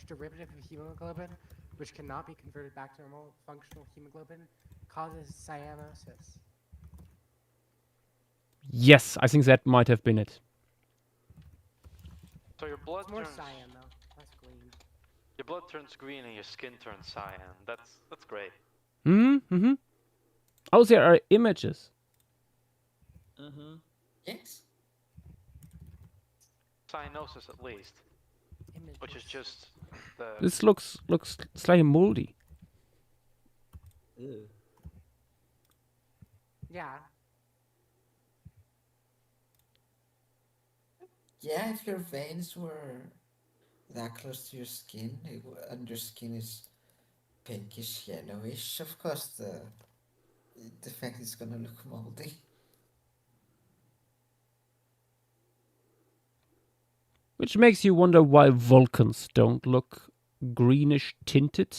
derivative of hemoglobin, which cannot be converted back to normal functional hemoglobin, causes cyanosis. Yes, I think that might have been it. So your blood More turns cyan though, less green. Your blood turns green and your skin turns cyan. That's great. Mm-hmm. Oh, there are images. Uh-huh. Yes. Cyanosis, at least, which is just the. This looks slightly moldy. Ew. Yeah. Yeah, if your veins were that close to your skin, and your skin is pinkish yellowish, of course the fact it's gonna look moldy. Which makes you wonder why Vulcans don't look greenish tinted,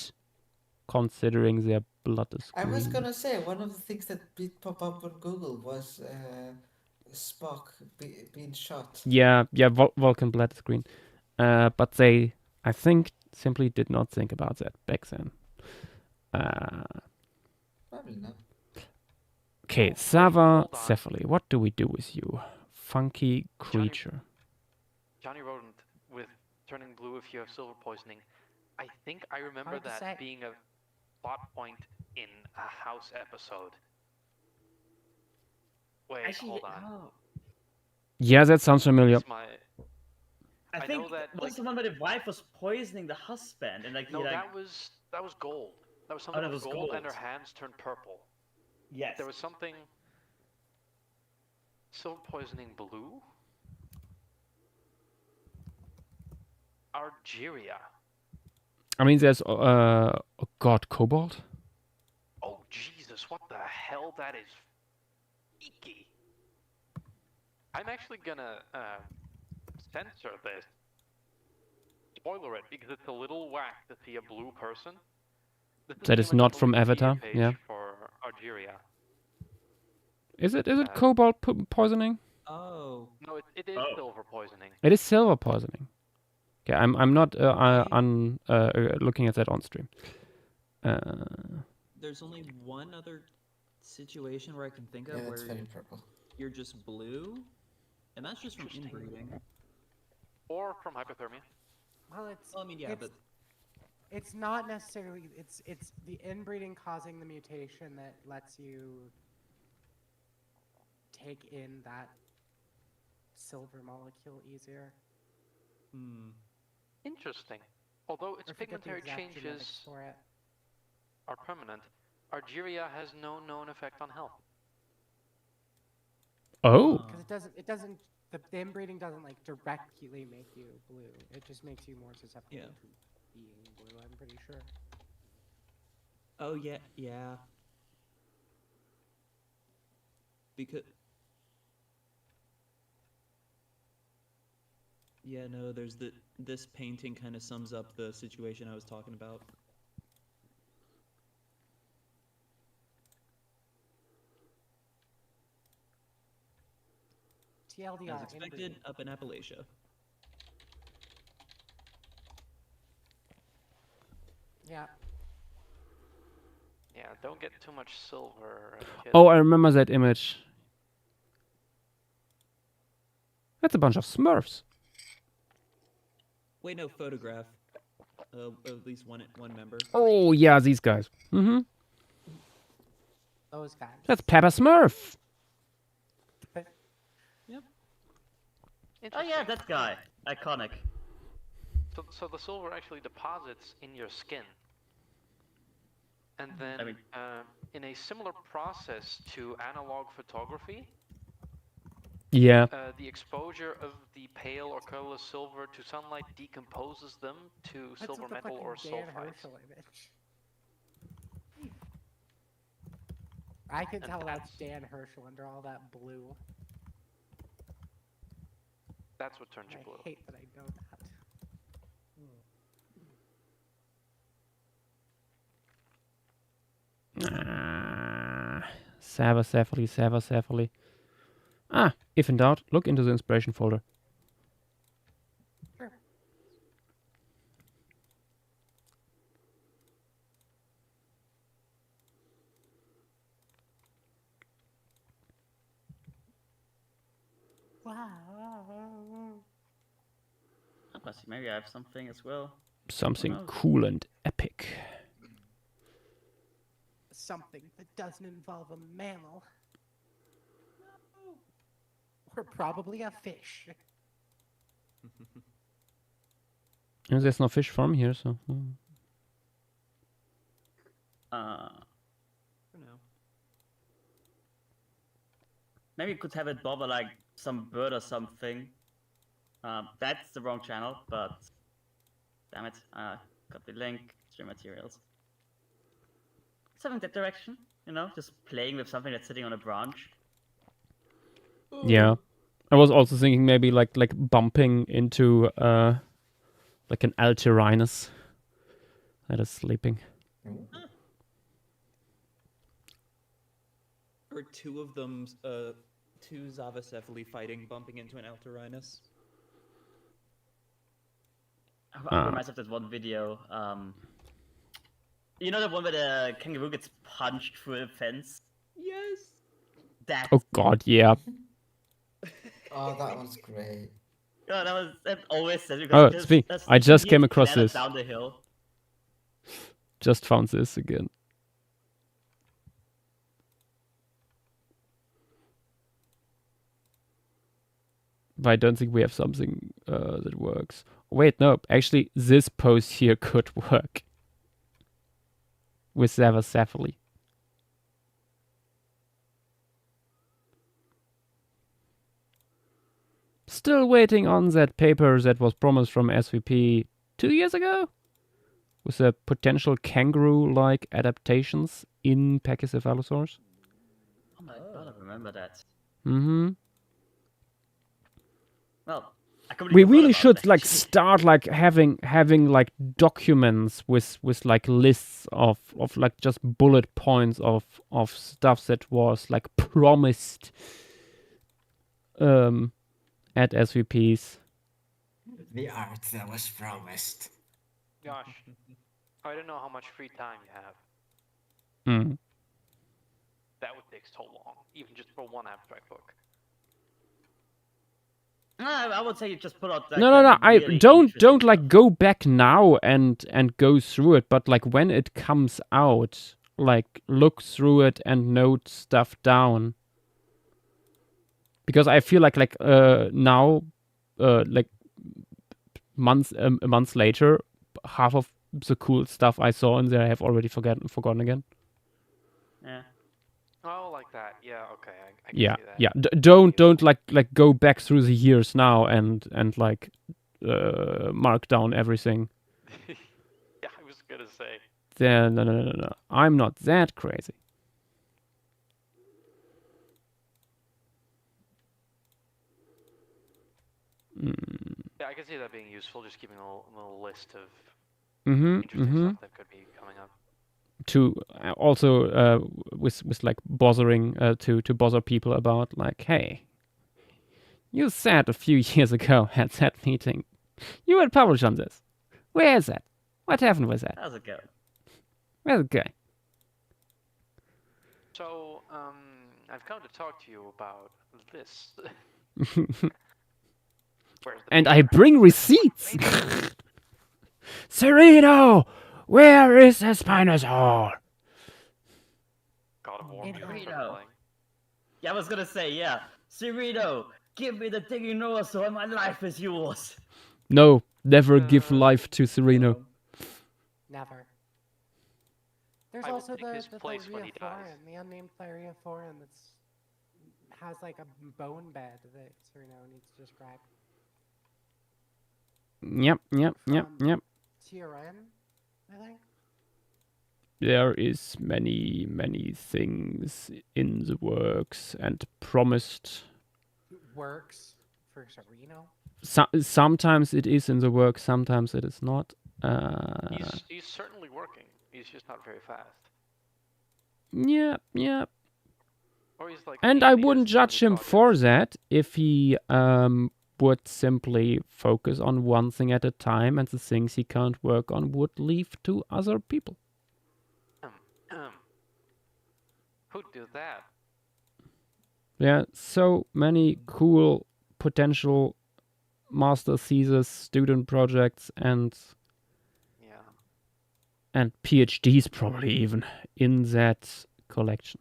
considering their blood is green. I was gonna say, one of the things that did pop up on Google was Spock being shot. Yeah, Vulcan blood is green. But they, I think, simply did not think about that back then. Probably not. Okay, Sava Cephaly, what do we do with you? Funky creature. Johnny Rodent with turning blue if you have silver poisoning. I think I remember Hard to that say. being a plot point in a House episode. Wait, Actually, hold on. oh. Yeah, that sounds familiar. It's my. I know think that, was like- the one where the wife was poisoning the husband, and like No, he, like, that was gold. That was something that with was gold, and her gold. hands turned purple. yes. There was something. Silver poisoning blue. Algeria. I mean, there's oh god, cobalt. Oh Jesus! What the hell? That is icky. I'm actually gonna censor this. Spoiler it because it's a little whack to see a blue person. This That is pretty much not the from Wikipedia Avatar, page yeah. For Algeria. Is it cobalt poisoning? Oh. No, it is silver poisoning. It is silver poisoning. Okay, I'm not looking at that on stream. There's only one other situation where I can think of Yeah, it's where very purple. you're just blue, and that's just from inbreeding. Or from hypothermia. Well, it's. Well, I mean, yeah, it's, but it's not necessarily. It's the inbreeding causing the mutation that lets you take in that silver molecule easier. Interesting. Although its I forget the pigmentary exact genetics changes for it. are permanent, Algeria has no known effect on health. Oh. Because it doesn't. The inbreeding doesn't like directly make you blue. It just makes you more susceptible to being blue. I'm pretty sure. oh yeah. Because yeah, no, there's this painting kind of sums up the situation I was talking about. TLDR. As expected, up in Appalachia. Yeah. Yeah, don't get too much silver. Kids. Oh, I remember that image. That's a bunch of Smurfs. Wait, no, photograph. At least one member. Oh yeah, these guys. Mm-hmm. Those guys. That's Peppa Smurf. Oh yeah, that guy. Iconic. So the silver actually deposits in your skin. And then, I mean- in a similar process to analog photography, Yeah. the exposure of the pale or colorless silver to sunlight decomposes them to That's silver what the metal or fucking Dan sulfides. Herschel image. I can And tell that's that's- Dan Herschel under all that blue. That's what turns you I blue. hate that I know that. Savacephaly. Ah, if in doubt, look into the inspiration folder. Sure. Wow. Oh, let's see, maybe I have something as well. Something knows? cool and epic. Something that doesn't involve a mammal. Or probably a fish. And there's no fish farm here, so. For now. Maybe you could have it bother like some bird or something. That's the wrong channel, but damn it, got the link, stream materials. Something that direction, you know, just playing with something that's sitting on a branch. Yeah. I was also thinking maybe like bumping into like an Alterinus that is sleeping. Or two of them, two Zavacephaly fighting, bumping into an Alterinus. I remind myself of that one video. You know the one where the kangaroo gets punched through a fence? Yes. That. Oh god, yeah. Oh, that one's great. Yeah, that always says Oh, because speak. that's- I just he came across clambered this. down the hill. Just found this again. But I don't think we have something that works. Wait, no. Actually, this pose here could work. With Cephaly. Still waiting on that paper that was promised from SVP 2 years ago? With the potential kangaroo-like adaptations in Pachycephalosaurs. Oh my god, I remember that. Mm-hmm. Well, I We completely really forgot should about it, like actually. start like having like documents with like lists of like just bullet points of stuff that was like promised at SVPs. The art that was promised. Gosh, I don't know how much free time you have. Mm. That would take so long, even just for one abstract book. I would say you just put out like No. I really don't interesting like stuff. go back now and go through it, but like when it comes out, like look through it and note stuff down. Because I feel like now, like months later, half of the cool stuff I saw in there I have already forgotten again. Yeah. Oh, like that. Yeah. Okay. I can Yeah, see that. yeah. Don't like go back through the years now and like mark down everything. Yeah, I was gonna say. Then no. I'm not that crazy. Yeah, I can see that being useful. Just keeping a little list of Mm-hmm. interesting stuff that could be coming up. To also with like bothering to bother people about like, hey, you said a few years ago at that meeting you would publish on this. Where is that? What happened with that? How's it going? Where's it going? So, I've come to talk to you about this. Where's the And paper? I bring receipts. Sereno, where is the Spinosaur? God of War music Reno. started playing. Yeah, I was gonna say, yeah. Sereno, give me the Diginosaur and my life is yours. No, never give life to Sereno. Never. There's I will also take his the place when he dies. Theriaphoran, the unnamed Theriaphoran that's has like a bone bed that Sereno needs to describe. Yep. TRN, I think. There is many things in the works and promised. Works for Sereno. Sometimes it is in the works, sometimes it is not. He's certainly working. He's just not very fast. Yeah. Or he's like. And I wouldn't judge him for that if he would simply focus on one thing at a time, and the things he can't work on would leave to other people. Who'd do that? Yeah, so many cool potential master thesis, student projects, and PhDs probably even in that collection.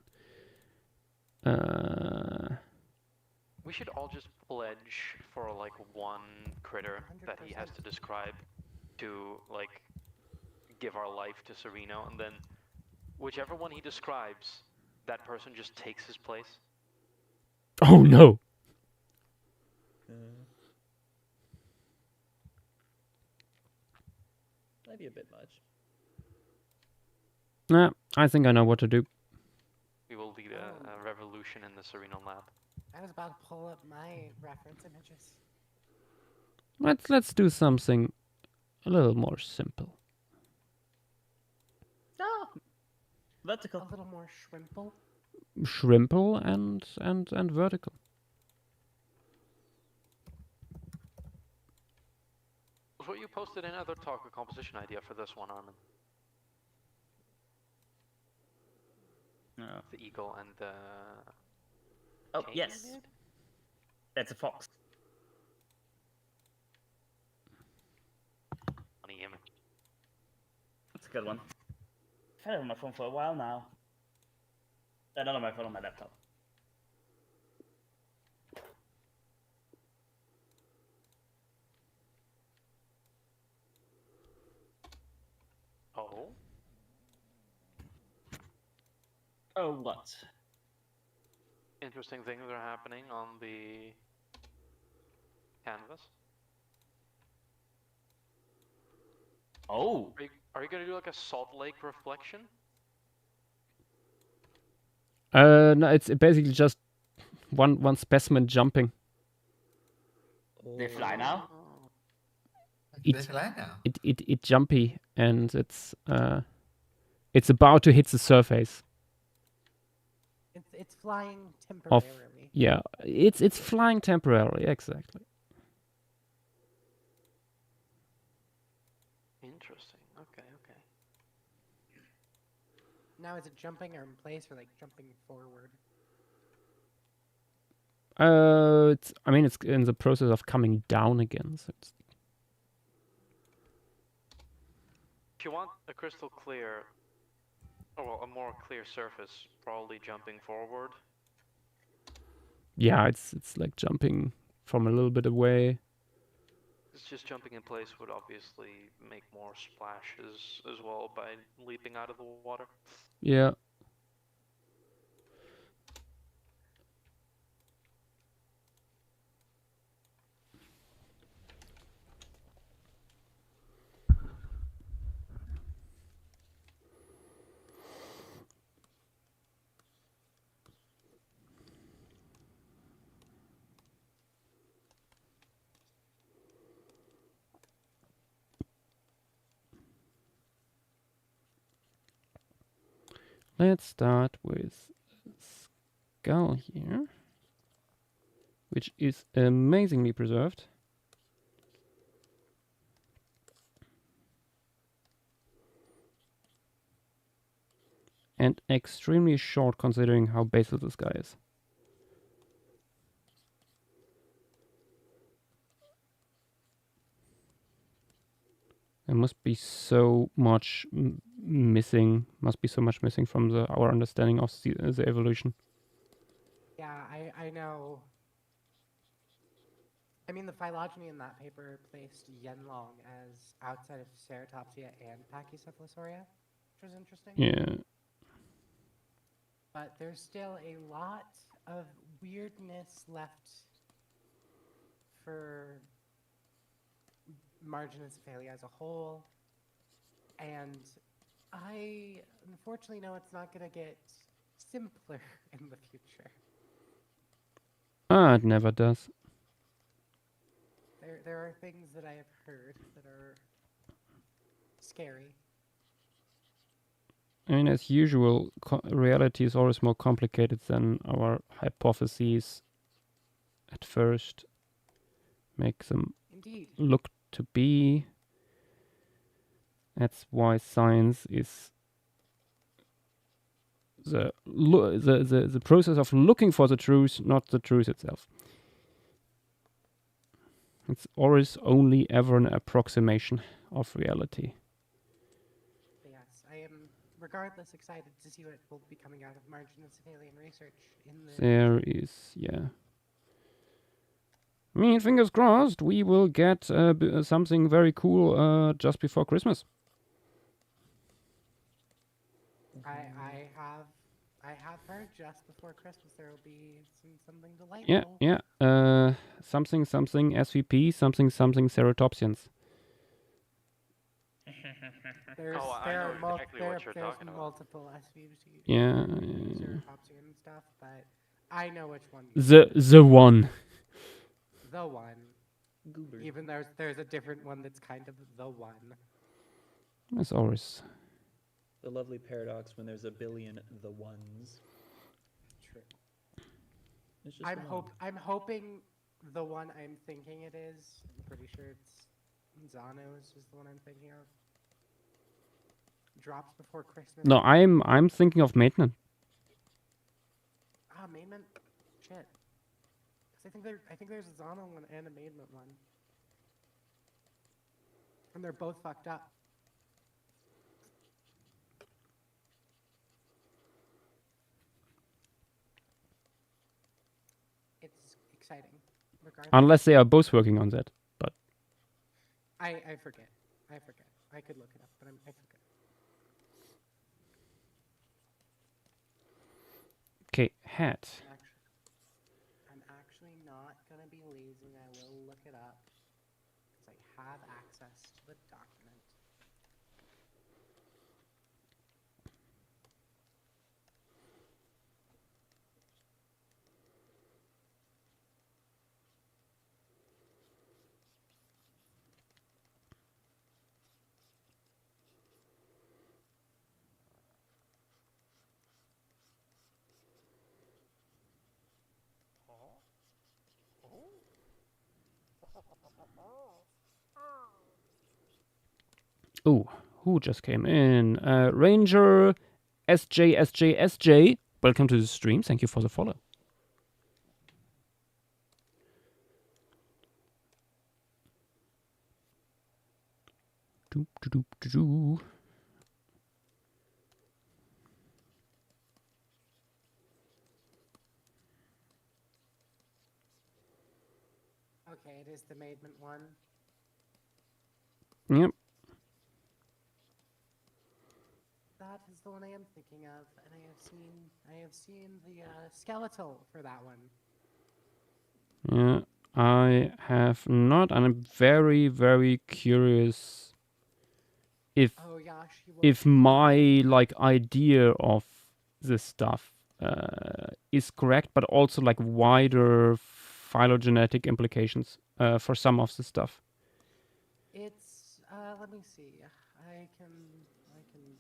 We should all just pledge for like one critter that he has to describe to like give our life to Sereno, and then whichever one he describes, that person just takes his place. Oh no! That'd be a bit much. Yeah, I think I know what to do. We will lead a revolution in the Sereno lab. I was about to pull up my reference images. Let's do something a little more simple. Oh, vertical. A little more shrimple. Shrimple and vertical. So you posted another talk a composition idea for this one, Armin. The eagle and the. Oh cane yes, you did? that's a fox. Funny image. That's a good one. I've had it on my phone for a while now. Not on my phone, on my laptop. Oh, what? Interesting things are happening on the canvas. Oh. Are you gonna do like a salt lake reflection? No, it's basically just one specimen jumping. They fly now? Oh. They fly now. It jumpy, and it's about to hit the surface. It's flying Of temporarily. yeah, it's flying temporarily, exactly. Interesting. Okay. Now is it jumping or in place or like jumping forward? I mean, it's in the process of coming down again. So it's, If you want a crystal clear, or well, a more clear surface, probably jumping forward. yeah, it's like jumping from a little bit away. It's just jumping in place would obviously make more splashes as well by leaping out of the water. Yeah. Let's start with skull here, which is amazingly preserved. And extremely short considering how basal this guy is. There must be so much missing. Must be so much missing from our understanding of the evolution. Yeah, I know. I mean, the phylogeny in that paper placed Yenlong as outside of Ceratopsia and Pachycephalosauria, which was interesting. Yeah. But there's still a lot of weirdness left for Marginocephalia as a whole. And I unfortunately know it's not going to get simpler in the future. Ah, it never does. There are things that I have heard that are scary. I mean, as usual, reality is always more complicated than our hypotheses at first make them Indeed. look to be. That's why science is the process of looking for the truth, not the truth itself. It's always only ever an approximation of reality. Yes, I am regardless excited to see what will be coming out of Marginocephalian research in the There is, yeah. I mean, fingers crossed, we will get something very cool just before Christmas. I have heard just before Christmas there will be something delightful. Yeah. Something SVP, something ceratopsians. There's Oh, I know exactly what you're talking about. multiple SVP, Yeah. Ceratopsian stuff, but I know which one. The one. The one. Goober. Even there's a different one that's kind of the one. As always. The lovely paradox when there's a billion the ones. True. It's just one. I'm hoping the one I'm thinking it is. I'm pretty sure it's Zanos is the one I'm thinking of. Drops before Christmas. No, I'm thinking of maintenance. Ah, Mainment. Shit. 'Cause I think there's a Zano one and a Mainment one. And they're both fucked up. It's exciting. Regardless. Unless they are both working on that. But I forget. I could look it up, but I forget. Okay, hat. I'm actually not gonna be lazy. I will look it up because I have access to the document. Oh, who just came in? Ranger SJ. Welcome to the stream. Thank you for the follow. Doop, doop, doop, doop. Okay, it is the Maidment one. Yep. That is the one I am thinking of, and I have seen the skeletal for that one. Yeah, I have not, and I'm very, very curious if Oh, Yash, you will if my like idea of this stuff is correct, but also like wider phylogenetic implications for some of the stuff. It's let me see. I can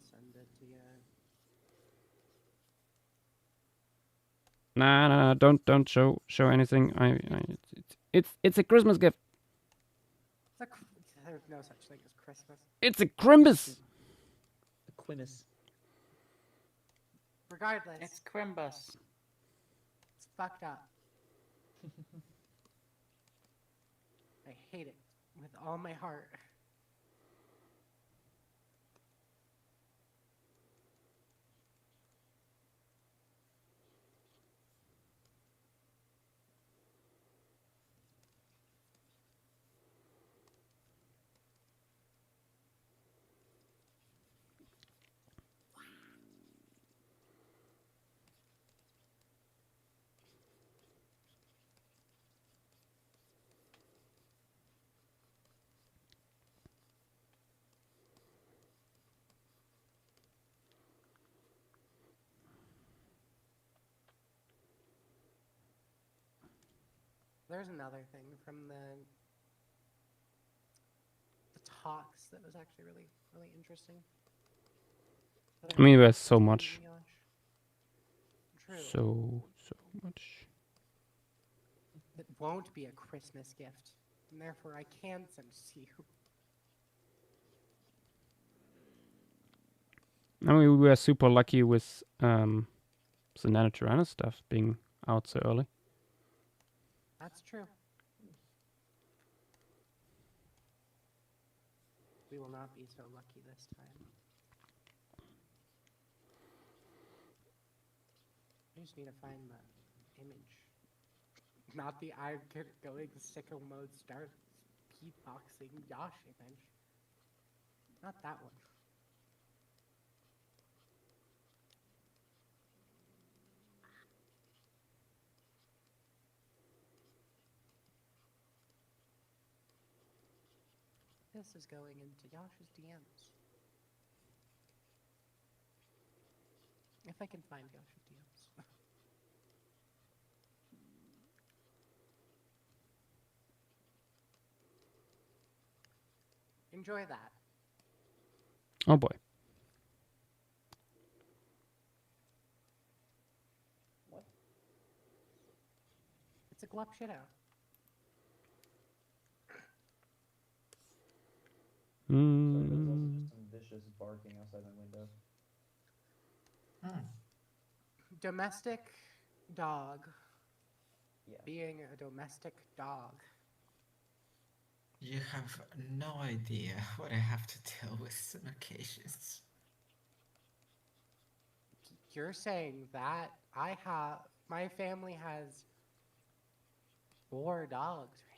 send it to you. Nah, don't show anything. It's a Christmas gift. There's no such thing as Christmas. It's a Crimbus. A Quimus. Regardless, It's Crimbus. it's fucked up. I hate it with all my heart. There's another thing from the talks that was actually really interesting. I mean, there's so much. True. So much. It won't be a Christmas gift, and therefore I can send it to you. I mean, we were super lucky with the Nanotyrannus stuff being out so early. That's true. We will not be so lucky this time. I just need to find the image. Not the I'm going sicko mode start beatboxing Yosh image. Not that one. This is going into Yosh's DMs. If I can find Yosh's DMs. Enjoy that. Oh boy. What? It's a glop shit out. Sorry, there was also just some vicious barking outside my window. Domestic dog. Yeah. Being a domestic dog. You have no idea what I have to deal with on occasions. You're saying that my family has 4 dogs right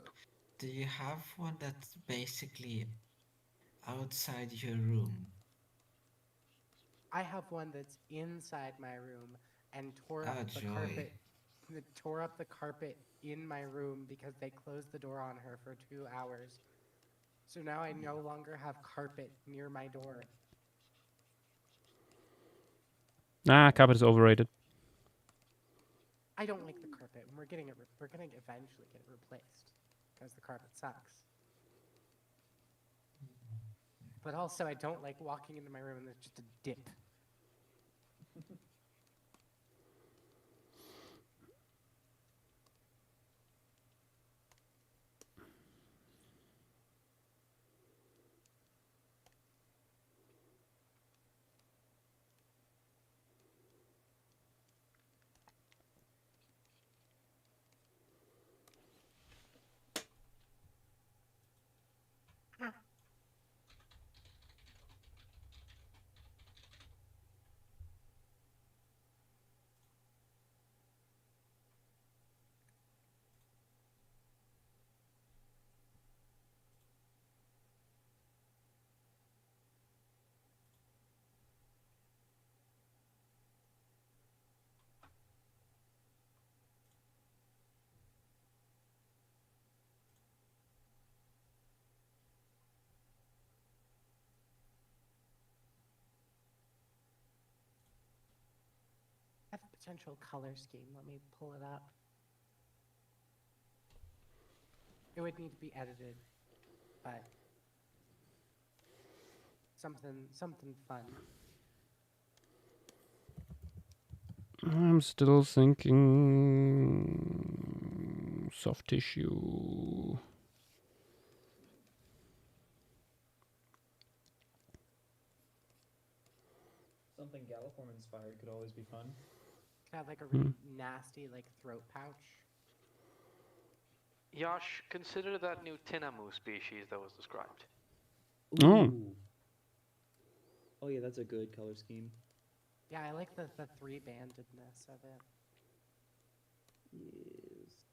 now. Do you have one that's basically outside your room? I have one that's inside my room and tore up Oh, the joy. carpet. That tore up the carpet in my room because they closed the door on her for 2 hours. So now I no longer have carpet near my door. Carpet is overrated. I don't like the carpet, and we're gonna eventually get it replaced because the carpet sucks. But also, I don't like walking into my room and there's just a dip. I have a potential color scheme. Let me pull it up. It would need to be edited, but something fun. I'm still thinking soft tissue. Something Galliform inspired could always be fun. Could have like a really nasty like throat pouch. Yash, consider that new Tinamu species that was described. Oh. Ooh. Oh yeah, that's a good color scheme. Yeah, I like the three-bandedness of it. Yes.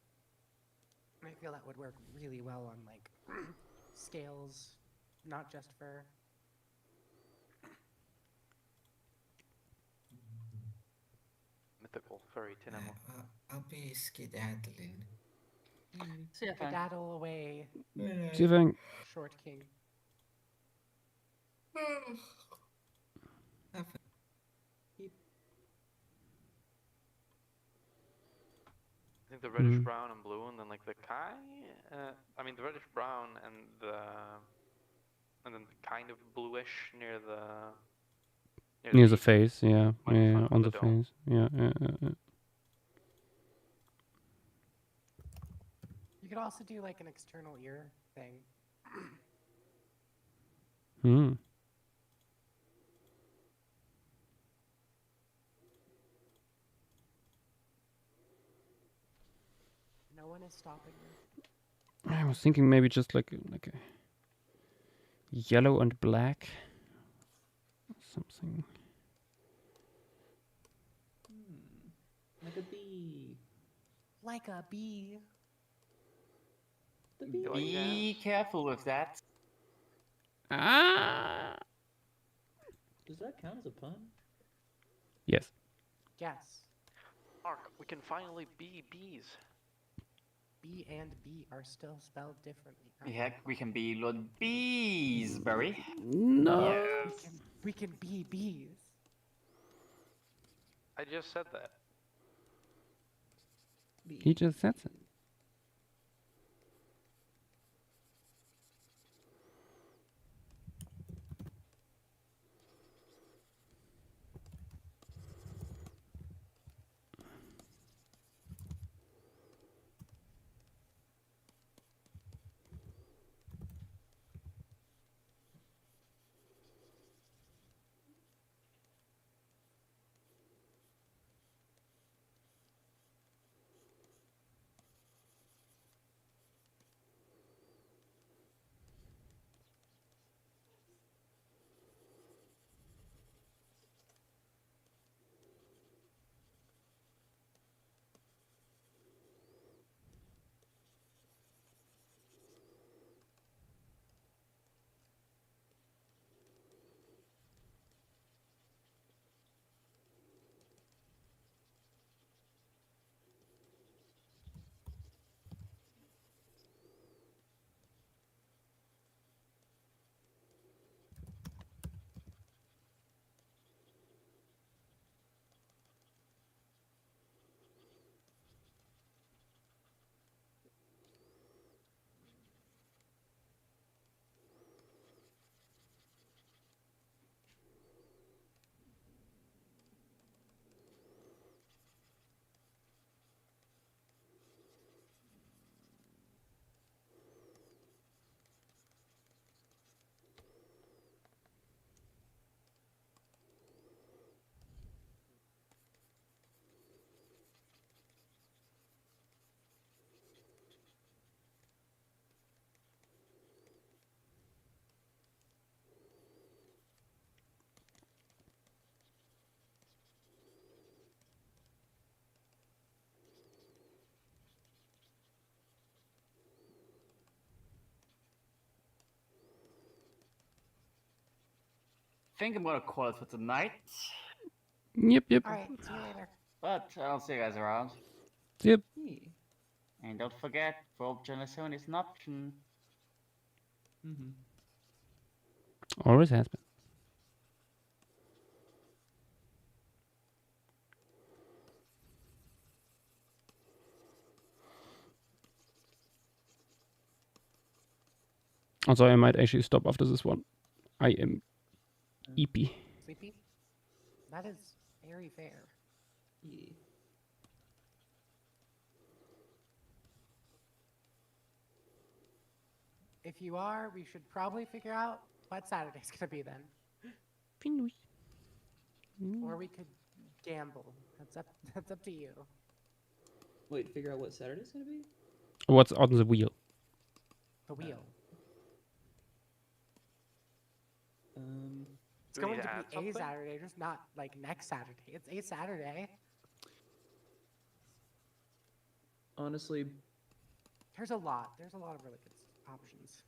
I feel that would work really well on like scales, not just fur. Mythical furry Tinamu. I'll be skedaddling. Skedaddle away, See if I can... short king. I think the reddish brown and blue, and then like the Kai. I mean the reddish brown and then the kind of bluish near the Near the face, yeah. on the Yeah, front of on the the dome. face. Yeah. You could also do like an external ear thing. No one is stopping me. I was thinking maybe just like a yellow and black. Something. Like a bee. Like a bee. The bee. Be careful with that. Does that count as a pun? Yes. Yes. Mark, we can finally be bees. B and B are still spelled differently. We can be Lord Beesbury. No. We can be bees. I just said that. He just said it. think I'm gonna call it for tonight. Yep, yep. All right, see you later. But I'll see you guys around. Yep. And don't forget, rope generation is an option. Mm-hmm. Always has been. Also, I might actually stop after this one. I am EP. Sleepy? That is very fair. Yeah. If you are, we should probably figure out what Saturday's gonna be then. Or we could gamble. That's up to you. Wait, figure out what Saturday's gonna be? What's on the wheel? The wheel. It's Do we going need to to add be a something? Saturday, just not like next Saturday. It's a Saturday. Honestly, There's a lot. There's a lot of really good options.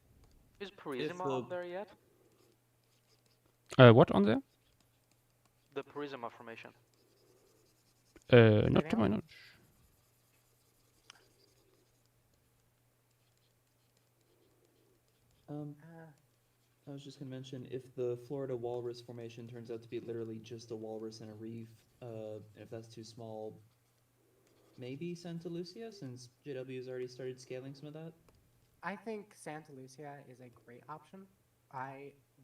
Is Purisima the- on there yet? What on there? The Purisima formation. Not to my knowledge. I was just gonna mention, if the Florida walrus formation turns out to be literally just a walrus and a reef, and if that's too small, maybe Santa Lucia, since JW has already started scaling some of that. I think Santa Lucia is a great option.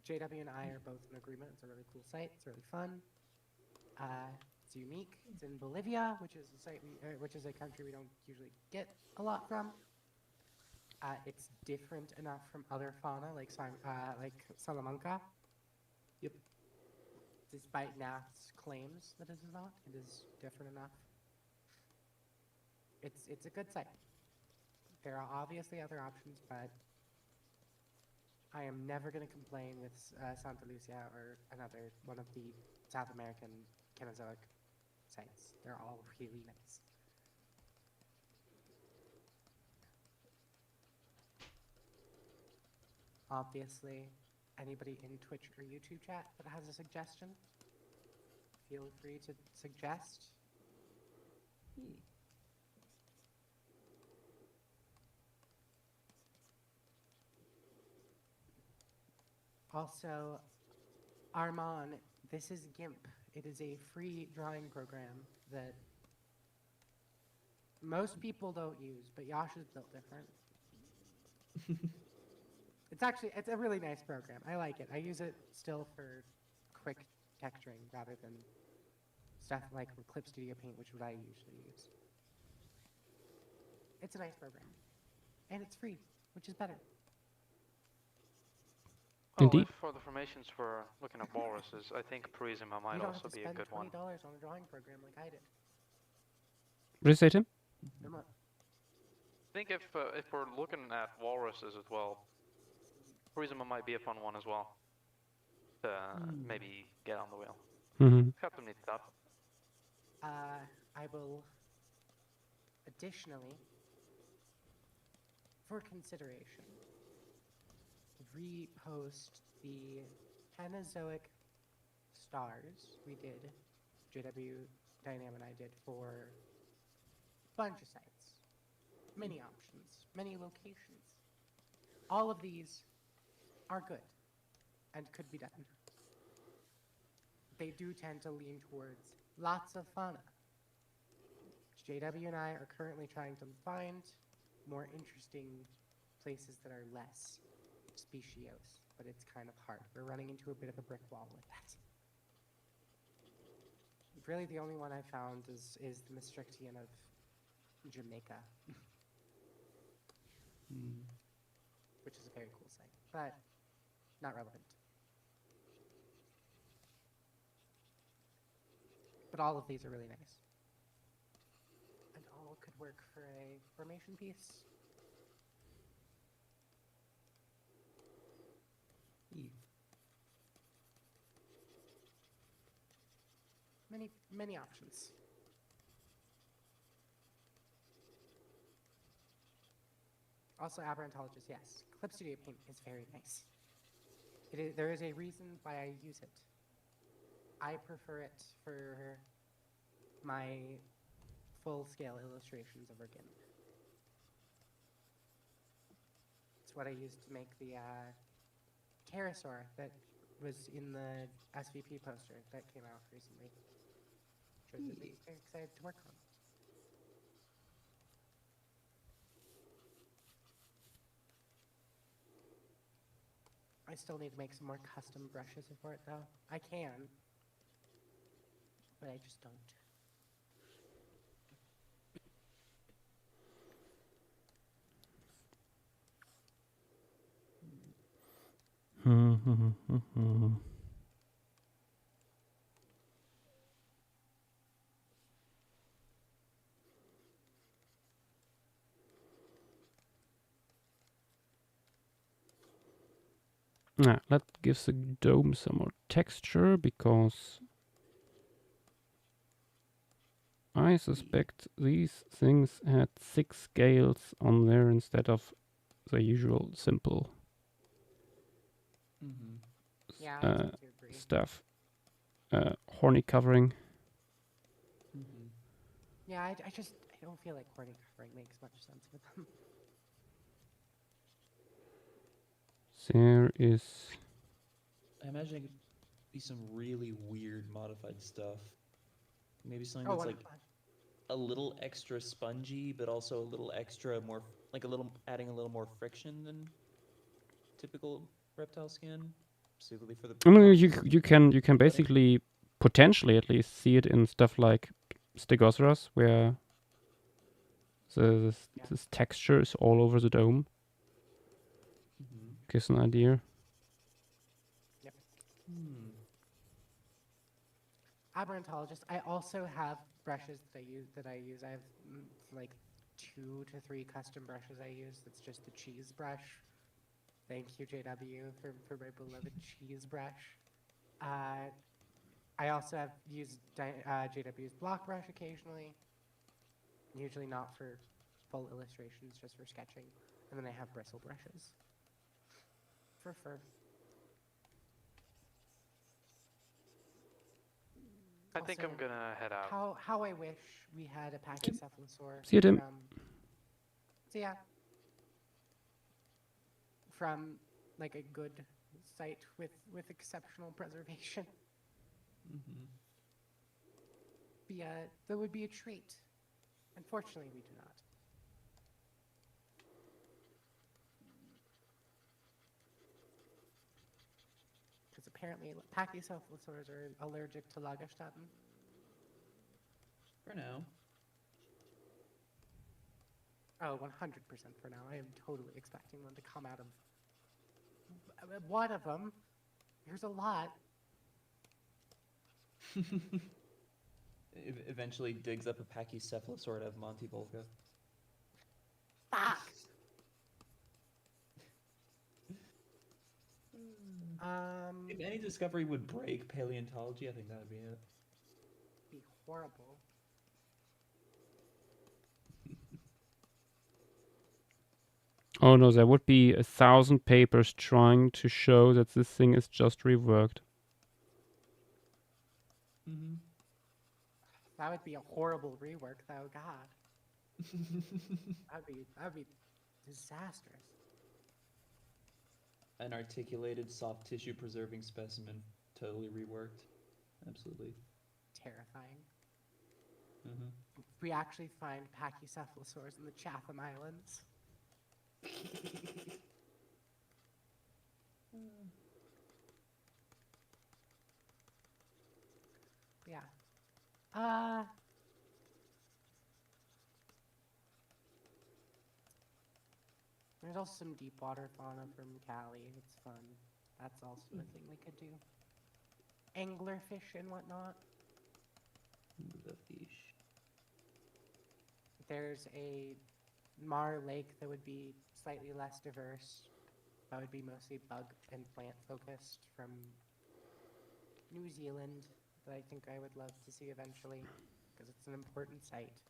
JW and I are both in agreement. It's a really cool site. It's really fun. It's unique. It's in Bolivia, which is a site which is a country we don't usually get a lot from. It's different enough from other fauna like Salamanca. Yep. Despite NAF's claims that it is not, it is different enough. It's a good site. There are obviously other options, but I am never going to complain with Santa Lucia or another one of the South American Cenozoic sites. They're all really nice. Obviously, anybody in Twitch or YouTube chat that has a suggestion, feel free to suggest. Also, Armand, this is GIMP. It is a free drawing program that most people don't use, but Yosh is built different. It's a really nice program. I like it. I use it still for quick texturing rather than stuff like Clip Studio Paint, which is what I usually use. It's a nice program. And it's free, which is better. Indeed. If for the formations for looking at walruses, I think Purisima might You don't also have to be a spend good one. $20 on a drawing program like I did. What did you say, Tim? No more. I think if we're looking at walruses as well, Purisima might be a fun one as well. To maybe get on the wheel. Mm-hmm. Got some neat stuff. I will additionally, for consideration, repost the Panozoic stars we did, JW, Dynam, and I did for a bunch of sites. Many options, many locations. All of these are good and could be done. They do tend to lean towards lots of fauna. JW and I are currently trying to find more interesting places that are less speciose, but it's kind of hard. We're running into a bit of a brick wall with that. Really, the only one I found is the Maastrichtian of Jamaica, which is a very cool site, but not relevant. But all of these are really nice. And all could work for a formation piece. Many options. Also, Aberrantologist, yes. Clip Studio Paint is very nice. There is a reason why I use it. I prefer it for my full-scale illustrations of GIMP. It's what I used to make the pterosaur that was in the SVP poster that came out recently. Which I was very excited to work on. I still need to make some more custom brushes for it, though. I can, but I just don't. Now, that gives the dome some more texture because I suspect these things had 6 scales on there instead of the usual simple Yeah, I tend to agree. stuff. Horny covering. Yeah, I don't feel like horny covering makes much sense with them. There is... I imagine it could be some really weird modified stuff. Maybe something Oh, that's like a little extra spongy, but also a little extra more, like adding a little more friction than typical reptile skin, specifically for the. I mean, you can basically potentially at least see it in stuff like Stegosaurus, where this texture is all over the dome. Gives an idea. Yep. Aberrantologist. I also have brushes that I use. I have like 2 to 3 custom brushes I use. That's just the cheese brush. Thank you, JW, for my beloved cheese brush. I also have used JW's block brush occasionally. Usually not for full illustrations, just for sketching. And then I have bristle brushes for fur. I think I'm gonna head out. How I wish we had a pachycephalosaur. See you, Tim. So yeah, from like a good site with exceptional preservation. That would be a treat. Unfortunately, we do not. Because apparently pachycephalosaurs are allergic to Lagerstätten. For now. Oh, 100% for now. I am totally expecting one to come out of... One of them. There's a lot. Eventually digs up a pachycephalosaur out of Monty Volca. Fuck! If any discovery would break paleontology, I think that would be it. Be horrible. Oh no, there would be 1,000 papers trying to show that this thing is just reworked. That would be a horrible rework, though. God. That'd be disastrous. An articulated soft tissue preserving specimen, totally reworked. Absolutely. Terrifying. We actually find pachycephalosaurs in the Chatham Islands. Yeah. There's also some deep water fauna from Cali. It's fun. That's also a thing we could do. Anglerfish and whatnot. The fish. There's a Mar Lake that would be slightly less diverse. That would be mostly bug and plant focused from New Zealand that I think I would love to see eventually because it's an important site.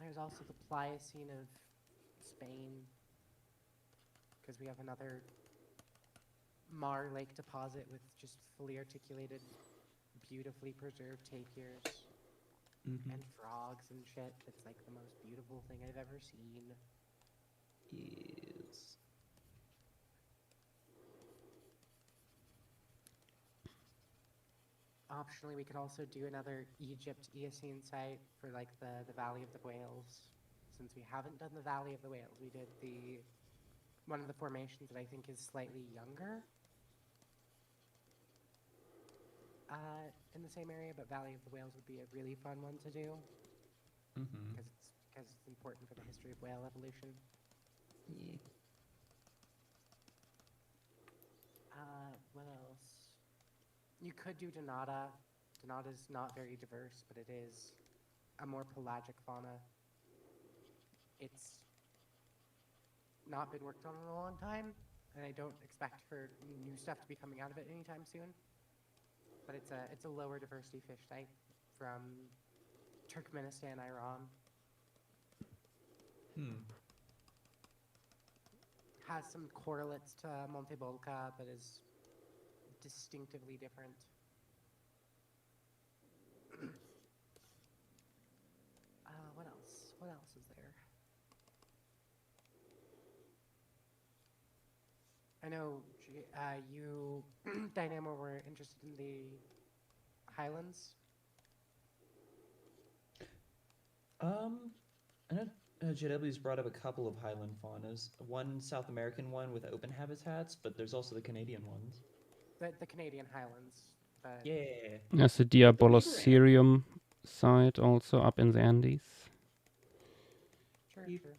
There's also the Pliocene of Spain, because we have another Mar Lake deposit with just fully articulated, beautifully preserved tapirs and frogs and shit. It's like the most beautiful thing I've ever seen. Yes. Optionally, we could also do another Egypt Eocene site for like the Valley of the Whales. Since we haven't done the Valley of the Whales, we did the one of the formations that I think is slightly younger in the same area, but Valley of the Whales would be a really fun one to do because it's important for the history of whale evolution. Yeah. What else? You could do Donata. Donata's not very diverse, but it is a more pelagic fauna. It's not been worked on in a long time, and I don't expect for new stuff to be coming out of it anytime soon. But it's a lower diversity fish type from Turkmenistan, Iran. Has some correlates to Montebolca, but is distinctively different. What else? What else is there? I know you, Dynamo, were interested in the Highlands. I know JW's brought up a couple of highland faunas. One South American one with open habitats, but there's also the Canadian ones. The Canadian Highlands. Yeah. There's a Diabolocerium site also up in the Andes. Sure, sure.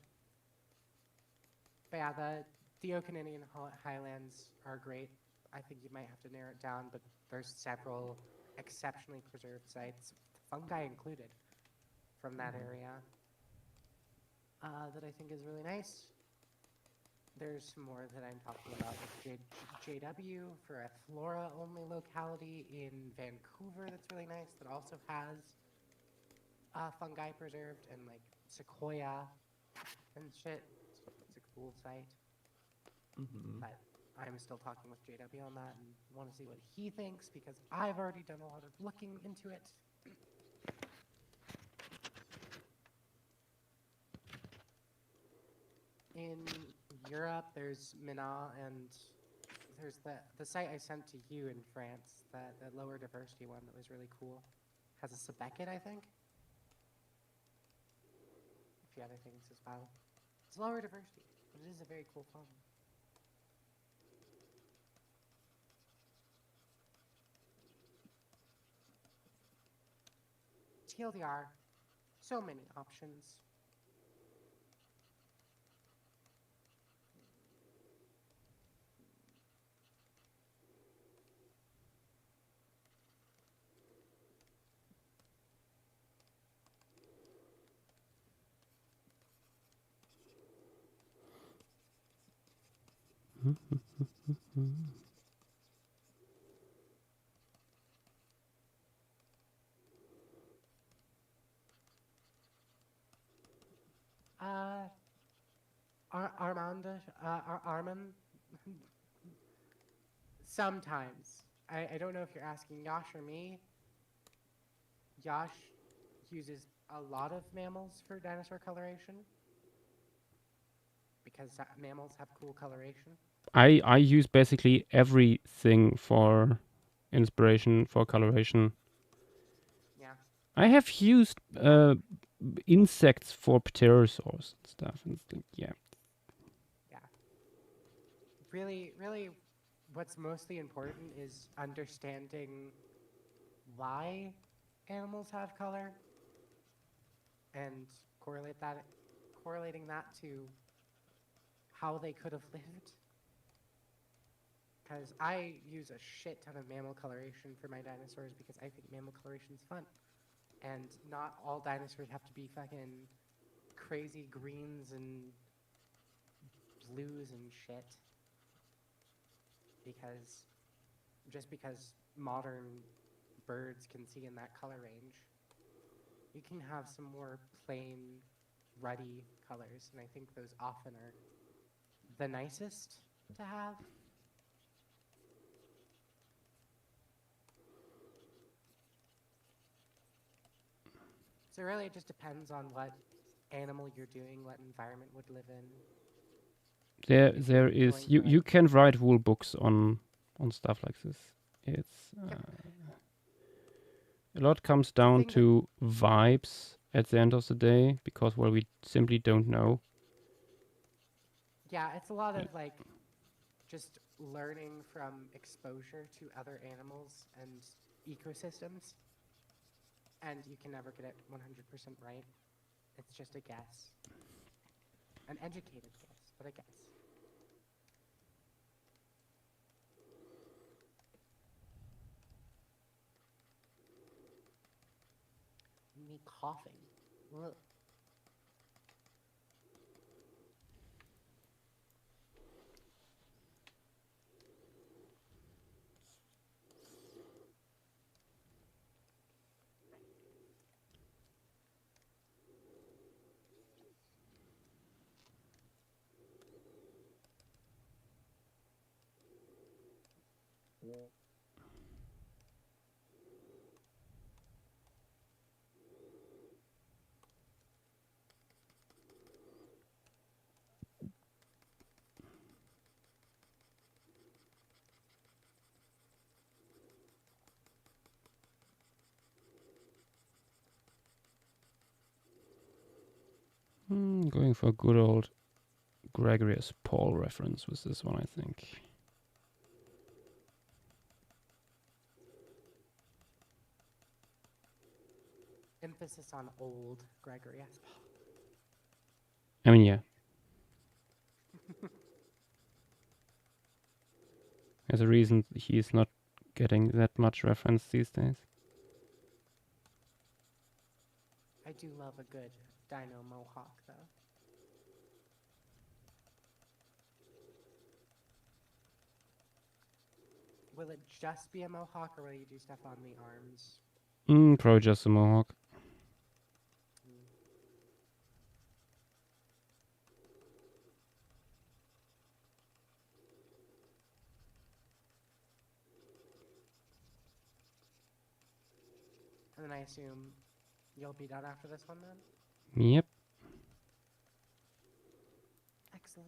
But yeah, the Canadian Highlands are great. I think you might have to narrow it down, but there's several exceptionally preserved sites, fungi included, from that area that I think is really nice. There's some more that I'm talking about with JW for a flora-only locality in Vancouver that's really nice, that also has fungi preserved and like sequoia and shit. It's a cool site. But I'm still talking with JW on that and want to see what he thinks because I've already done a lot of looking into it. In Europe, there's Mina, and there's the site I sent to you in France, the lower diversity one that was really cool. Has a Sebekid, I think. A few other things as well. It's lower diversity, but it is a very cool fauna. TLDR, so many options. Armand, sometimes. I don't know if you're asking Yosh or me. Yosh uses a lot of mammals for dinosaur coloration because mammals have cool coloration. I use basically everything for inspiration for coloration. Yeah. I have used insects for pterosaurs and stuff. And it's like, yeah. Yeah. Really, what's mostly important is understanding why animals have color and correlating that to how they could have lived. Because I use a shit ton of mammal coloration for my dinosaurs because I think mammal coloration is fun. And not all dinosaurs have to be fucking crazy greens and blues and shit. Because modern birds can see in that color range, you can have some more plain ruddy colors, and I think those often are the nicest to have. So really, it just depends on what animal you're doing, what environment would live in. There is you can write rule books on stuff like this. It's a lot comes down to vibes at the end of the day, because well, we simply don't know. Yeah, it's a lot of like just learning from exposure to other animals and ecosystems, and you can never get it 100% right. It's just a guess, an educated guess, but a guess. Me coughing. Ugh. Going for a good old Gregorius Paul reference with this one, I think. Emphasis on old Gregory S. Paul. I mean, yeah. There's a reason he is not getting that much reference these days. I do love a good dino mohawk, though. Will it just be a mohawk, or will you do stuff on the arms? Probably just a mohawk. And then I assume you'll be done after this one, then? Yep. Excellent.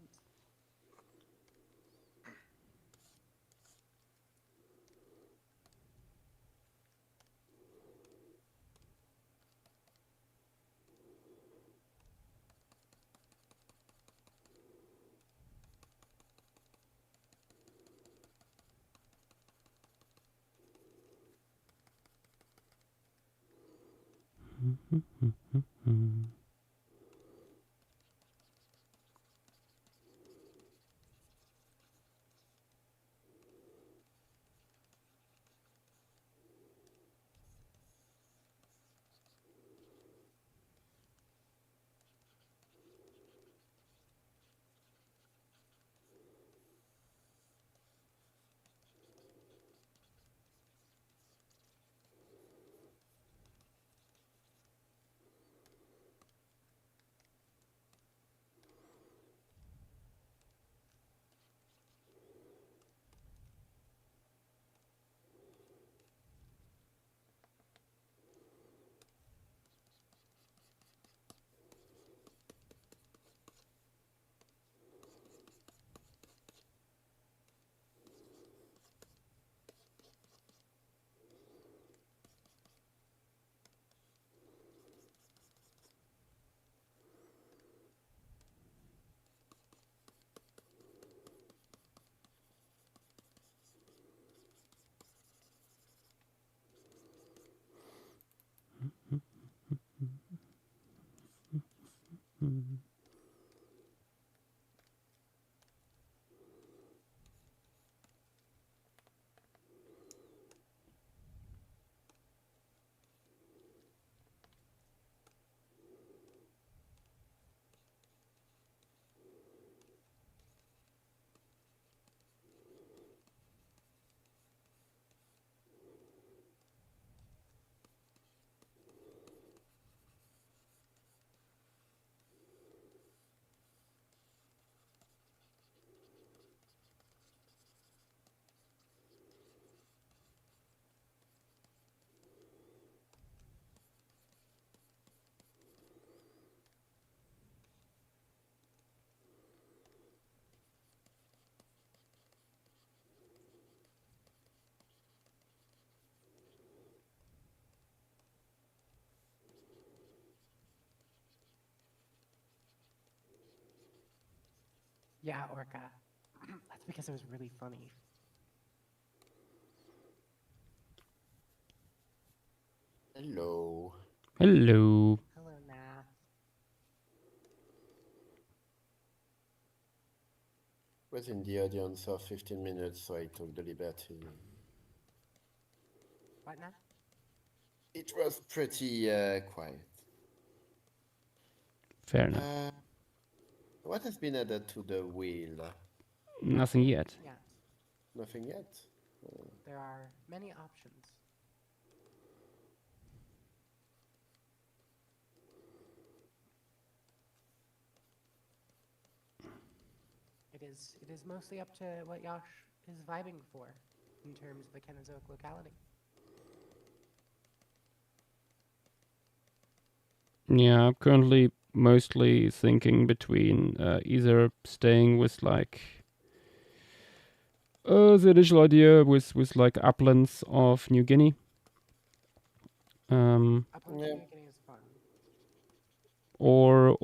Yeah, Orca. That's because it was really funny. Hello. Hello. Hello, Nah. Was in the audience for 15 minutes, so I took the liberty. What now? It was pretty quiet. Fair enough. What has been added to the wheel? Nothing yet. Yeah, Nothing yet. there are many options. It is mostly up to what Yash is vibing for in terms of the Kenozoic locality. Yeah, I'm currently mostly thinking between either staying with like the initial idea with like uplands of New Guinea. Uplands of New Guinea is fun. Or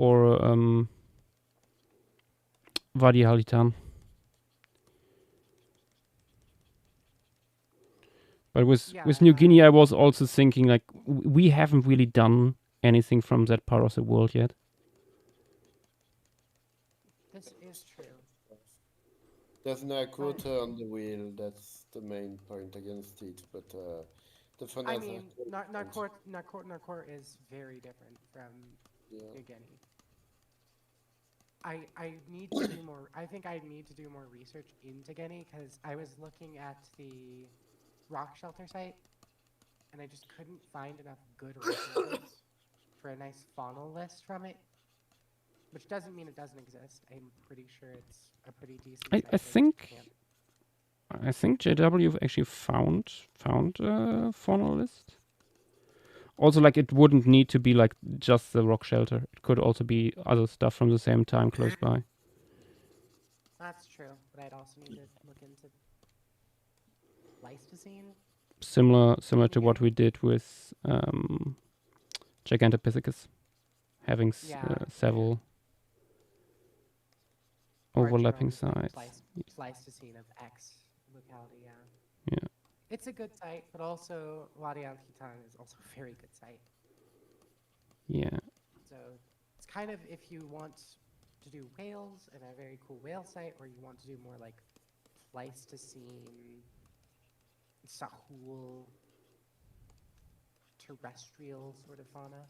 Wadi Halitan. But with New Guinea, I was also thinking like we haven't really done anything from that part of the world yet. This is true. There's no quarter on the wheel. That's the main point against it. But the fun I mean, Narcourt is very different from New Guinea. I need to do more. I think I need to do more research into Guinea because I was looking at the rock shelter site, and I just couldn't find enough good references for a nice faunal list from it. Which doesn't mean it doesn't exist. I'm pretty sure it's a pretty decent site. I think JW actually found a faunal list. Also, like it wouldn't need to be like just the rock shelter. It could also be other stuff from the same time close by. That's true, but I'd also need to look into Pleistocene. Similar to what we did with Gigantopithecus, having several overlapping sites. Pleistocene of X locality, yeah. Yeah. It's a good site, but also Wadi Al Khitan is also a very good site. Yeah. So it's kind of if you want to do whales and a very cool whale site, or you want to do more like Pleistocene, Sahul, terrestrial sort of fauna.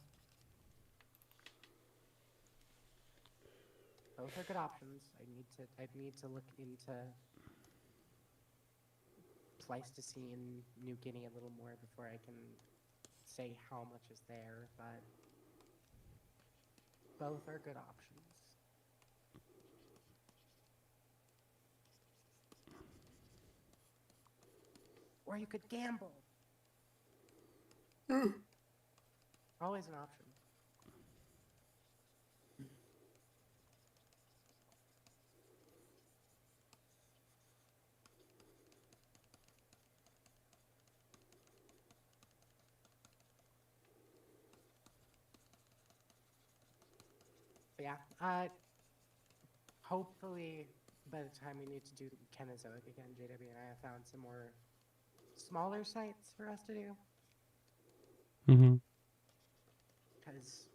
Both are good options. I'd need to look into Pleistocene New Guinea a little more before I can say how much is there, but both are good options. Or you could gamble. Always an option. But yeah, hopefully by the time we need to do Kenozoic again, JW and I have found some more smaller sites for us to do. Mm-hmm. Because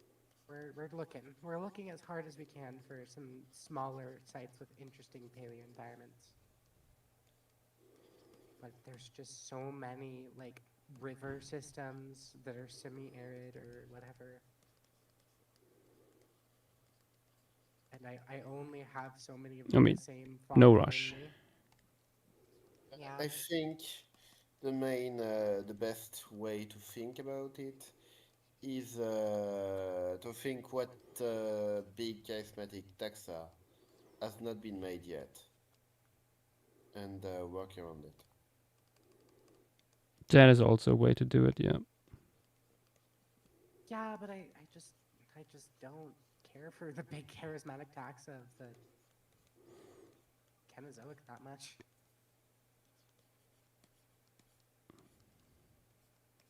we're looking as hard as we can for some smaller sites with interesting paleo environments. But there's just so many like river systems that are semi-arid or whatever. And I only have so many of the same fauna no rush. Yeah. I think the best way to think about it is to think what big charismatic taxa has not been made yet, and work around it. That is also a way to do it, yeah. Yeah, but I just don't care for the big charismatic taxa of the Kenozoic that much.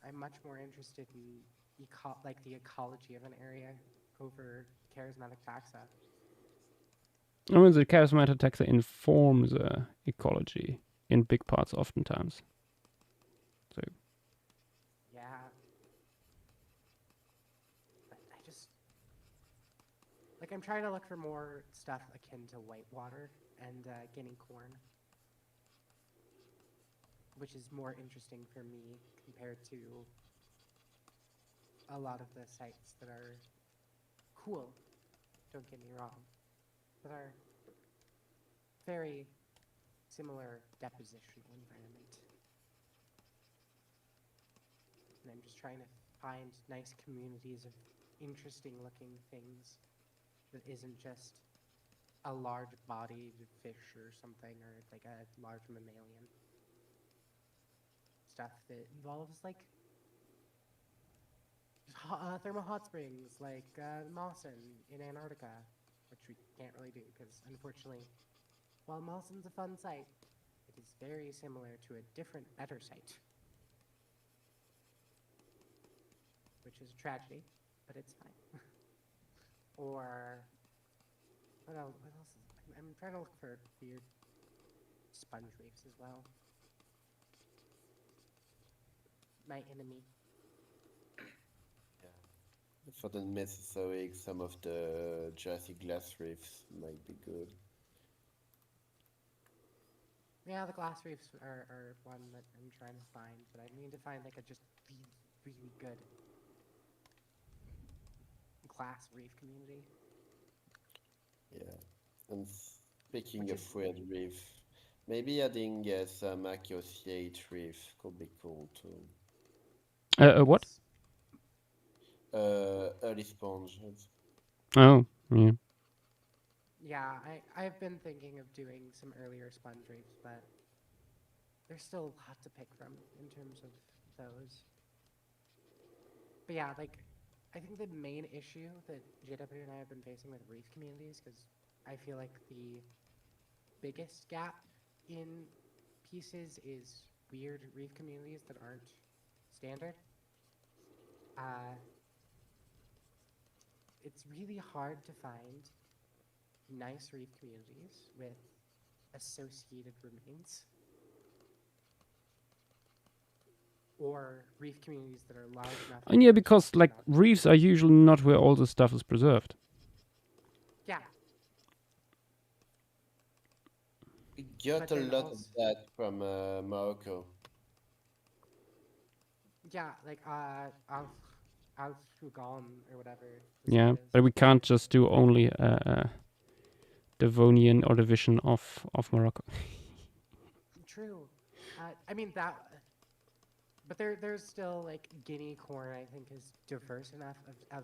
I'm much more interested in the ecology of an area over charismatic taxa. I mean, the chaos matter taxa informs ecology in big parts, oftentimes. So Yeah. But I just like I'm trying to look for more stuff akin to whitewater and guinea corn, which is more interesting for me compared to a lot of the sites that are cool. Don't get me wrong, but are very similar depositional environment. And I'm just trying to find nice communities of interesting looking things that isn't just a large bodied fish or something, or like a large mammalian. Stuff that involves like thermal hot springs, like Mawson in Antarctica, which we can't really do because unfortunately, while Mawson's a fun site, it is very similar to a different, better site. Which is a tragedy, but it's fine. Or what else? I'm trying to look for weird sponge reefs as well. My enemy. For the Mesozoic, some of the Jurassic glass reefs might be good. Yeah, the glass reefs are one that I'm trying to find, but I need to find like a just really good glass reef community. Yeah. And speaking of weird reef, maybe adding some associate reef could be cool too. what? Early sponges. Oh, yeah. Yeah, I've been thinking of doing some earlier sponge reefs, but there's still a lot to pick from in terms of those. But yeah, like, I think the main issue that JW and I have been facing with reef communities, because I feel like the biggest gap in pieces is weird reef communities that aren't standard. It's really hard to find nice reef communities with associated remains. Or reef communities that are large enough. And yeah, because like reefs are usually not where all the stuff is preserved. Yeah. We got a lot of that from Morocco. Yeah, like Al-Fugan or whatever. Yeah, but we can't just do only Devonian or division of Morocco. True. I mean that, but there's still like guinea corn. I think is diverse enough of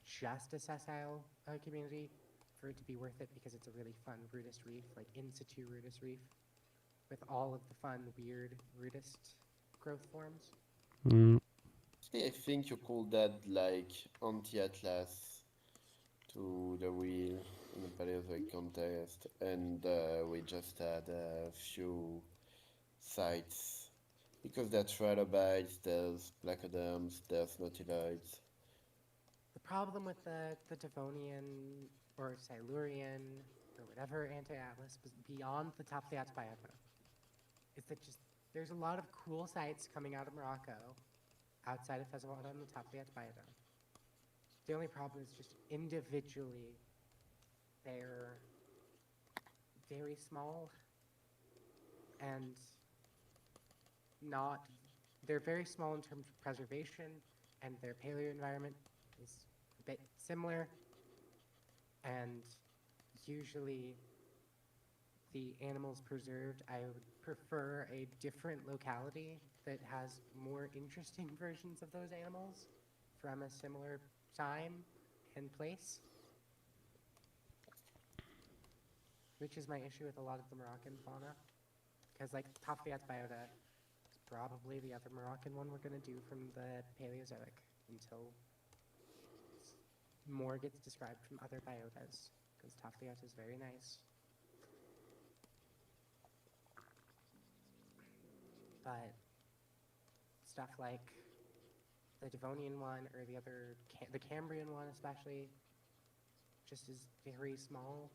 just a sessile community for it to be worth it because it's a really fun rudist reef, like in situ rudist reef, with all of the fun weird rudist growth forms. See, I think you could add like anti-atlas to the wheel in the Paleozoic context, and we just had a few sites because there's trilobites, there's placoderms, there's nautiloids. The problem with the Devonian or Silurian or whatever anti-atlas beyond the top of the biota is that just there's a lot of cool sites coming out of Morocco outside of Fezawad on the top of the biota. The only problem is just individually they're very small and they're very small in terms of preservation, and their paleo environment is a bit similar, and usually the animals preserved, I would prefer a different locality that has more interesting versions of those animals from a similar time and place, which is my issue with a lot of the Moroccan fauna, because like Tafliat biota is probably the other Moroccan one we're going to do from the Paleozoic until more gets described from other biotas, because Tafliat is very nice. But stuff like the Devonian one or the other, the Cambrian one especially, just is very small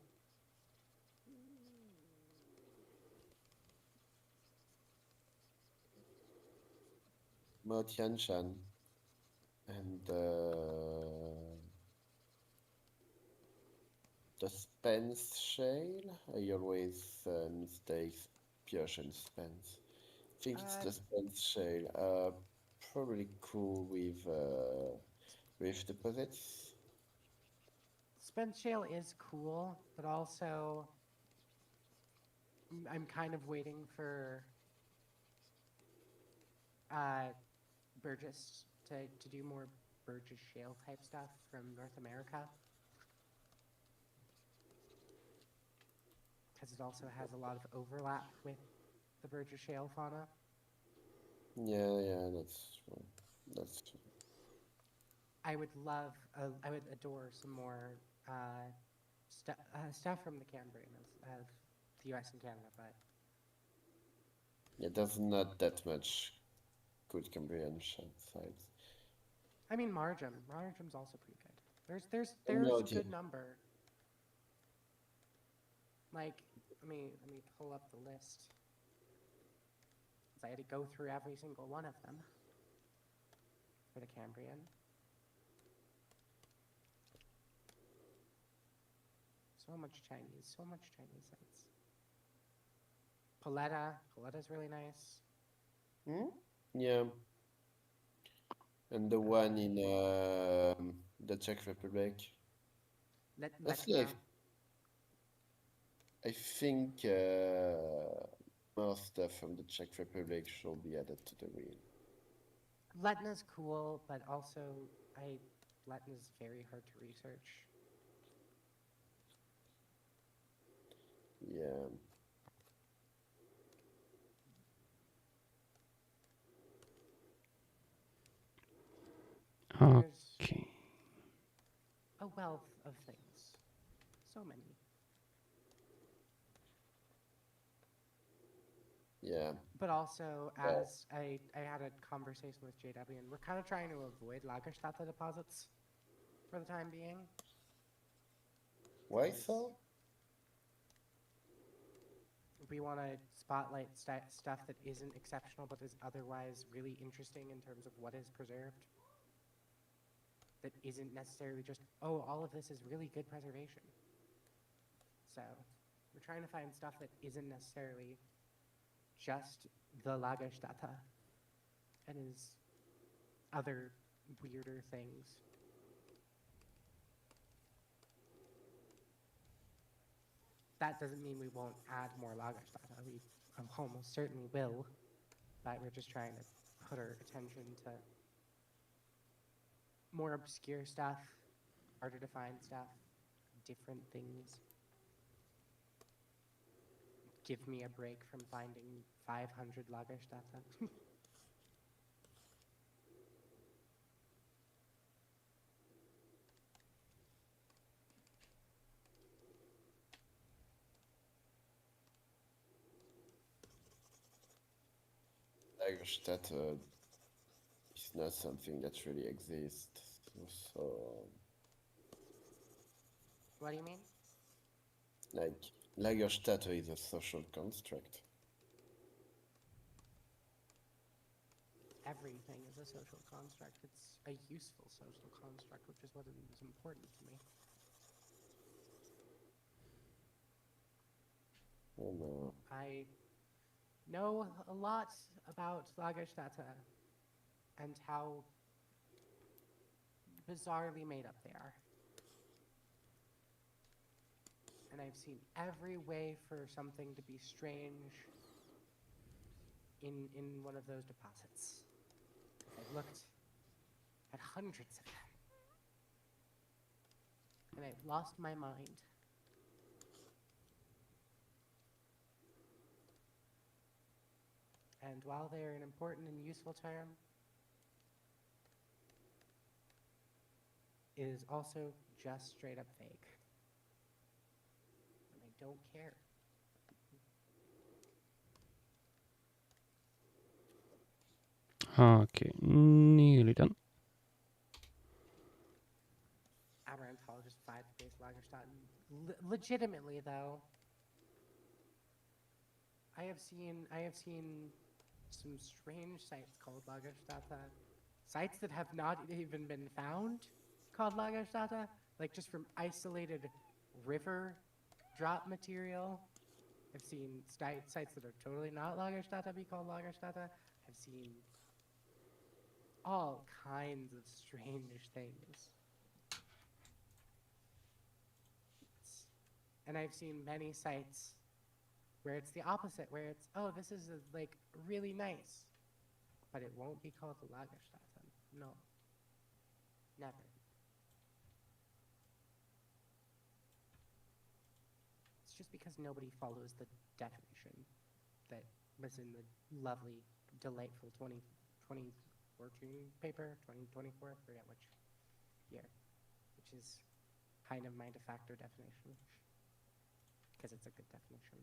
Mo Tianshan, and the Spence Shale. I always mistake Pioche and Spence. I think it's the Spence Shale. Probably cool with deposits. Spence Shale is cool, but also I'm kind of waiting for Burgess to do more Burgess Shale type stuff from North America. Because it also has a lot of overlap with the Burgess Shale fauna. Yeah, that's true. That's true. I would adore some more stuff from the Cambrian of the US and Canada, but Yeah, there's not that much good Cambrian sites. I mean Marjam's also pretty good. There's No, a good number. Like let me pull up the list. 'Cause I had to go through every single one of them for the Cambrian. So much Chinese sites. Pauleta's really nice. Yeah. And the one in the Czech Republic. That's Letna. like, I think more stuff from the Czech Republic should be added to the wheel. Letna's cool, but also Letna's very hard to research. Yeah. Okay. A wealth of things. So many. Yeah. But also, as I had a conversation with JW, and we're kind of trying to avoid Lagerstätte deposits for the time being. Why so? We want to spotlight stuff that isn't exceptional but is otherwise really interesting in terms of what is preserved. That isn't necessarily just, oh, all of this is really good preservation. So we're trying to find stuff that isn't necessarily just the Lagerstätte and is other weirder things. That doesn't mean we won't add more Lagerstätte. We almost certainly will, but we're just trying to put our attention to more obscure stuff, harder to find stuff, different things. Give me a break from finding 500 Lagerstätte. Lagerstätte is not something that really exists. So What do you mean? like, Lagerstätte is a social construct. Everything is a social construct. It's a useful social construct, which is what is important to me. Oh no. I know a lot about Lagerstätte and how bizarrely made up they are. And I've seen every way for something to be strange in one of those deposits. I've looked at hundreds of them. And I've lost my mind. And while they're an important and useful term, it is also just straight up fake. And I don't care. Okay, nearly done. Amaranthal just 5 base Lagerstätte. Legitimately though, I have seen some strange sites called Lagerstätte. Sites that have not even been found called Lagerstätte, like just from isolated river drop material. I've seen sites that are totally not Lagerstätte be called Lagerstätte. I've seen all kinds of strange things. And I've seen many sites where it's the opposite, where it's, oh, this is like really nice, but it won't be called the Lagerstätte. No, never. It's just because nobody follows the definition that was in the lovely, delightful 2014 paper, 2024, I forget which year, which is kind of my de facto definition, because it's a good definition.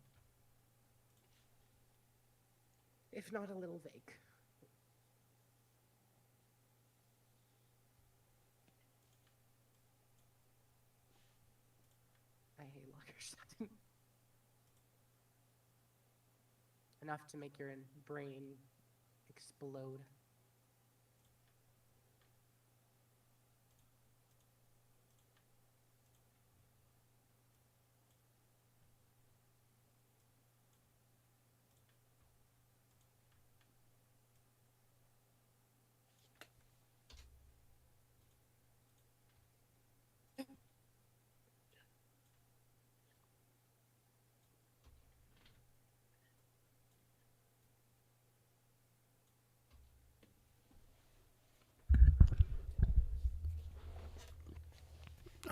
If not a little vague. I hate Lagerstätte. Enough to make your brain explode.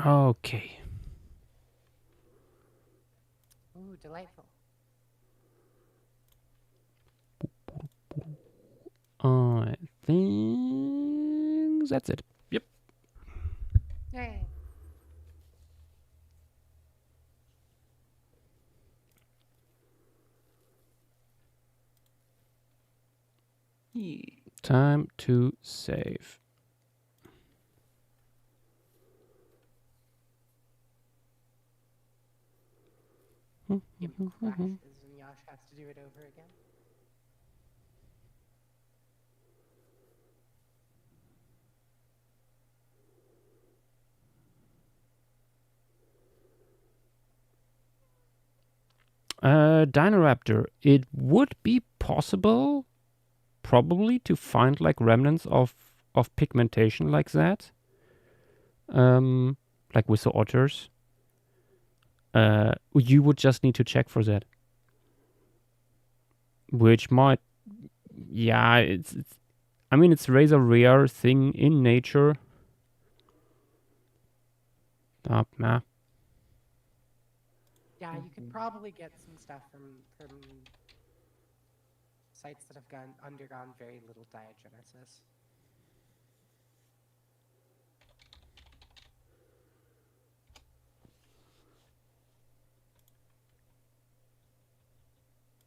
Okay. Ooh, delightful. I think that's it. Yep. Yay. Time to save. Game crashes and Yash has to do it over again. Dinoraptor, it would be possible, probably, to find like remnants of pigmentation like that, like with the otters. You would just need to check for that, which might, yeah, it's I mean, it's a rather rare thing in nature. Nah. Yeah, you could probably get some stuff from sites that have undergone very little diagenesis.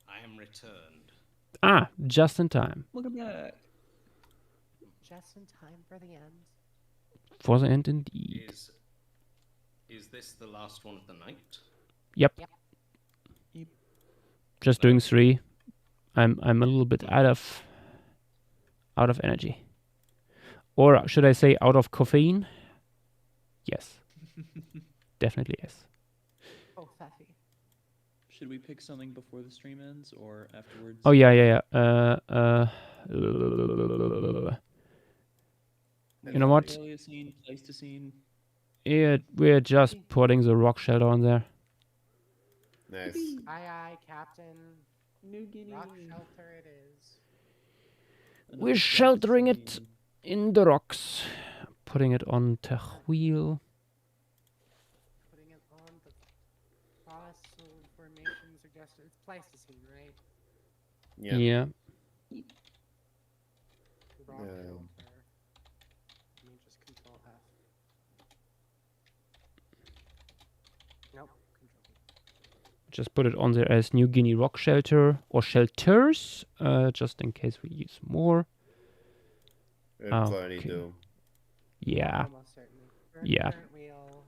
I am returned. Ah, just in time. Welcome back. Just in time for the end. For the end, indeed. Is this the last one of the night? Yep. Just doing 3. I'm a little bit out of energy. Or should I say out of caffeine? Yes. Definitely yes. Oh, Faffy. Should we pick something before the stream ends or afterwards? Oh yeah. You know what? Paleocene, Pleistocene. Yeah, we're just putting the rock shelter on there. Nice. Aye, Captain. New Guinea. Rock shelter it is. We're sheltering it in the rocks. Putting it on the wheel. Putting it on the fossil formation suggested. It's Pleistocene, right? Yeah. Rock shelter. Let me just control F. Nope, control V. Just put it on there as New Guinea rock shelter or shelters, just in case we use more. Probably do. Yeah. Almost certainly. Yeah. Current wheel.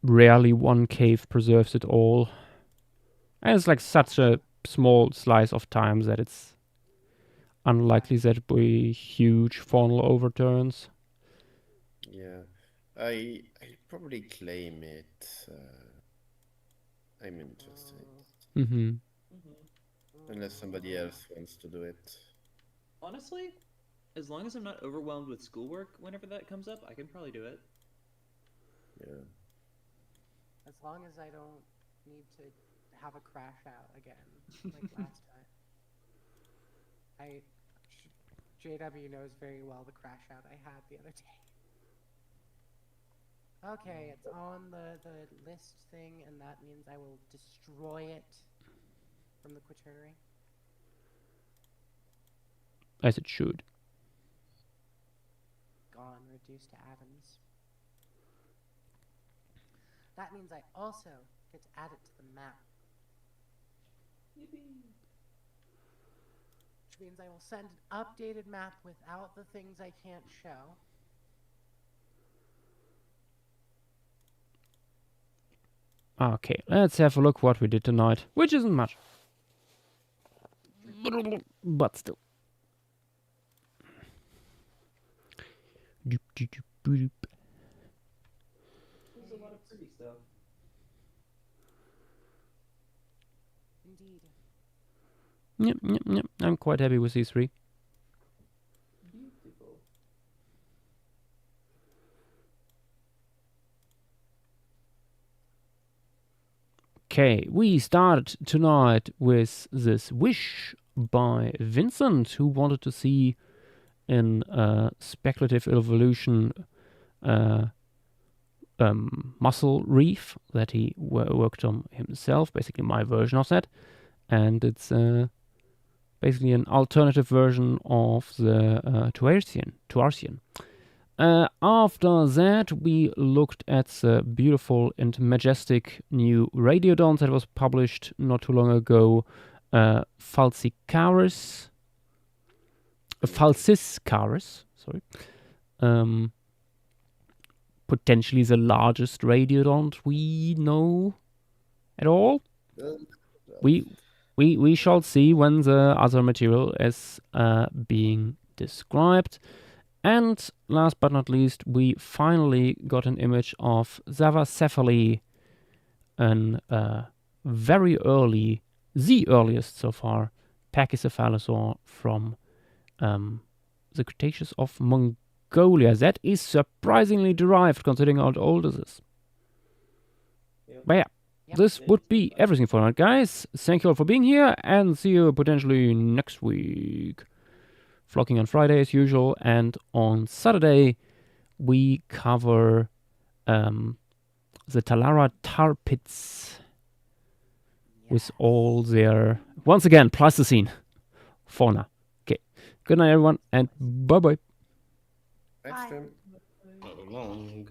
Rarely one cave preserves it all. And it's like such a small slice of time that it's unlikely that it will be huge faunal overturns. Yeah, I probably claim it. I'm interested. Mm-hmm. Unless somebody else wants to do it. Honestly, as long as I'm not overwhelmed with schoolwork whenever that comes up, I can probably do it. Yeah. As long as I don't need to have a crash out again, like last time. JW knows very well the crash out I had the other day. Okay, it's on the list thing, and that means I will destroy it from the quaternary. As it should. Gone, reduced to atoms. That means I also get to add it to the map. Yippee! Which means I will send an updated map without the things I can't show. Okay, let's have a look what we did tonight, which isn't much. But still. Doop, doop, doop, doop. There's a lot of pretty stuff. Indeed. Yep. I'm quite happy with these three. Beautiful. Okay, we started tonight with this wish by Vincent, who wanted to see in speculative evolution muscle reef that he worked on himself, basically my version of that. And it's basically an alternative version of the Tuarcian. After that, we looked at the beautiful and majestic new radiodon that was published not too long ago, Falsicaris, sorry. Potentially the largest radiodont we know at all. We shall see when the other material is being described. And last but not least, we finally got an image of Zavacephaly, an very early, the earliest so far, pachycephalosaur from the Cretaceous of Mongolia. That is surprisingly derived considering how old it is. Yep. But yeah, this would be everything for now, guys. Thank you all for being here, and see you potentially next week. Flocking on Friday as usual, and on Saturday we cover the Talara tar pits with all their, once again, Pleistocene fauna. Okay, good night everyone, and bye-bye. Extreme. So long.